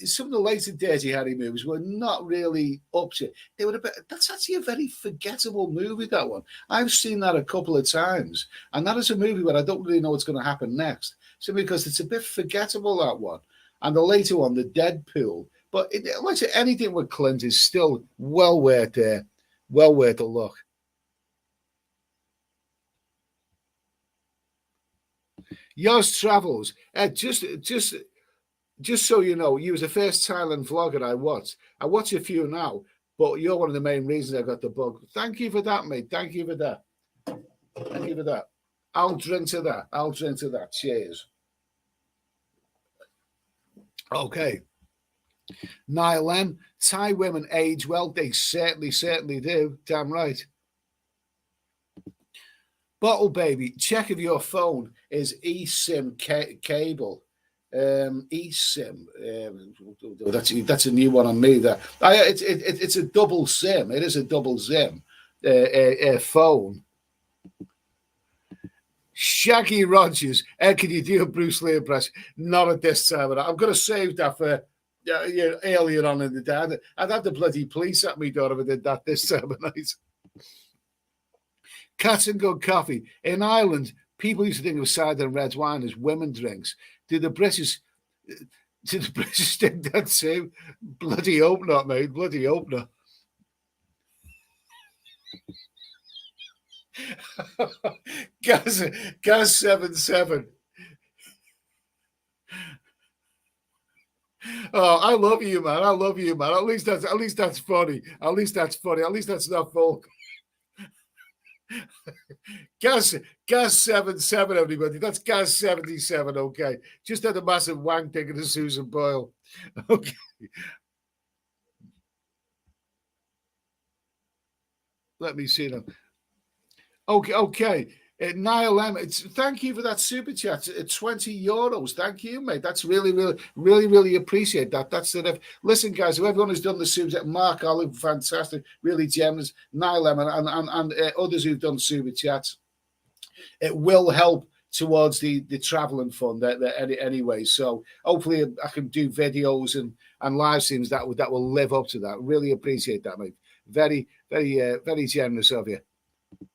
Some of the later Dirty Harry movies were not really up to it. They were that's actually a very forgettable movie, that one. I've seen that a couple of times. And that is a movie where I don't really know what's going to happen next. Simply because it's a bit forgettable, that one. And the later one, the Deadpool. But like I say, anything with Clint is still well worth a look. Yours travels. Just so you know, you was the first Thailand vlogger I watched. I watch a few now, but you're one of the main reasons I got the bug. Thank you for that, mate. Thank you for that. Thank you for that. I'll drink to that. Cheers. Okay. Niall M. Thai women age well. They certainly do. Damn right. Bottle baby, check if your phone is eSIM cable. eSIM. That's a new one on me. It's a double SIM. It is a double SIM phone. Shaggy Rogers. Can you do a Bruce Lee impression? Not at this time. I'm going to save that for earlier on in the day. I'd have the bloody police at me door if I did that this time of night. Cats and good coffee. In Ireland, people used to think of cider and red wine as women drinks. Do the British think that too? Bloody hope not, mate. Bloody hope not. Gas 77. Oh, I love you, man. I love you, man. At least that's funny. At least that's funny. At least that's not folk. Gas 77, everybody. That's gas 77. Okay, just had a massive wank taking to Susan Boyle. Okay. Let me see them. Okay. Niall M, thank you for that super chat. €20. Thank you, mate. That's really appreciate that. That's the listen, guys. Everyone who's done the super chat, Mark Olive, fantastic, really generous. Niall M and others who've done super chats. It will help towards the traveling fund anyway. So hopefully I can do videos and live streams that will live up to that. Really appreciate that, mate. Very generous of you.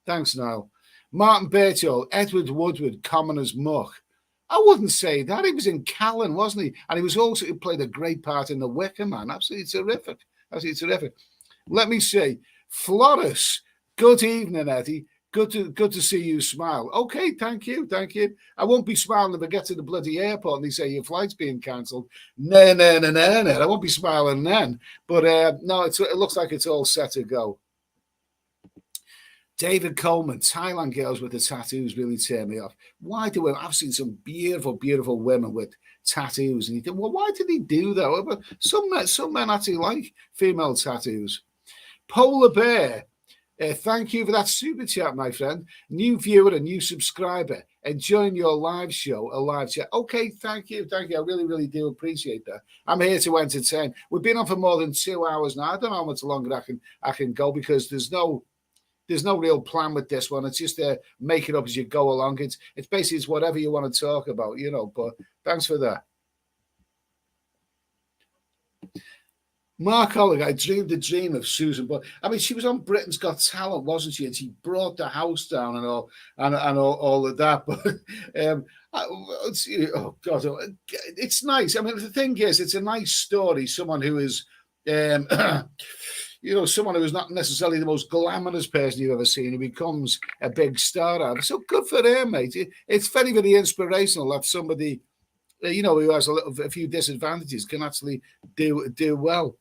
Thanks, Niall. Martin Birchall, Edward Woodward, common as muck. I wouldn't say that. He was in Callan, wasn't he? And he played a great part in The Wicker Man. Absolutely terrific. Absolutely terrific. Let me see. Floris, good evening, Eddie. Good to see you smile. Okay, thank you. I won't be smiling if I get to the bloody airport and they say your flight's being cancelled. No. I won't be smiling then. But no, it looks like it's all set to go. David Coleman, Thailand girls with the tattoos really tear me off. Why do I've seen some beautiful women with tattoos, and you think, well, why did he do that? Some men actually like female tattoos. Polar Bear, thank you for that super chat, my friend. New viewer and new subscriber. Enjoying your live show, a live chat. Okay, thank you. I really do appreciate that. I'm here to entertain. We've been on for more than 2 hours now. I don't know how much longer I can go because there's no real plan with this one. It's just make it up as you go along. It's basically whatever you want to talk about, but thanks for that. Mark Hollick, I dreamed the dream of Susan, but I mean, she was on Britain's Got Talent, wasn't she? And she brought the house down and all of that. But oh God, it's nice. I mean, the thing is, it's a nice story. Someone who is, someone who is not necessarily the most glamorous person you've ever seen, who becomes a big star out of it. So good for her, mate. It's very inspirational that somebody, who has a few disadvantages can actually do well.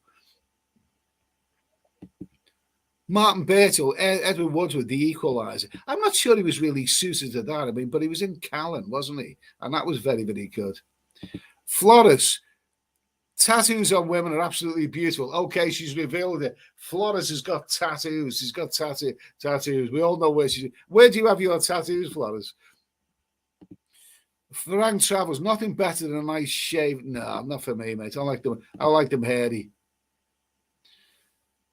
Martin Birchall, Edward Woodward, The Equalizer. I'm not sure he was really suited to that. I mean, but he was in Callan, wasn't he? And that was very good. Flores, tattoos on women are absolutely beautiful. Okay, she's revealed it. Flores has got tattoos. She's got tattoos. We all know where she's. Where do you have your tattoos, Flores? Frank Travels, nothing better than a nice shave. No, not for me, mate. I like them hairy.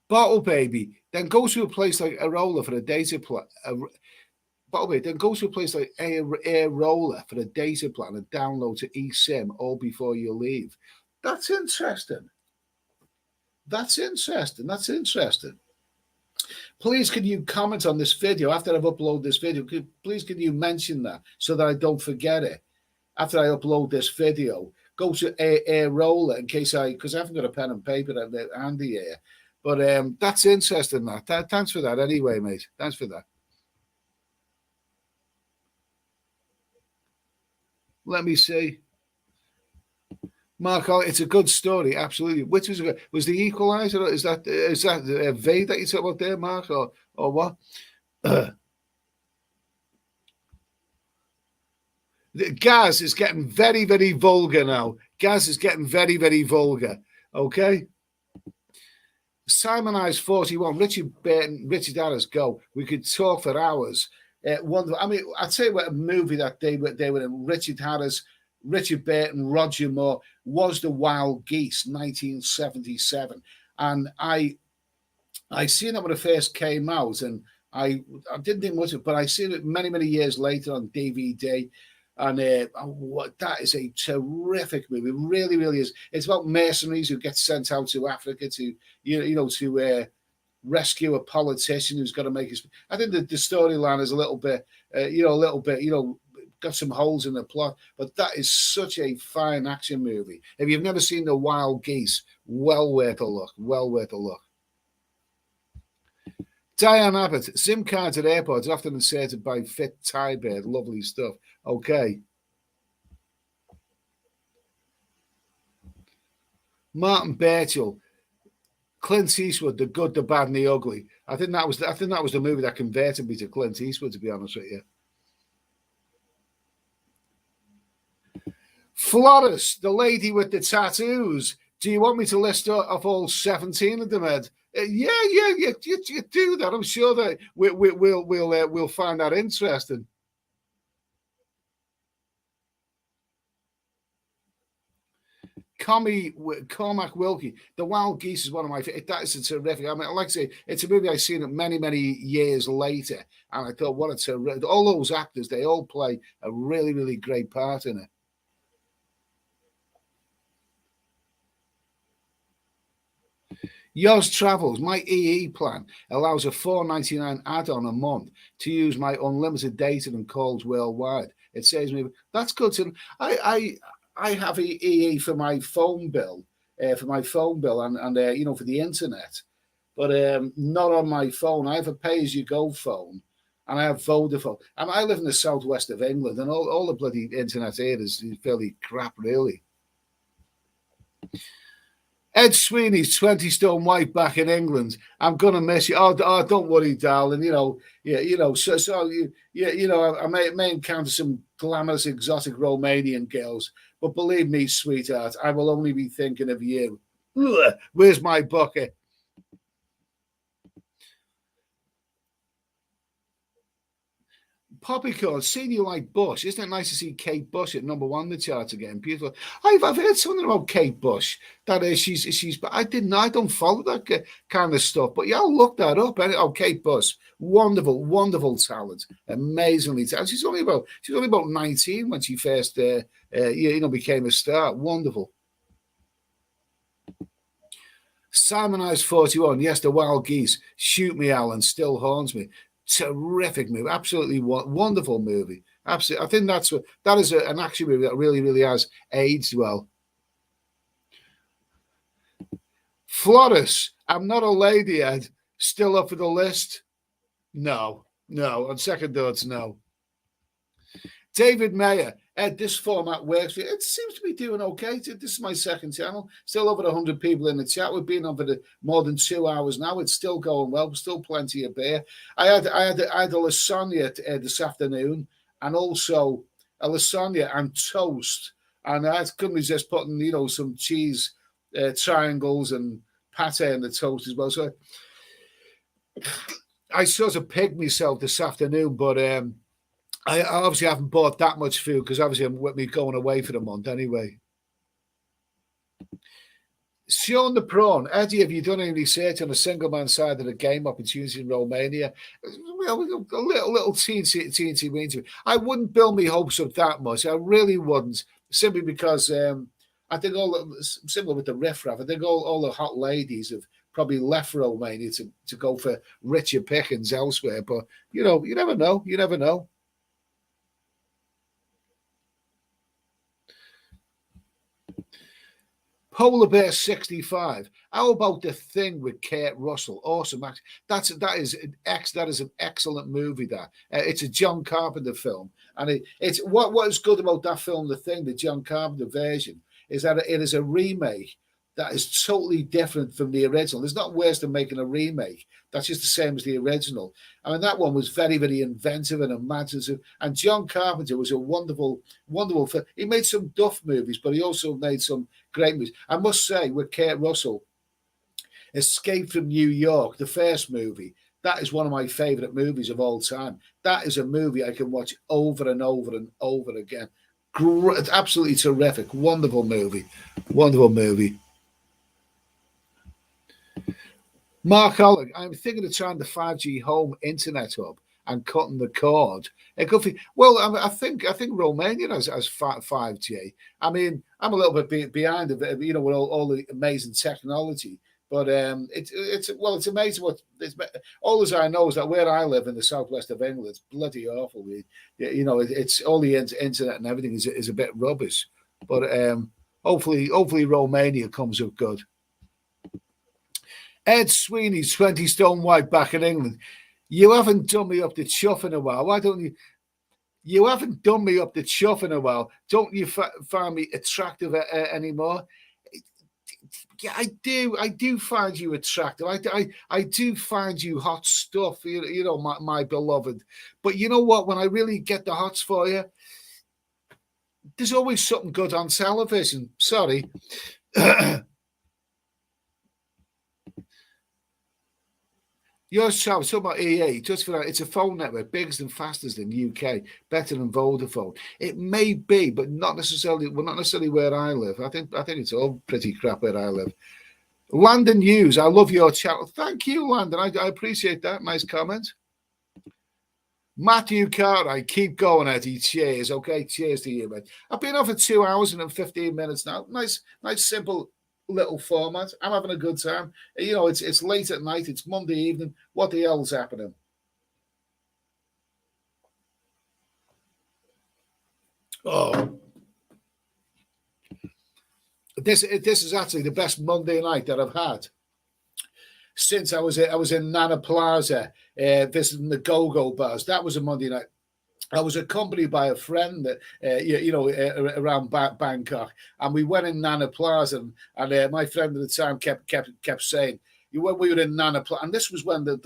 Bottle Baby, then go to a place like Arola for a data plan. Bottle Baby, then go to a place like Arola for a data plan and download to eSIM all before you leave. That's interesting. Please, can you comment on this video after I've uploaded this video? Please, can you mention that so that I don't forget it? After I upload this video, go to Arola in case because I haven't got a pen and paper handy here. But that's interesting, that. Thanks for that anyway, mate. Thanks for that. Let me see. Mark, it's a good story, absolutely. Which was The Equalizer? Is that V that you talk about there, Mark, or what? Gaz is getting very vulgar now. Gaz is getting very vulgar. Okay. Simon Eyes 41, Richard Burton, Richard Harris, go. We could talk for hours. I'd say what a movie that they were in. Richard Harris, Richard Burton, Roger Moore was The Wild Geese, 1977, and I seen it when it first came out, and I didn't think much of it, but I seen it many years later on DVD. And that is a terrific movie. It really is. It's about mercenaries who get sent out to Africa to rescue a politician who's got to make his. I think the storyline is a little bit got some holes in the plot, but that is such a fine action movie. If you've never seen The Wild Geese, well worth a look. Diane Abbott, SIM cards at airports often inserted by Fit Thai Bird. Lovely stuff. Okay. Martin Birchall, Clint Eastwood, The Good, the Bad, and the Ugly. I think that was the movie that converted me to Clint Eastwood, to be honest with you. Flores, the lady with the tattoos. Do you want me to list off all 17 of them, Ed? Yeah, you do that. I'm sure that we'll find that interesting. Cormac Wilkie, The Wild Geese is one of my favorite. That is a terrific. I mean, like I say, it's a movie I've seen it many years later, and I thought, what a terrific. All those actors, they all play a really great part in it. Yours Travels, my EE plan allows a $4.99 add-on a month to use my unlimited data and calls worldwide. It saves me. That's good to. I have EE for my phone bill, and for the internet, but not on my phone. I have a pay-as-you-go phone, and I have Vodafone. And I live in the southwest of England, and all the bloody internet here is fairly crap, really. Ed Sweeney's 20 stone white back in England. I'm gonna miss you. Oh, don't worry, darling. I may encounter some glamorous, exotic Romanian girls, but believe me, sweetheart, I will only be thinking of you. Ugh, where's my bucket? Poppycorn, seeing you like Bush. Isn't it nice to see Kate Bush at number 1 in the charts again? Beautiful. I've heard something about Kate Bush. That is, she's. But I don't follow that kind of stuff. But yeah, I'll look that up. Oh, Kate Bush, wonderful talent, amazingly talented. She's only about 19 when she first became a star. Wonderful. Simon Eyes 41. Yes, The Wild Geese. Shoot me, Alan. Still haunts me. Terrific movie, absolutely wonderful movie. Absolutely, I think that is an action movie that really has aged well. Flores, I'm not a lady yet. Still up for the list? No. On second thoughts, no. David Mayer, Ed, this format works for you. It seems to be doing okay. This is my second channel. Still over 100 people in the chat. We've been on for more than 2 hours now. It's still going well. Still plenty of beer. I had a lasagna this afternoon, and also a lasagna and toast. And I couldn't resist putting, some cheese triangles and pate in the toast as well. So I sort of pigged myself this afternoon, but I obviously haven't bought that much food because obviously I'm with me going away for the month anyway. Sean the Prawn, Eddie, have you done any research on the single man side of the game opportunity in Romania? Well, a little teensy weeny. I wouldn't build my hopes up that much. I really wouldn't, simply because I think similar with the riffraff, I think all the hot ladies have probably left Romania to go for richer pickings elsewhere. But you never know. You never know. Polar Bear 65. How about The Thing with Kurt Russell? Awesome. That is an excellent movie. It's a John Carpenter film, and it's what is good about that film, The Thing, the John Carpenter version, is that it is a remake that is totally different from the original. There's not worse than making a remake. That's just the same as the original. I mean, that one was very inventive and imaginative. And John Carpenter was a wonderful film. He made some duff movies, but he also made some great movies. I must say, with Kurt Russell, Escape from New York, the first movie, that is one of my favorite movies of all time. That is a movie I can watch over and over and over again. It's absolutely terrific. Wonderful movie. Mark Holland, I'm thinking of trying the 5G home internet hub and cutting the cord. Well, I think Romania has 5G. I mean, I'm a little bit behind, with all the amazing technology. But it's amazing all as I know is that where I live in the southwest of England, it's bloody awful. It's all the internet and everything is a bit rubbish. But hopefully Romania comes up good. Ed Sweeney, 20 stone white back in England. You haven't done me up the chuff in a while. Why don't you? You haven't done me up the chuff in a while. Don't you find me attractive anymore? Yeah, I do. I do find you attractive. I do find you hot stuff. My beloved. But you know what? When I really get the hots for you, there's always something good on television. Sorry. Yours Travis, talk about EA, just for that, it's a phone network, biggest and fastest in the UK, better than Vodafone. It may be, but not necessarily. Well, not necessarily where I live. I think it's all pretty crap where I live. Landon Hughes, I love your channel. Thank you, Landon. I appreciate that. Nice comment. Matthew Cartwright, keep going, Eddie. Cheers. Okay, cheers to you, mate. I've been on for 2 hours and 15 minutes now. Nice, simple little format. I'm having a good time. You know, it's late at night. It's Monday evening. What the hell's happening? Oh, this is actually the best Monday night that I've had since I was in Nana Plaza visiting the Go-Go bars. That was a Monday night. I was accompanied by a friend that around Bangkok, and we went in Nana Plaza, and my friend at the time kept saying, when we were in Nana Plaza, and this was when the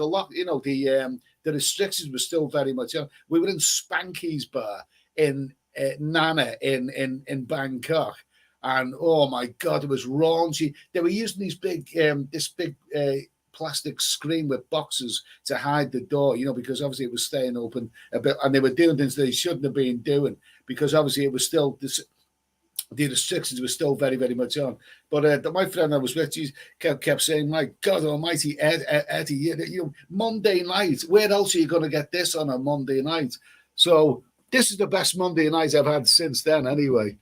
restrictions were still very much on. We were in Spanky's bar in Nana in Bangkok. And oh my God, it was raunchy. They were using these big plastic screen with boxes to hide the door, you know, because obviously it was staying open a bit, and they were doing things they shouldn't have been doing because obviously it was still the restrictions were still very, very much on. But my friend I was with, he kept saying, "My God Almighty, Eddie, you know, Monday night. Where else are you going to get this on a Monday night?" So this is the best Monday night I've had since then, anyway.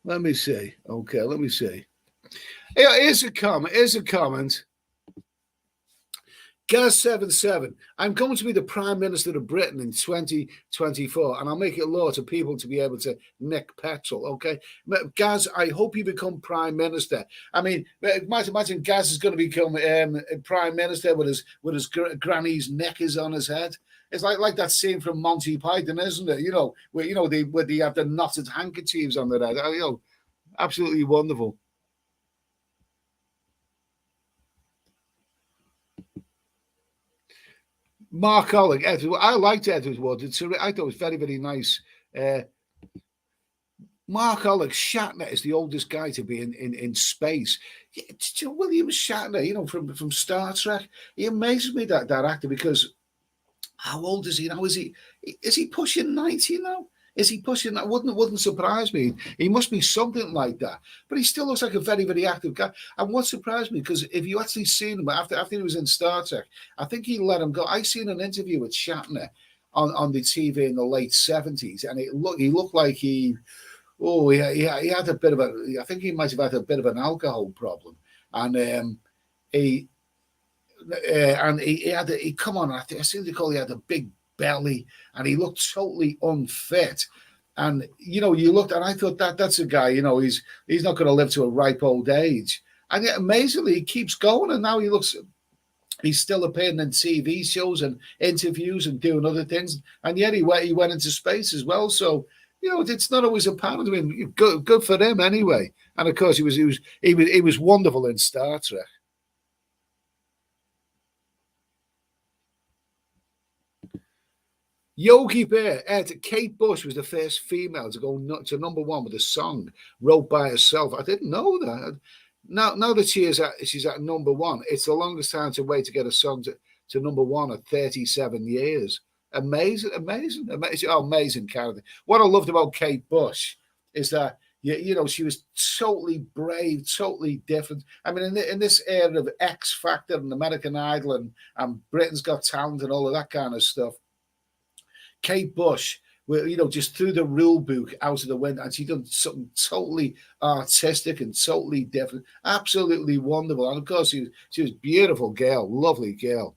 Let me see. Okay, let me see. Here's a comment. Gaz77, I'm going to be the Prime Minister of Britain in 2024, and I'll make it law to people to be able to nick petrol, okay? Gaz, I hope you become Prime Minister. I mean, imagine Gaz is going to become Prime Minister with his granny's neck is on his head. It's like that scene from Monty Python, isn't it? You know, where they have the knotted handkerchiefs on their head. You know, absolutely wonderful. Mark Ollick, Edward. I liked Edward Wood. I thought it was very, very nice. Mark Ollick, Shatner is the oldest guy to be in space. William Shatner, you know, from Star Trek. He amazes me, that actor, because how old is he now? Is he pushing 90 now? Is he pushing that? Wouldn't surprise me. He must be something like that. But he still looks like a very, very active guy. And what surprised me, because if you actually seen him after he was in Star Trek, I think he let him go. I seen an interview with Shatner on the TV in the late 70s, and he looked like he had a bit of I think he might have had a bit of an alcohol problem, and he come on, I seem to recall he had a big belly, and he looked totally unfit. And you know, you looked, and I thought that's a guy, you know, he's not going to live to a ripe old age. And yet, amazingly, he keeps going, and now he's still appearing in TV shows and interviews and doing other things. And yet, he went into space as well. So, you know, it's not always apparent. I mean, good for him anyway. And of course, he was wonderful in Star Trek. Yogi Bear, Kate Bush was the first female to go to #1 with a song wrote by herself. I didn't know that. Now that she's at #1, it's the longest time to wait to get a song to #1 at 37 years. Amazing. Oh, amazing character. What I loved about Kate Bush is that you know, she was totally brave, totally different. I mean, in this era of X Factor and American Idol and Britain's Got Talent and all of that kind of stuff, Kate Bush, you know, just threw the rule book out of the window, and she done something totally artistic and totally different. Absolutely wonderful. And of course, she was a beautiful girl, lovely girl.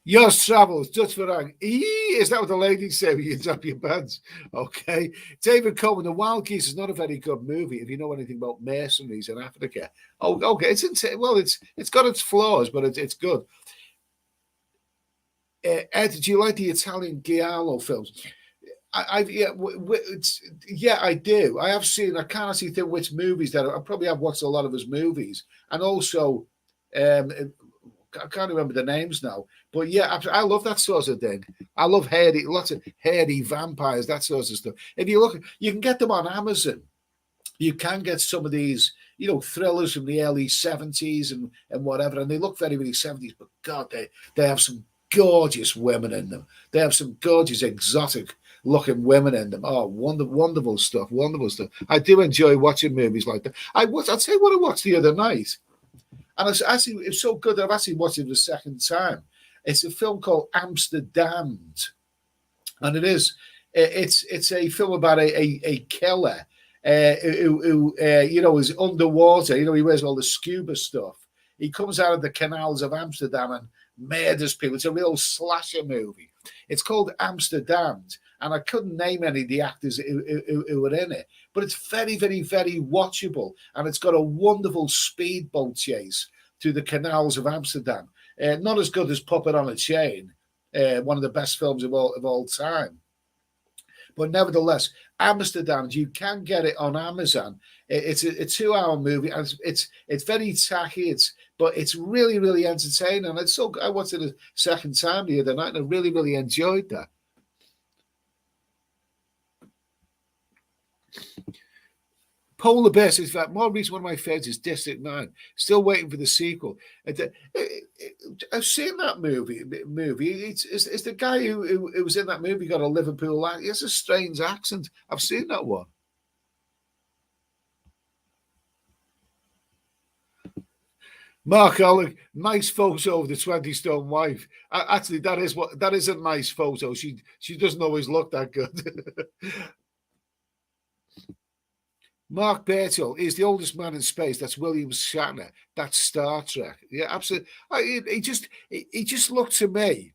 Yours travels, Dutch Farang. Is that what the ladies say when you drop your pants? Okay. David Coleman, The Wild Geese is not a very good movie if you know anything about mercenaries in Africa. Oh, okay. It's got its flaws, but it's good. Ed, do you like the Italian Giallo films? Yeah, I do. I have seen. I can't actually think which movies that I probably have watched a lot of his movies, and also, um, I can't remember the names now. But yeah, I love that sort of thing. I love hairy, lots of hairy vampires, that sort of stuff. If you look, you can get them on Amazon. You can get some of these, thrillers from the early 70s and whatever, and they look very, very 70s, but God, they have some gorgeous women in them. They have some gorgeous, exotic looking women in them. Oh, wonderful stuff, wonderful stuff. I do enjoy watching movies like that. I'll tell you what I watched the other night, and it's so good that I've actually watched it the second time. It's a film called Amsterdam, and it's a film about a killer who is underwater. He wears all the scuba stuff. He comes out of the canals of Amsterdam and murders people. It's a real slasher movie. It's called Amsterdam, and I couldn't name any of the actors who were in it, but it's very, very, very watchable, and it's got a wonderful speedboat chase through the canals of Amsterdam. Not as good as Puppet on a Chain, one of the best films of all time. But nevertheless, Amsterdam, you can get it on Amazon. It's a 2-hour movie, and it's very tacky. But it's really, really entertaining. And I watched it a second time the other night, and I really, really enjoyed that. Polar Bear says that more recent one of my favorites is District 9. Still waiting for the sequel. I've seen that movie. It's the guy who was in that movie got a Liverpool accent. He has a strange accent. I've seen that one. Mark Alec, nice photo of the 20-stone wife. Actually, that is a nice photo. She doesn't always look that good. Mark Bertel is the oldest man in space. That's William Shatner. That's Star Trek. Yeah, absolutely. He just looked to me.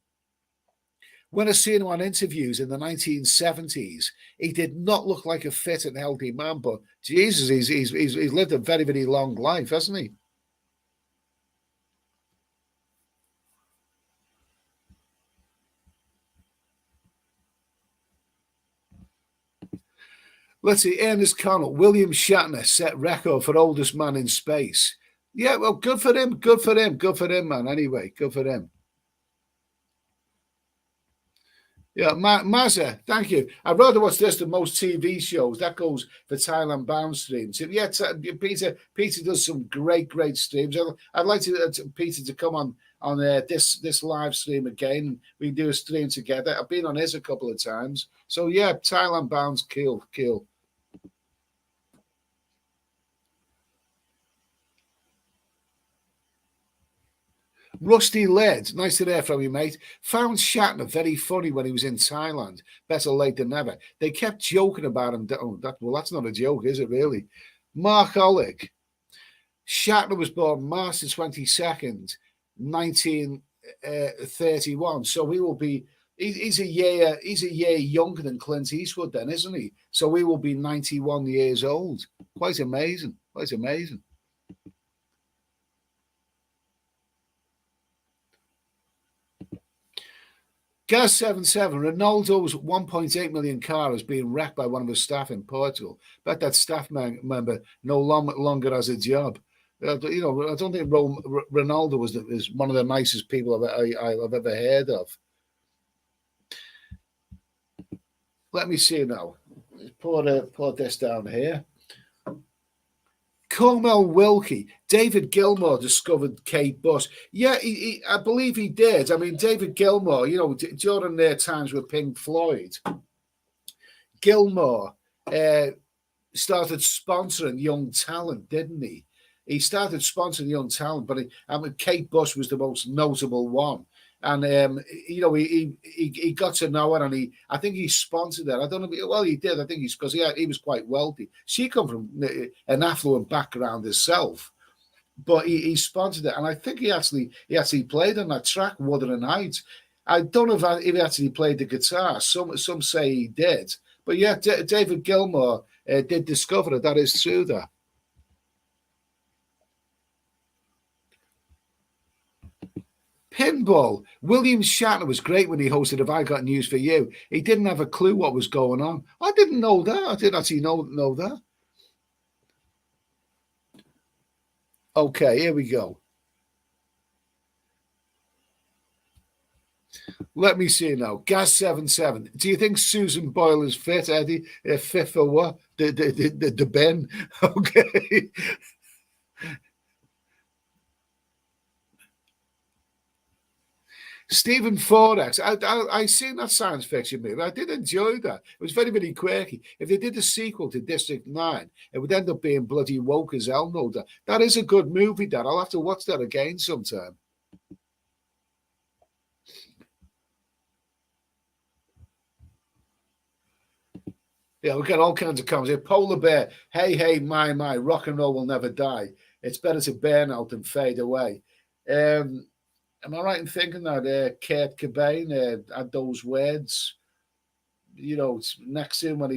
When I seen him on interviews in the 1970s, he did not look like a fit and healthy man. But Jesus, he's lived a very, very long life, hasn't he? Let's see, Ernest Connell, William Shatner set record for oldest man in space. Yeah, well, good for him, man. Anyway, good for him. Yeah, Mazza, thank you. I'd rather watch this than most TV shows. That goes for Thailand Bound streams. Yeah, Peter does some great streams. I'd like Peter to come on this live stream again. We can do a stream together. I've been on his a couple of times. So yeah, Thailand Bound's cool. Rusty Led, nice to hear from you, mate. Found Shatner very funny when he was in Thailand. Better late than never. They kept joking about him. That's not a joke, is it really? Mark Oleg. Shatner was born March the 22nd, 1931. So he will be. He's a year younger than Clint Eastwood, then, isn't he? So he will be 91 years old. Quite amazing. Gaz77, Ronaldo's 1.8 million car has been wrecked by one of his staff in Portugal. Bet that staff member no longer has a job. I don't think Ronaldo is one of the nicest people I've ever heard of. Let me see now. Pour this down here. Cornell Wilkie, David Gilmour discovered Kate Bush. Yeah, I believe he did. I mean, David Gilmour, during their times with Pink Floyd, Gilmour started sponsoring young talent, didn't he? He started sponsoring young talent, but Kate Bush was the most notable one. And he got to know her, and I think he sponsored her. I don't know. Well, he did. I think because he was quite wealthy. She come from an affluent background herself, but he sponsored it, and I think he actually played on that track, Wuthering Heights. I don't know if he actually played the guitar. Some say he did, but yeah, David Gilmour did discover it. That is true. That. Pinball. William Shatner was great when he hosted Have I Got News for You. He didn't have a clue what was going on. I didn't know that. I didn't actually know that. Okay, here we go. Let me see now. Gas77. Do you think Susan Boyle is fit, Eddie? Fit for what? The bin? Okay. Stephen Forex. I seen that science fiction movie. I did enjoy that. It was very, very quirky. If they did a sequel to District 9, it would end up being bloody woke as hell, no doubt. That is a good movie, Dad. I'll have to watch that again sometime. Yeah, we get all kinds of comments here. Polar Bear, hey, my, rock and roll will never die. It's better to burn out than fade away. Am I right in thinking that Kurt Cobain had those words, next to him when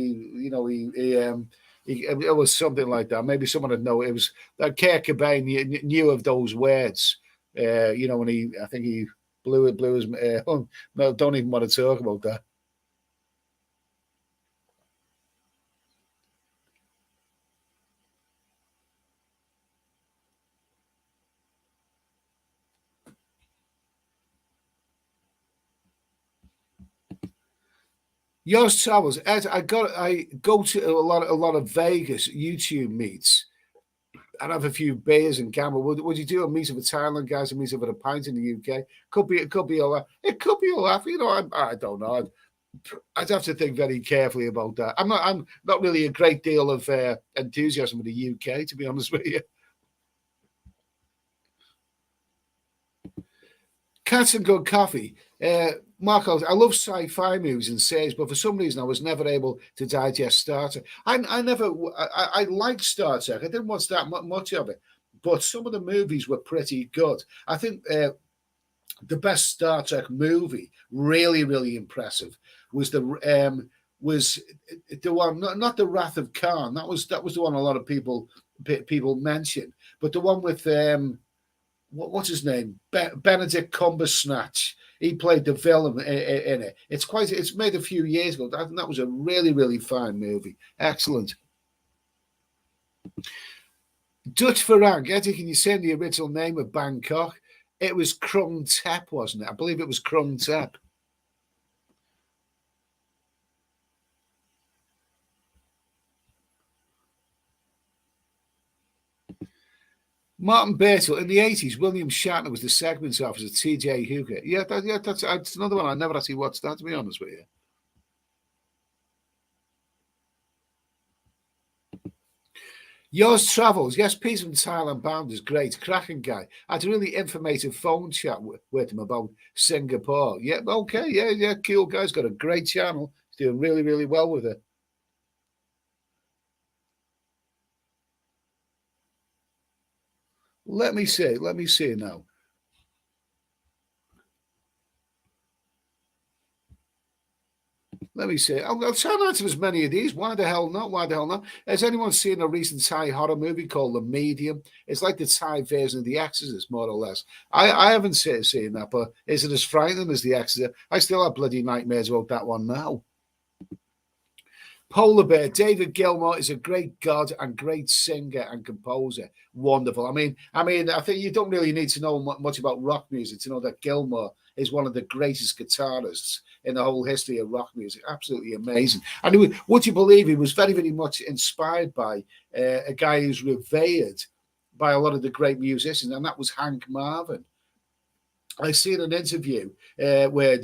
it was something like that. Maybe someone would know. It was that Kurt Cobain knew of those words. When I think he blew his. No, don't even want to talk about that. Yours travels. Ed, I go to a lot of Vegas YouTube meets and have a few beers and gamble. Would you do a meet of a Thailand guys and meet up at a pint in the UK? It could be a laugh. It could be a laugh. I don't know. I'd have to think very carefully about that. I'm not really a great deal of enthusiasm for the UK, to be honest with you. Cats and Good Coffee. Marco, I love sci-fi movies and series, but for some reason I was never able to digest Star Trek. I liked Star Trek. I didn't watch that much of it, but some of the movies were pretty good. I think the best Star Trek movie, really, really impressive, was the one, not the Wrath of Khan. That was the one a lot of people mentioned, but the one with what's his name? Benedict Cumberbatch. He played the villain in it. It's made a few years ago. I think that was a really, really fine movie. Excellent. Dutch Farang, Eddie, can you send the original name of Bangkok? It was Krung Thep, wasn't it? I believe it was Krung Thep. Martin Birtle, in the 80s, William Shatner was the segment officer, T.J. Hooker. That's another one. I never actually watched that, to be honest with you. Yours Travels. Yes, Peter from Thailand Bound is great. Cracking guy. I had a really informative phone chat with him about Singapore. Yeah, okay. Yeah. Cool guy's got a great channel. He's doing really, really well with it. Let me see now. Let me see. I'll try and answer as many of these. Why the hell not? Has anyone seen a recent Thai horror movie called The Medium? It's like the Thai version of The Exorcist, more or less. I haven't seen that, but is it as frightening as The Exorcist? I still have bloody nightmares about that one now. Polar Bear, David Gilmour is a great god and great singer and composer. Wonderful. I mean, I think you don't really need to know much about rock music to know that Gilmour is one of the greatest guitarists in the whole history of rock music. Absolutely amazing. And would you believe he was very, very much inspired by a guy who's revered by a lot of the great musicians, and that was Hank Marvin. I seen an interview where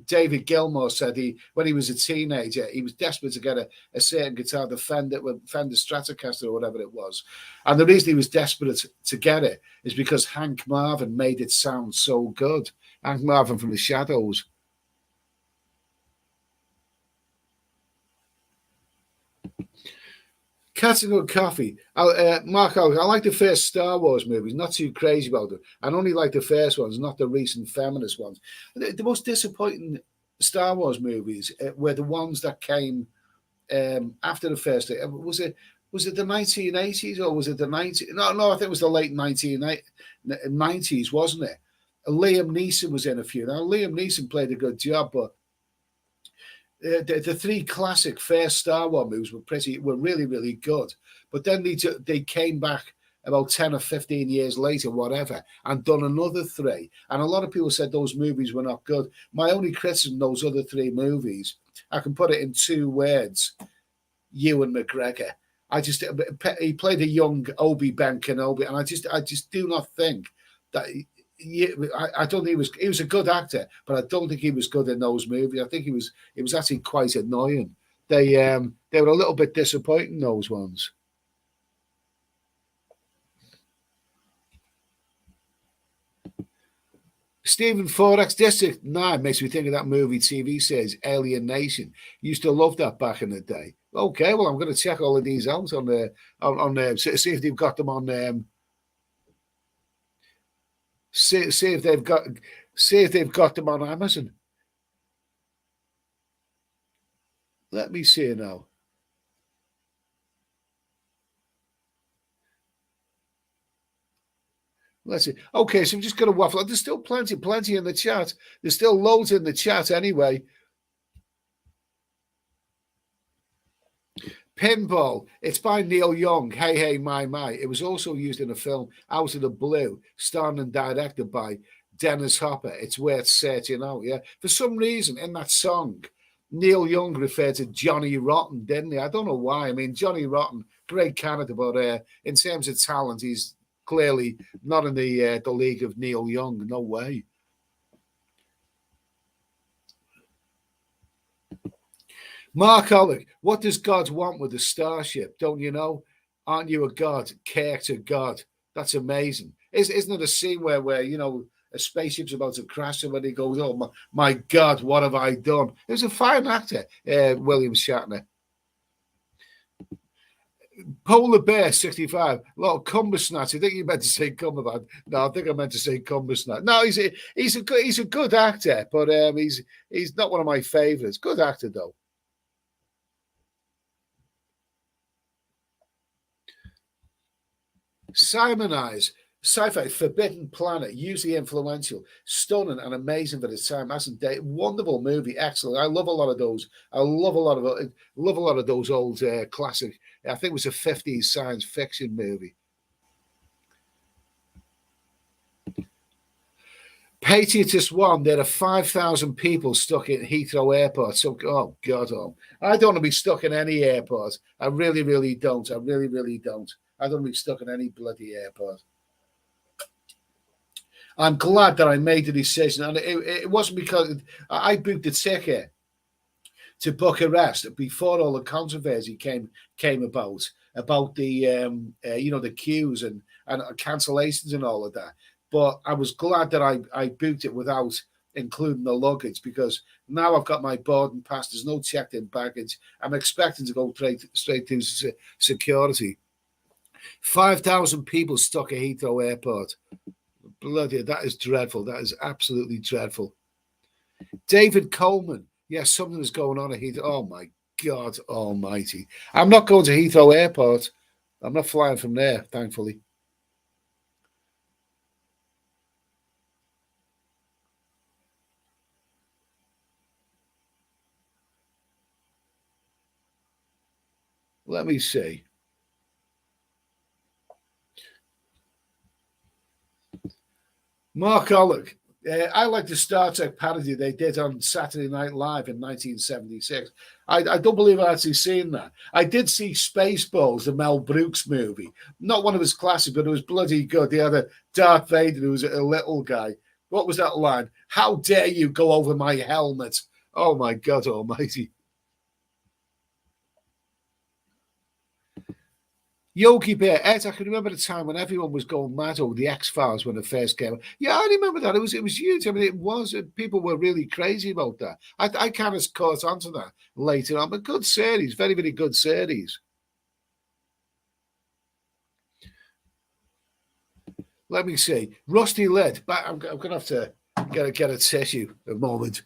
David Gilmour said when he was a teenager, he was desperate to get a certain guitar, the Fender Stratocaster or whatever it was. And the reason he was desperate to get it is because Hank Marvin made it sound so good. Hank Marvin from the Shadows. Cats and Good Coffee. Mark, I like the first Star Wars movies, not too crazy about them. I only like the first ones, not the recent feminist ones. The most disappointing Star Wars movies were the ones that came after the first. Was it the 1980s or was it the 90s? No, I think it was the late 1990s, wasn't it? Liam Neeson was in a few. Now, Liam Neeson played a good job, but the three classic first Star Wars movies were really, really good. But then they came back about 10 or 15 years later, whatever, and done another three. And a lot of people said those movies were not good. My only criticism of those other three movies, I can put it in two words: Ewan McGregor. He played a young Obi-Wan Kenobi, and I just do not think that. I don't think he was a good actor, but I don't think he was good in those movies. I think it was actually quite annoying. They were a little bit disappointing, those ones. Stephen Forex District 9 makes me think of that movie TV series Alien Nation. Used to love that back in the day. Okay, well, I'm going to check all of these out on see if they've got them on. See if they've got them on Amazon. Let me see now. Let's see. Okay, so I'm just going to waffle. There's still plenty in the chat. There's still loads in the chat anyway. Pinball. It's by Neil Young. Hey, hey, my. It was also used in a film, Out of the Blue, starring and directed by Dennis Hopper. It's worth searching out, yeah. For some reason, in that song, Neil Young referred to Johnny Rotten, didn't he? I don't know why. I mean, Johnny Rotten, great character, but in terms of talent, he's clearly not in the league of Neil Young. No way. Mark Ollick, what does God want with the starship? Don't you know? Aren't you a God? Care to God. That's amazing. Isn't it a scene where you know, a spaceship's about to crash and when he goes, oh, my God, what have I done? He was a fine actor, William Shatner. Polar Bear 65. A lot of Cumbersnatch. I think you meant to say Cumberbatch. No, I think I meant to say Cumbersnatch. No, he's a good actor, but he's not one of my favourites. Good actor though. Simonize. Sci-fi, Forbidden Planet, hugely influential, stunning and amazing for its time. Hasn't they? Wonderful movie, excellent. I love a lot of those. I love a lot of those old classic. I think it was a 50s science fiction movie. Patriotus 1, there are 5,000 people stuck in Heathrow Airport. So, oh, God, I don't want to be stuck in any airport. I really, really don't. I really, really don't. I don't want to be stuck in any bloody airport. I'm glad that I made the decision, and it wasn't because I booked the ticket to Bucharest before all the controversy came about the the queues and cancellations and all of that. But I was glad that I booked it without including the luggage, because now I've got my boarding pass. There's no checked-in baggage. I'm expecting to go straight to security. 5,000 people stuck at Heathrow Airport. Bloody, that is dreadful. That is absolutely dreadful. David Coleman. Yes, something is going on at Heathrow. Oh, my God almighty. I'm not going to Heathrow Airport. I'm not flying from there, thankfully. Let me see. Mark Ollick. I like the Star Trek parody they did on Saturday Night Live in 1976. I don't believe I've actually seen that. I did see Spaceballs, the Mel Brooks movie. Not one of his classics, but it was bloody good. They had a Darth Vader who was a little guy. What was that line? How dare you go over my helmet? Oh, my God almighty. Yogi Bear, Ed, I can remember the time when everyone was going mad over the X-Files when it first came out. Yeah, I remember that. It was huge. I mean, people were really crazy about that. I kind of caught on to that later on, but good series, very, very good series. Let me see. Rusty Lid. I'm going to have to get a tissue a moment.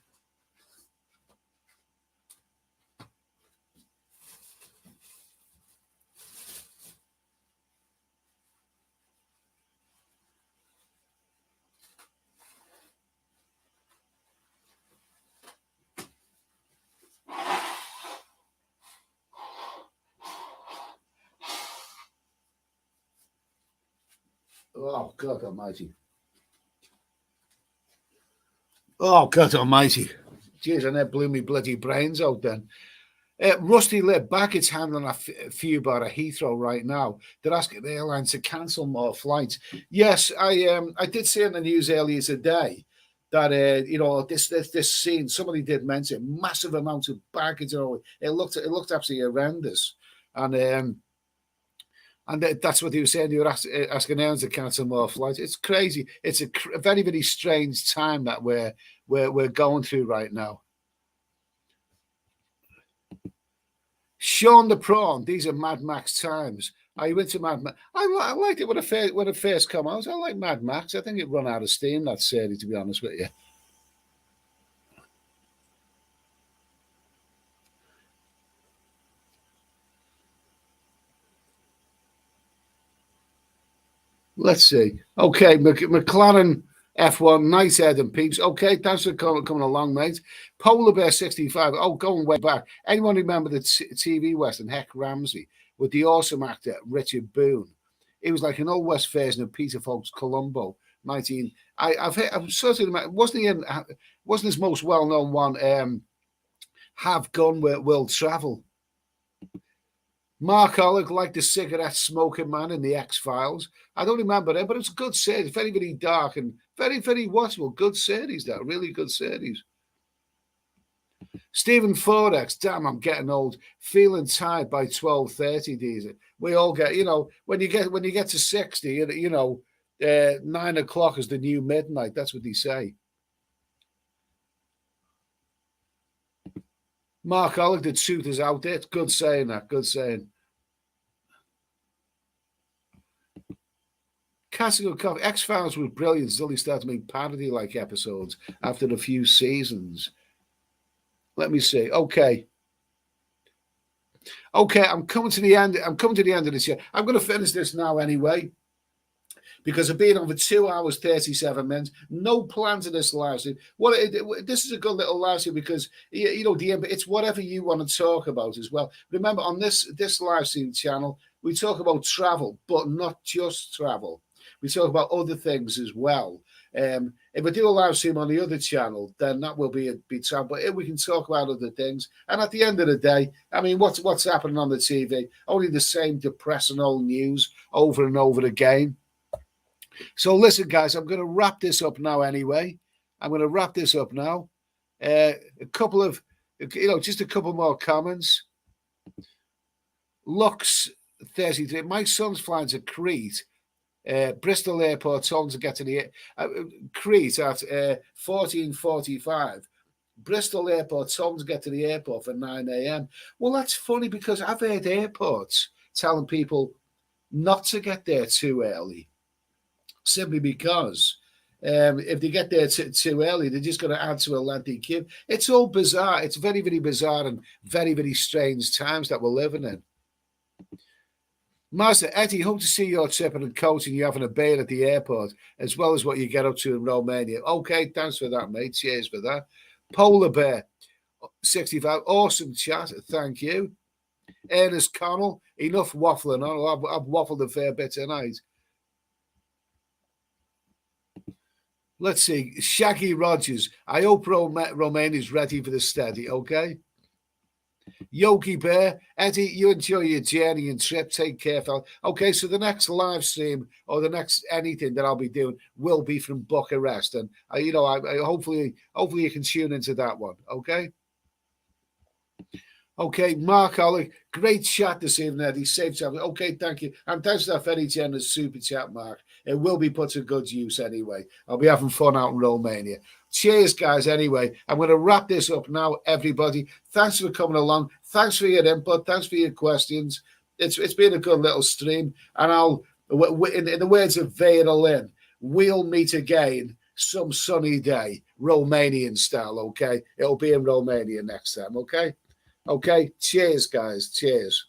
Oh, God almighty. Oh, God almighty. Jeez, and that blew me bloody brains out then. Rusty Lip back its handling a few bar at Heathrow right now. They're asking the airlines to cancel more flights. Yes, I did see in the news earlier today that this scene, somebody did mention massive amounts of baggage. It looked absolutely horrendous, and that's what he was saying. You were asking airlines to cancel more flights. It's crazy. It's a very, very strange time that we're going through right now. Sean the Prawn, these are Mad Max times. I went to Mad Max. I liked it when it first came out. I like Mad Max. I think it run out of steam, that series, to be honest with you. Let's see. Okay, McLaren F1, nice head and peeps. Okay, thanks for coming along, mate. Polar Bear 65. Oh, going way back. Anyone remember the TV Western Heck Ramsey with the awesome actor Richard Boone? He was like an old West version of Peter Falk's Columbo. 19. I've sort of wasn't his most well known one. Have Gun Will Travel. Mark Ollick, like the cigarette smoking man in the X-Files. I don't remember it, but it's a good series. Very, very dark and very, very watchable. Good series, that. Really good series. Stephen Forex, damn, I'm getting old. Feeling tired by 12:30, these. We all get, when you get to 60, 9 o'clock is the new midnight. That's what they say. Mark Ollick, the truth is out there. It's good saying that. Good saying. Classical Coffee. X-Files was brilliant until he started to make parody-like episodes after a few seasons. Let me see. Okay, I'm coming to the end. I'm coming to the end of this year. I'm going to finish this now anyway, because I've been over 2 hours, 37 minutes. No plans of this live stream. This is a good little live stream because it's whatever you want to talk about as well. Remember, on this live stream channel, we talk about travel, but not just travel. We talk about other things as well. If we do a live stream on the other channel, then that will be a big time. But if we can talk about other things, and at the end of the day, I mean, what's happening on the TV? Only the same depressing old news over and over again. So listen, guys, I'm going to wrap this up now anyway. I'm going to wrap this up now. A couple of, just a couple more comments. Lux 33. My son's flying to Crete. Bristol Airport told him to get to the Crete at 14:45. Bristol Airport told him to get to the airport for 9 a.m. Well, that's funny because I've heard airports telling people not to get there too early, simply because if they get there too early, they're just going to add to a lengthy queue. It's all bizarre. It's very, very bizarre and very, very strange times that we're living in. Master Eddie, hope to see your trip and coaching you having a beer at the airport, as well as what you get up to in Romania. Okay, thanks for that, mate. Cheers for that. Polar Bear 65, awesome chat. Thank you. Ernest Connell, enough waffling on. I've waffled a fair bit tonight. Let's see. Shaggy Rogers. I hope Romania's ready for the steady, okay? Yogi Bear, Eddie, you enjoy your journey and trip. Take care, fella. Okay, so the next live stream or the next anything that I'll be doing will be from Bucharest, and I hopefully you can tune into that one. Okay. Okay, Mark Ollie, great chat this evening, Eddie. Safe travel. Okay, thank you. And thanks for that very generous super chat, Mark. It will be put to good use anyway. I'll be having fun out in Romania. Cheers, guys, anyway. I'm going to wrap this up now, everybody. Thanks for coming along. Thanks for your input. Thanks for your questions. It's been a good little stream. And in the words of Vera Lynn, we'll meet again some sunny day, Romanian style, okay? It'll be in Romania next time, okay? Okay, cheers, guys. Cheers.